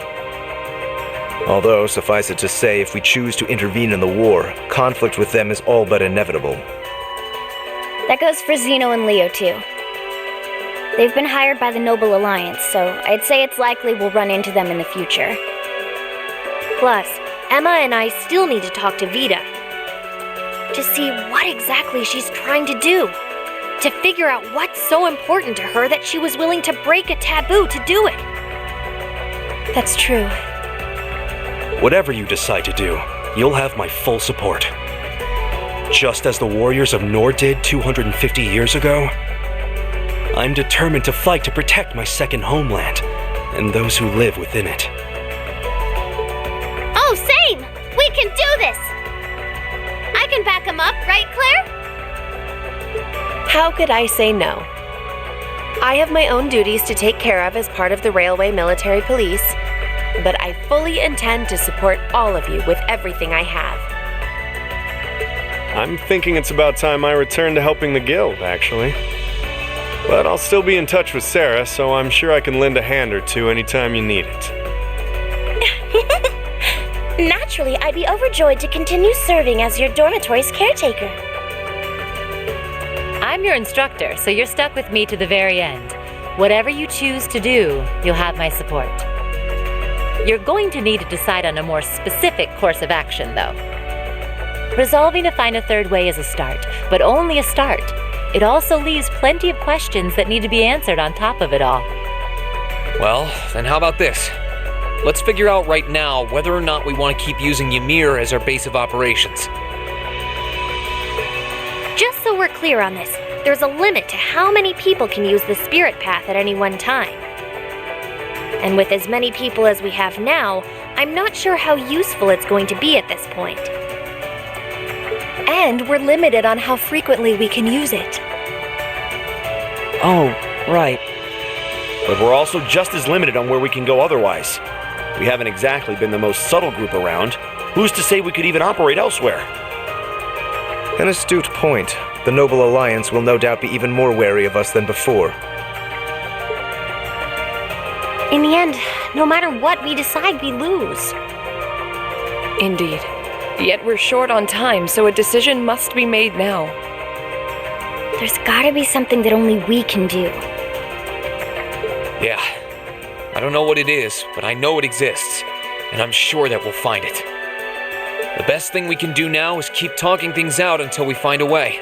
Although, suffice it to say, if we choose to intervene in the war, conflict with them is all but inevitable. That goes for Zeno and Leo, too. They've been hired by the Noble Alliance, so I'd say it's likely we'll run into them in the future. Plus, Emma and I still need to talk to Vita to see what exactly she's trying to do, to figure out what's so important to her that she was willing to break a taboo to do it. That's true. Whatever you decide to do, you'll have my full support. Just as the warriors of Nord did 250 years ago, I'm determined to fight to protect my second homeland and those who live within it. Oh, same! We can do this! I can back him up, right, Claire? How could I say no? I have my own duties to take care of as part of the Railway Military Police, but I fully intend to support all of you with everything I have. I'm thinking it's about time I return to helping the guild, actually. But I'll still be in touch with Sarah, so I'm sure I can lend a hand or two anytime you need it. Naturally, I'd be overjoyed to continue serving as your dormitory's caretaker. I'm your instructor, so you're stuck with me to the very end. Whatever you choose to do, you'll have my support. You're going to need to decide on a more specific course of action, though. Resolving to find a third way is a start, but only a start. It also leaves plenty of questions that need to be answered on top of it all. Well, then how about this? Let's figure out right now whether or not we want to keep using Ymir as our base of operations. Just so we're clear on this, there's a limit to how many people can use the spirit path at any one time. And with as many people as we have now, I'm not sure how useful it's going to be at this point. And we're limited on how frequently we can use it. Oh, right. But we're also just as limited on where we can go otherwise. We haven't exactly been the most subtle group around. Who's to say we could even operate elsewhere? An astute point. The Noble Alliance will no doubt be even more wary of us than before. In the end, no matter what we decide, we lose. Indeed. Yet we're short on time, so a decision must be made now. There's gotta be something that only we can do. Yeah. I don't know what it is, but I know it exists, and I'm sure that we'll find it. The best thing we can do now is keep talking things out until we find a way.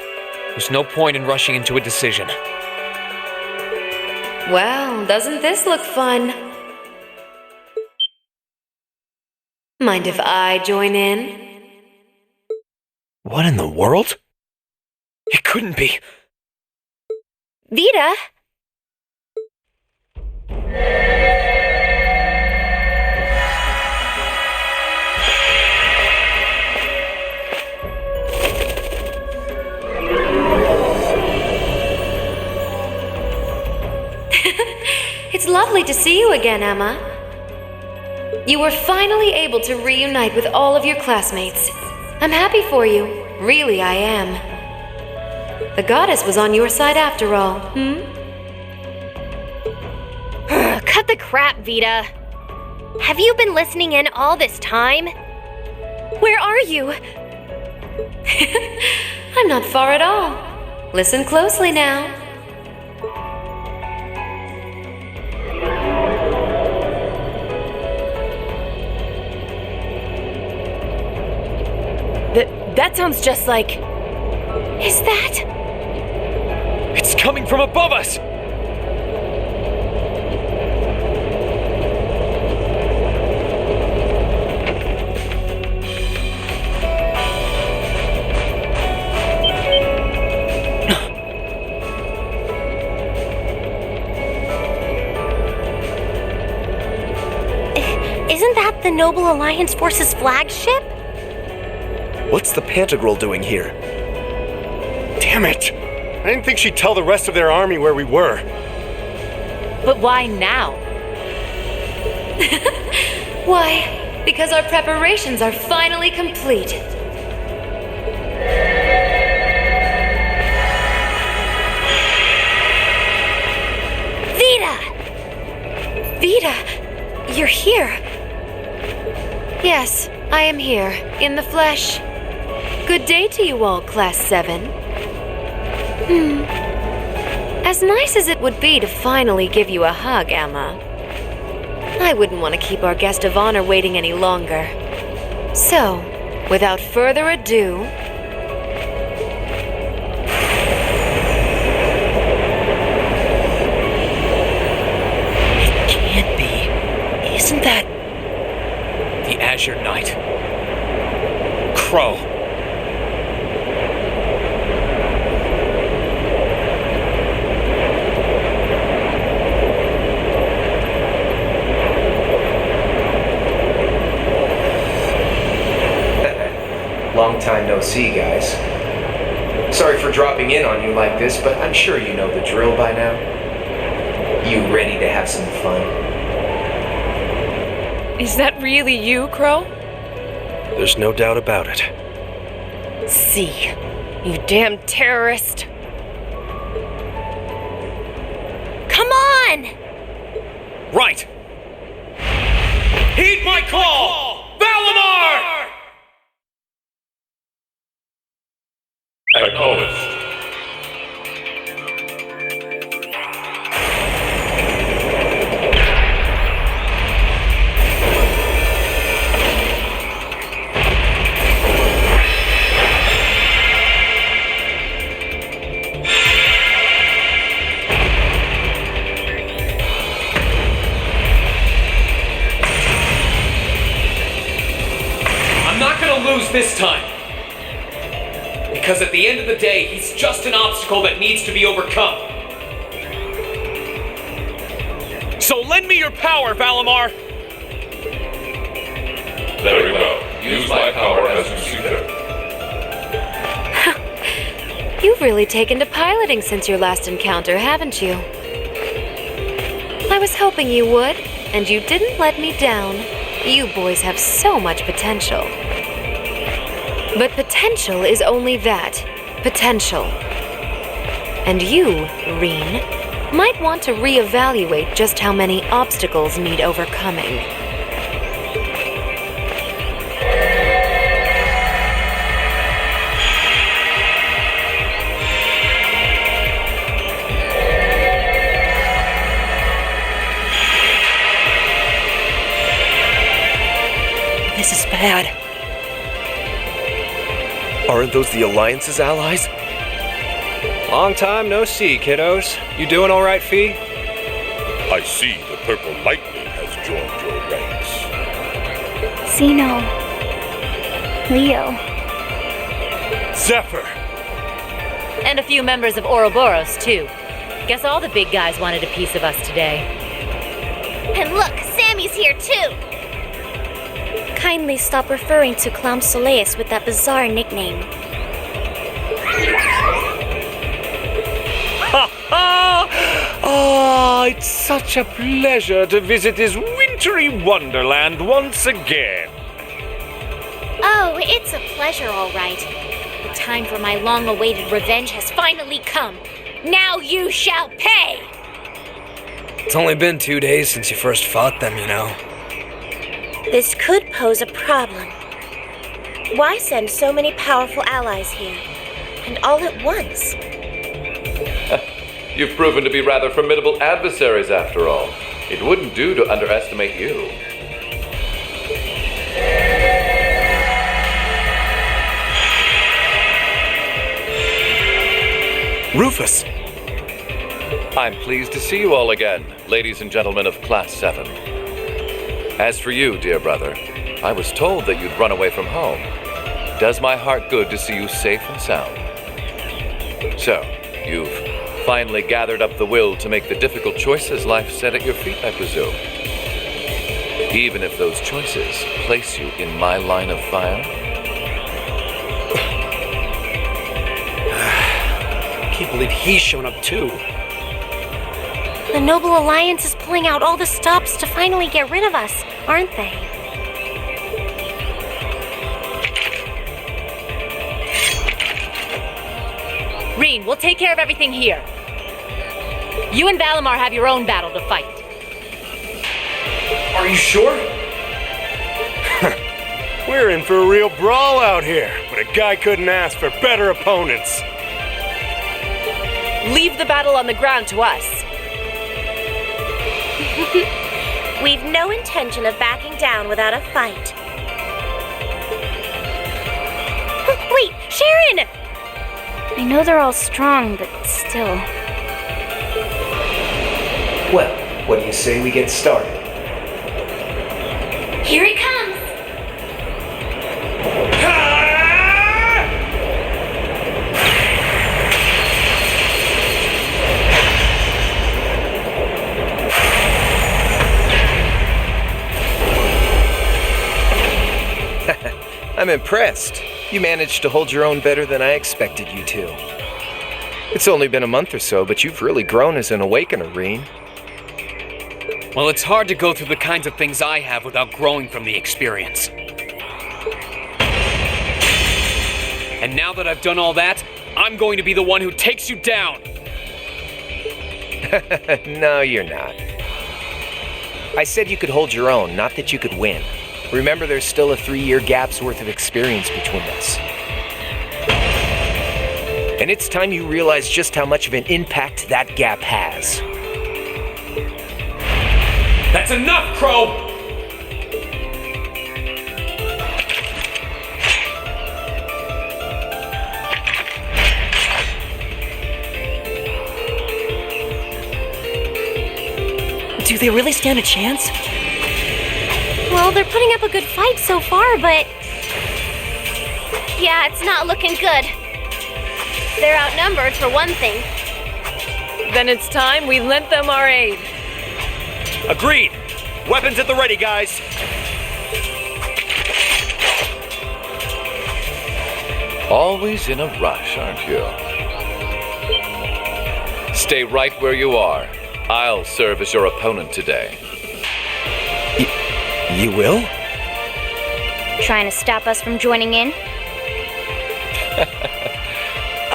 There's no point in rushing into a decision. Well, doesn't this look fun? Mind if I join in? What in the world? It couldn't be. Vita! It's lovely to see you again, Emma. You were finally able to reunite with all of your classmates. I'm happy for you. Really, I am. The goddess was on your side after all, Cut the crap, Vita. Have you been listening in all this time? Where are you? I'm not far at all. Listen closely now. That sounds just like... Is that? It's coming from above us! Isn't that the Noble Alliance Force's flagship? What's the Pantagruel doing here? Damn it! I didn't think she'd tell the rest of their army where we were. But why now? Why? Because our preparations are finally complete. Vita! Vita, you're here. Yes, I am here, in the flesh. Good day to you all, Class 7. As nice as it would be to finally give you a hug, Emma, I wouldn't want to keep our guest of honor waiting any longer. So, without further ado... It can't be. Isn't that... the Azure Knight? Crow. Long time no see, guys. Sorry for dropping in on you like this, but I'm sure you know the drill by now. You ready to have some fun? Is that really you, Crow? There's no doubt about it. See, you damn terrorist. Come on! Right! Heed my call! Valimar! Acknowledged. I'm not gonna lose this time. Because at the end of the day, he's just an obstacle that needs to be overcome. So lend me your power, Valimar! Very well. Use my power as you see fit. You've really taken to piloting since your last encounter, haven't you? I was hoping you would, and you didn't let me down. You boys have so much potential. But potential is only that, potential. And you, Reen, might want to reevaluate just how many obstacles need overcoming. This is bad. Aren't those the Alliance's allies? Long time no see, kiddos. You doing all right, Fee? I see the Purple Lightning has joined your ranks. Zeno. Leo. Zephyr. And a few members of Ouroboros, too. Guess all the big guys wanted a piece of us today. And look, Sammy's here too! Kindly stop referring to Clown Soleus with that bizarre nickname. Ah, it's such a pleasure to visit this wintry wonderland once again. Oh, it's a pleasure, all right. The time for my long-awaited revenge has finally come. Now you shall pay! It's only been 2 days since you first fought them, you know. This could pose a problem. Why send so many powerful allies here? And all at once? You've proven to be rather formidable adversaries after all. It wouldn't do to underestimate you. Rufus! I'm pleased to see you all again, ladies and gentlemen of Class 7. As for you, dear brother, I was told that you'd run away from home. It does my heart good to see you safe and sound. So, you've finally gathered up the will to make the difficult choices life set at your feet, I presume. Even if those choices place you in my line of fire? I can't believe he's shown up too. The Noble Alliance is pulling out all the stops to finally get rid of us, aren't they? Reen, we'll take care of everything here. You and Valimar have your own battle to fight. Are you sure? We're in for a real brawl out here, but a guy couldn't ask for better opponents. Leave the battle on the ground to us. We've no intention of backing down without a fight. Wait, Sharon! I know they're all strong, but still. Well, what do you say we get started? Here he comes! I'm impressed. You managed to hold your own better than I expected you to. It's only been a month or so, but you've really grown as an Awakener, Reen. Well, it's hard to go through the kinds of things I have without growing from the experience. And now that I've done all that, I'm going to be the one who takes you down! No, you're not. I said you could hold your own, not that you could win. Remember, there's still a 3-year gap's worth of experience between us. And it's time you realize just how much of an impact that gap has. That's enough, Crow! Do they really stand a chance? Well, they're putting up a good fight so far, but... Yeah, it's not looking good. They're outnumbered, for one thing. Then it's time we lent them our aid. Agreed! Weapons at the ready, guys! Always in a rush, aren't you? Stay right where you are. I'll serve as your opponent today. You will? Trying to stop us from joining in?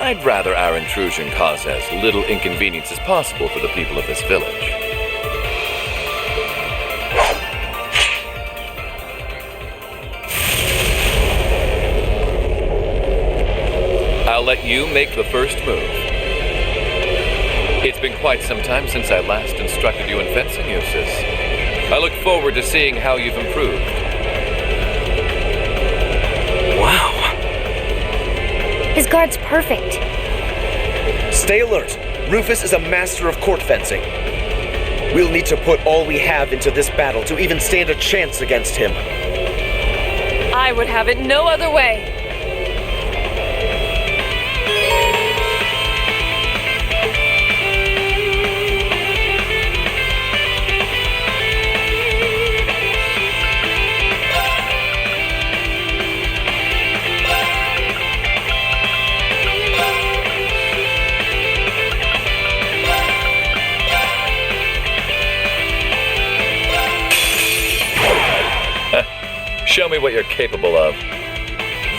I'd rather our intrusion cause as little inconvenience as possible for the people of this village. I'll let you make the first move. It's been quite some time since I last instructed you in fencing, Eustace. I look forward to seeing how you've improved. Wow. His guard's perfect. Stay alert. Rufus is a master of court fencing. We'll need to put all we have into this battle to even stand a chance against him. I would have it no other way. Show me what you're capable of.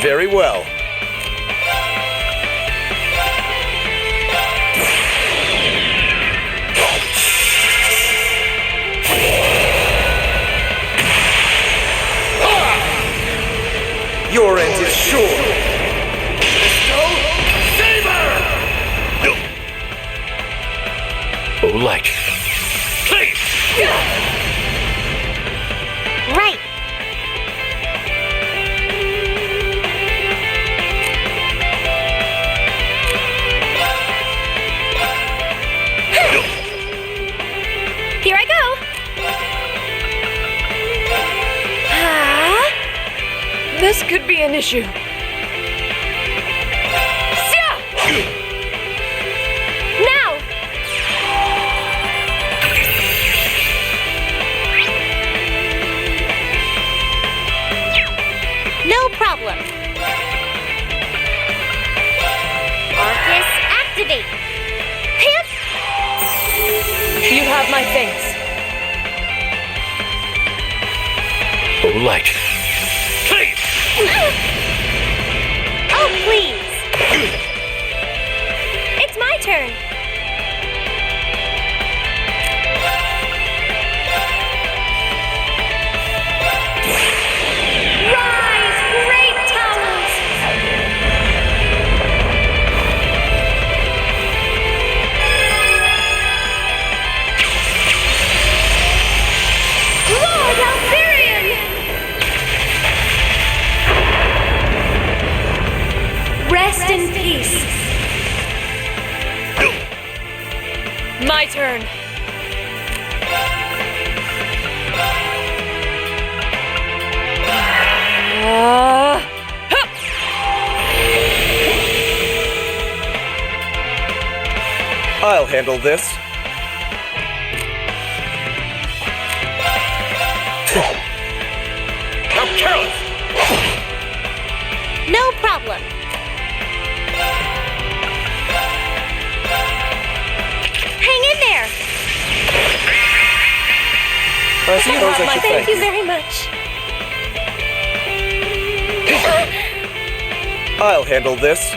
Very well. Your end is sure. Oh, light. Right. Here I go. This could be an issue. Now. No problem. Arcus, activate. Hip. You have my thanks. Oh, light. Oh, please. It's my turn. Rise, great towers. Lord Alfarian. Rest in peace. My turn. I'll handle this. How careless! No problem. Hang in there. I suppose I should Thank you very much. I'll handle this.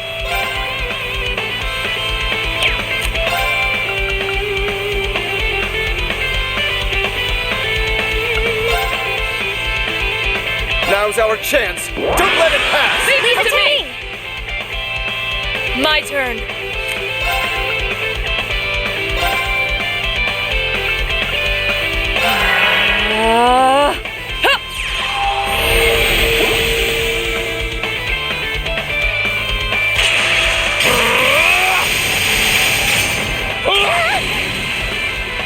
Now's our chance. Don't let it pass. Leave it to me. My turn.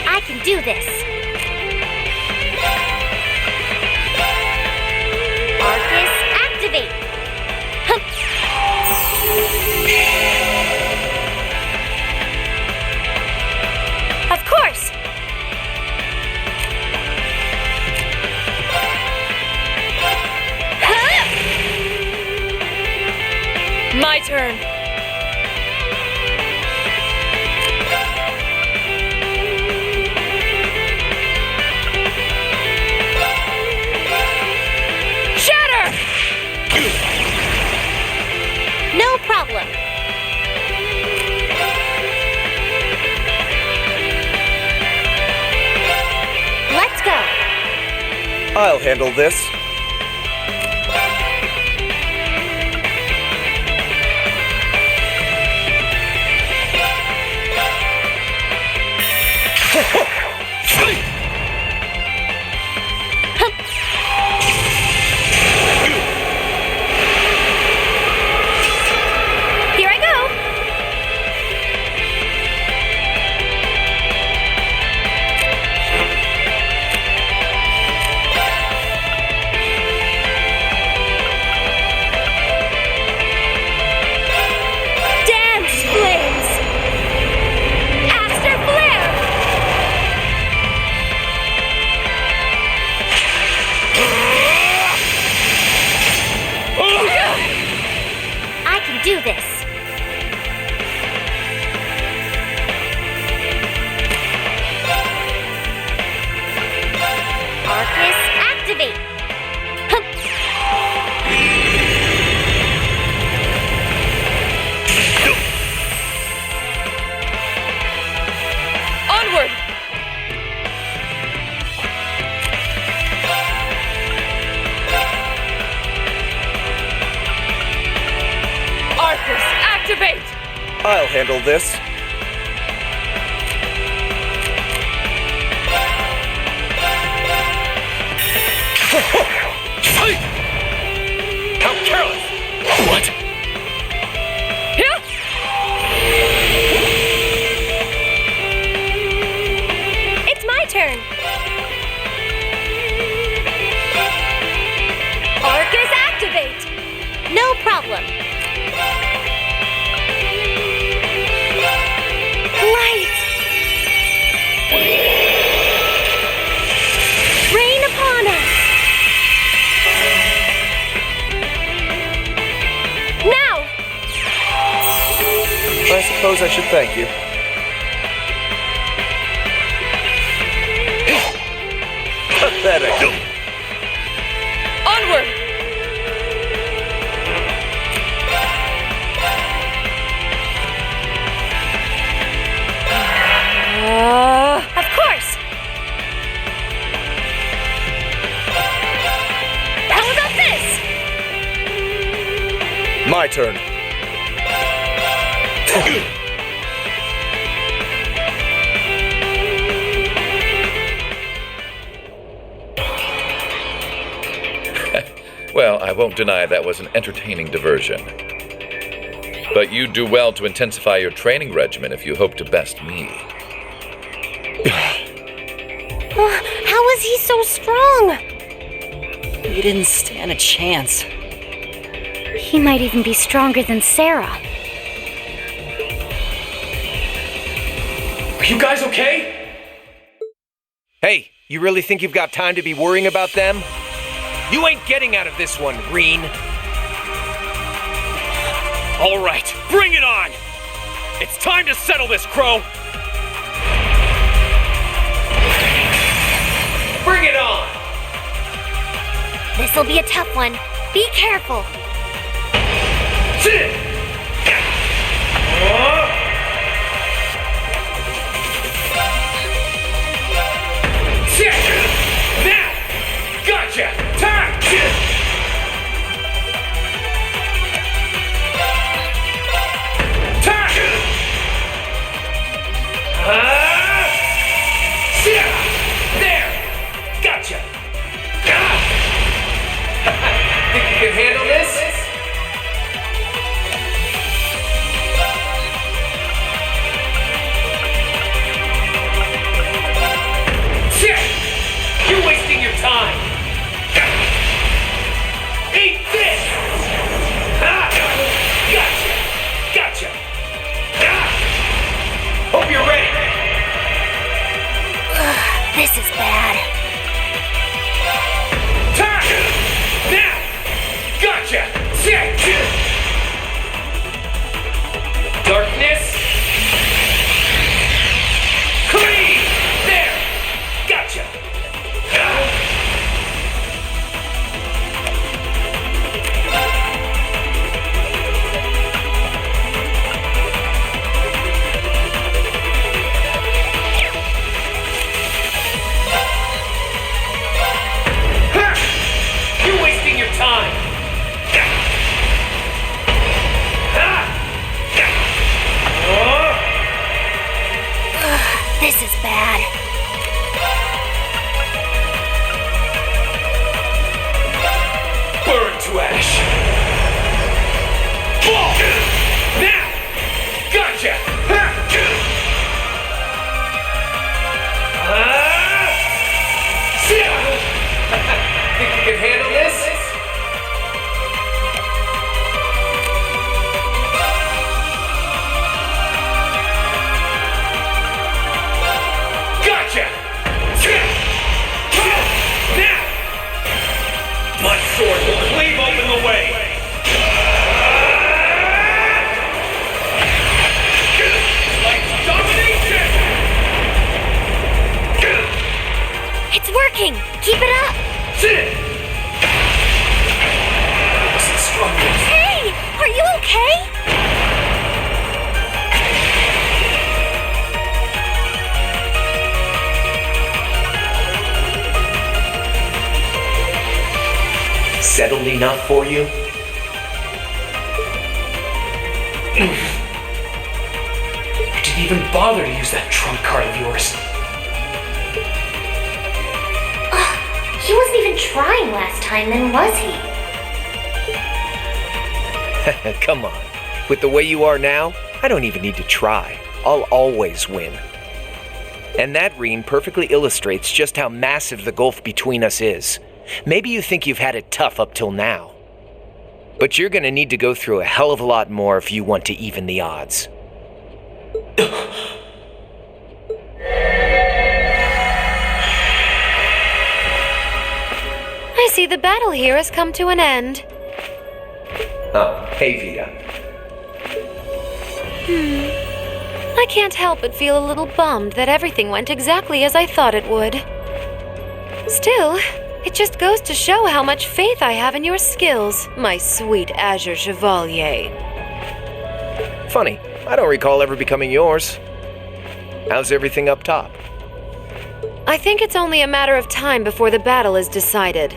I can do this. Arcus, activate. Of course. My turn. I'll handle this. Here I go. Dance flames. Aster flare. I can do this. Arcus activate. Onward! Arcus, activate! I'll handle this. How careless! What? Here! It's my turn. Arcus activate. No problem. Light. Rain upon us. Now. I suppose I should thank you. Pathetic. Onward! Of course. How about this? My turn. Well, I won't deny that was an entertaining diversion. But you'd do well to intensify your training regimen if you hope to best me. How is he so strong? You didn't stand a chance. He might even be stronger than Sarah. Are you guys okay? Hey, you really think you've got time to be worrying about them? You ain't getting out of this one, Green. All right, bring it on! It's time to settle this, Crow! Bring it on! This'll be a tough one. Be careful. Sit! Now! Gotcha! Time! There! Gotcha! Think you can handle this? You're wasting your time! Eat this! Gotcha! Gotcha! Hope you're ready! This is bad. Now! Gotcha! Darkness! Clean! There! Gotcha! This is bad. Burn to ash! Fall! Now! Gotcha! Think you can handle this? Gotcha! Now! My sword will cleave open the way! Like domination! It's working! Keep it up! Hey! Are you okay? Settled enough for you? You didn't even bother to use that trump card of yours. He wasn't even trying last time, then was he? Come on. With the way you are now, I don't even need to try. I'll always win. And that reen perfectly illustrates just how massive the gulf between us is. Maybe you think you've had it tough up till now. But you're gonna need to go through a hell of a lot more if you want to even the odds. I see the battle here has come to an end. Oh, hey Vita. I can't help but feel a little bummed that everything went exactly as I thought it would. Still, it just goes to show how much faith I have in your skills, my sweet Azure Chevalier. Funny, I don't recall ever becoming yours. How's everything up top? I think it's only a matter of time before the battle is decided.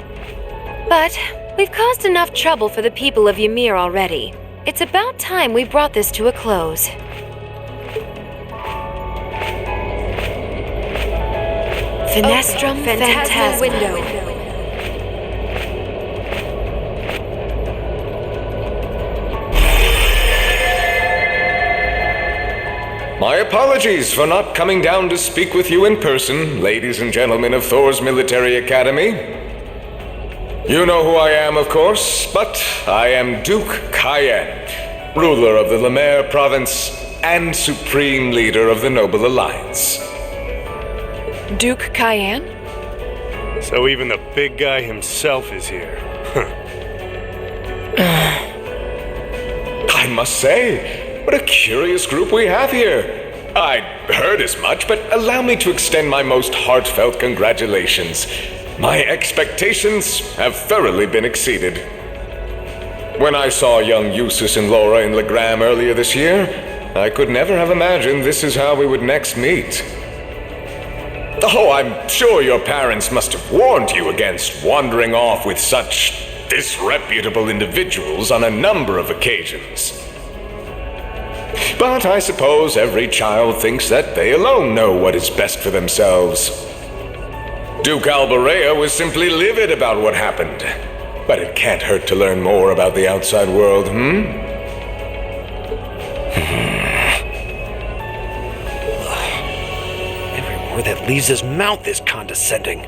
But we've caused enough trouble for the people of Ymir already. It's about time we brought this to a close. Finestrum Phantasma window. My apologies for not coming down to speak with you in person, ladies and gentlemen of Thor's Military Academy. You know who I am, of course, but I am Duke Kitten, ruler of the Lemare province and supreme leader of the Noble Alliance. Duke Kitten? So even the big guy himself is here. I must say, what a curious group we have here. I'd heard as much, but allow me to extend my most heartfelt congratulations. My expectations have thoroughly been exceeded. When I saw young Eustace and Laura in Legram earlier this year, I could never have imagined this is how we would next meet. Oh, I'm sure your parents must have warned you against wandering off with such disreputable individuals on a number of occasions. But I suppose every child thinks that they alone know what is best for themselves. Duke Alberea was simply livid about what happened. But it can't hurt to learn more about the outside world, Every word that leaves his mouth is condescending.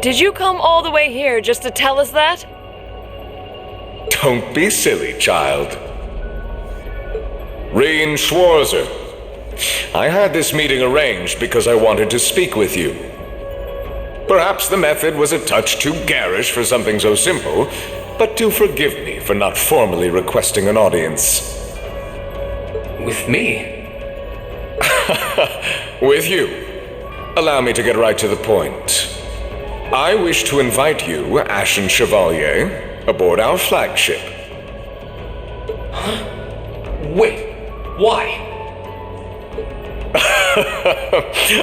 Did you come all the way here just to tell us that? Don't be silly, child. Reen Schwarzer. I had this meeting arranged because I wanted to speak with you. Perhaps the method was a touch too garish for something so simple, but do forgive me for not formally requesting an audience. With me? With you. Allow me to get right to the point. I wish to invite you, Ashen Chevalier, aboard our flagship. Huh? Wait. Why?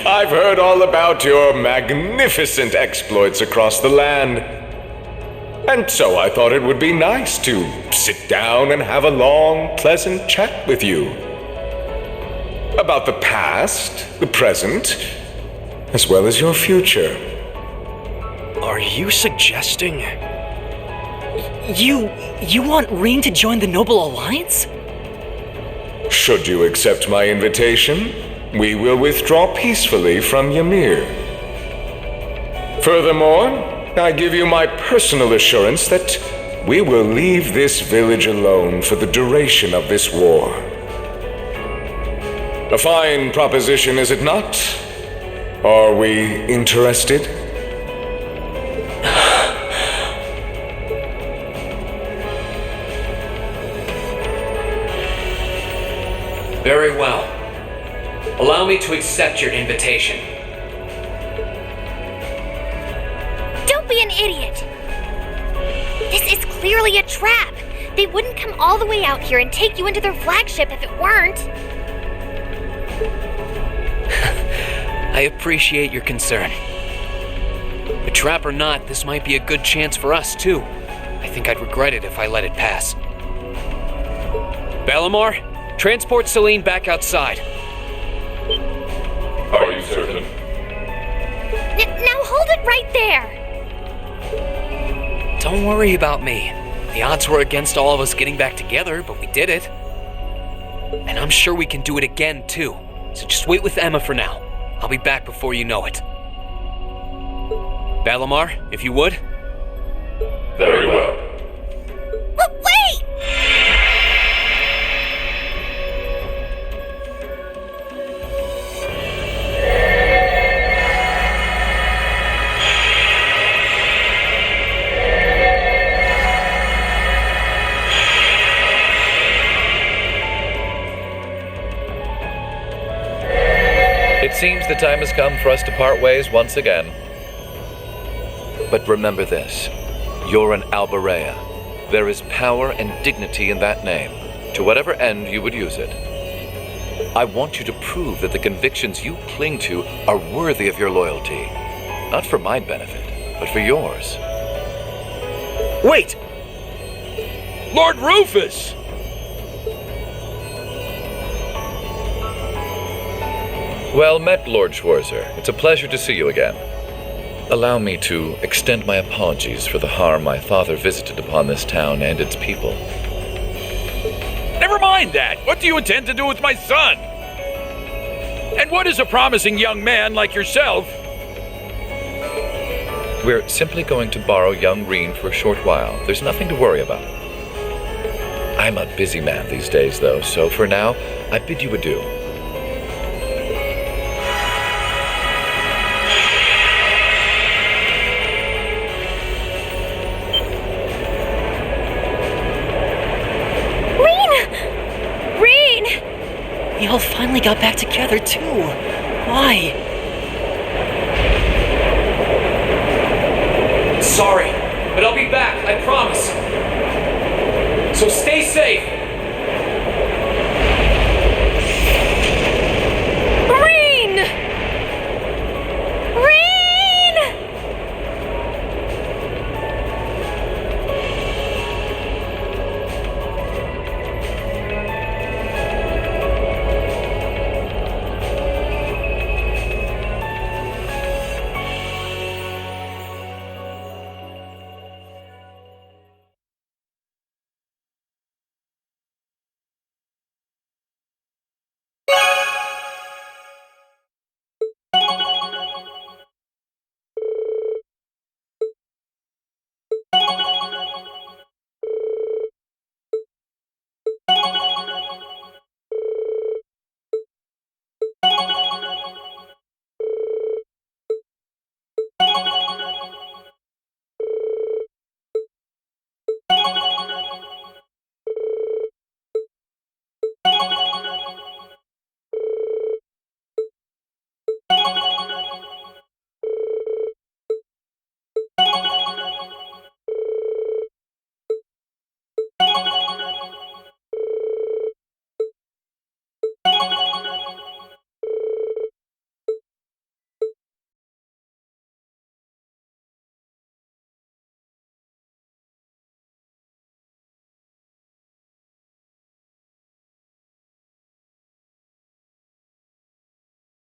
I've heard all about your magnificent exploits across the land. And so I thought it would be nice to sit down and have a long, pleasant chat with you. About the past, the present, as well as your future. Are you suggesting... You want Reen to join the Noble Alliance? Should you accept my invitation, we will withdraw peacefully from Ymir. Furthermore, I give you my personal assurance that we will leave this village alone for the duration of this war. A fine proposition, is it not? Are we interested? Very well. Allow me to accept your invitation. Don't be an idiot! This is clearly a trap. They wouldn't come all the way out here and take you into their flagship if it weren't. I appreciate your concern. A trap or not, this might be a good chance for us, too. I think I'd regret it if I let it pass. Balamar, transport Celine back outside. Are you certain? Now hold it right there! Don't worry about me. The odds were against all of us getting back together, but we did it. And I'm sure we can do it again, too. So just wait with Emma for now. I'll be back before you know it. Balamar, if you would. Very well. Wait! It seems the time has come for us to part ways once again. But remember this. You're an Alberea. There is power and dignity in that name, to whatever end you would use it. I want you to prove that the convictions you cling to are worthy of your loyalty. Not for my benefit, but for yours. Wait! Lord Rufus! Well met, Lord Schwarzer. It's a pleasure to see you again. Allow me to extend my apologies for the harm my father visited upon this town and its people. Never mind that. What do you intend to do with my son? And what is a promising young man like yourself? We're simply going to borrow young Reen for a short while. There's nothing to worry about. I'm a busy man these days, though, so for now, I bid you adieu. They all finally got back together, too. Why? Sorry, but I'll be back, I promise. So stay safe.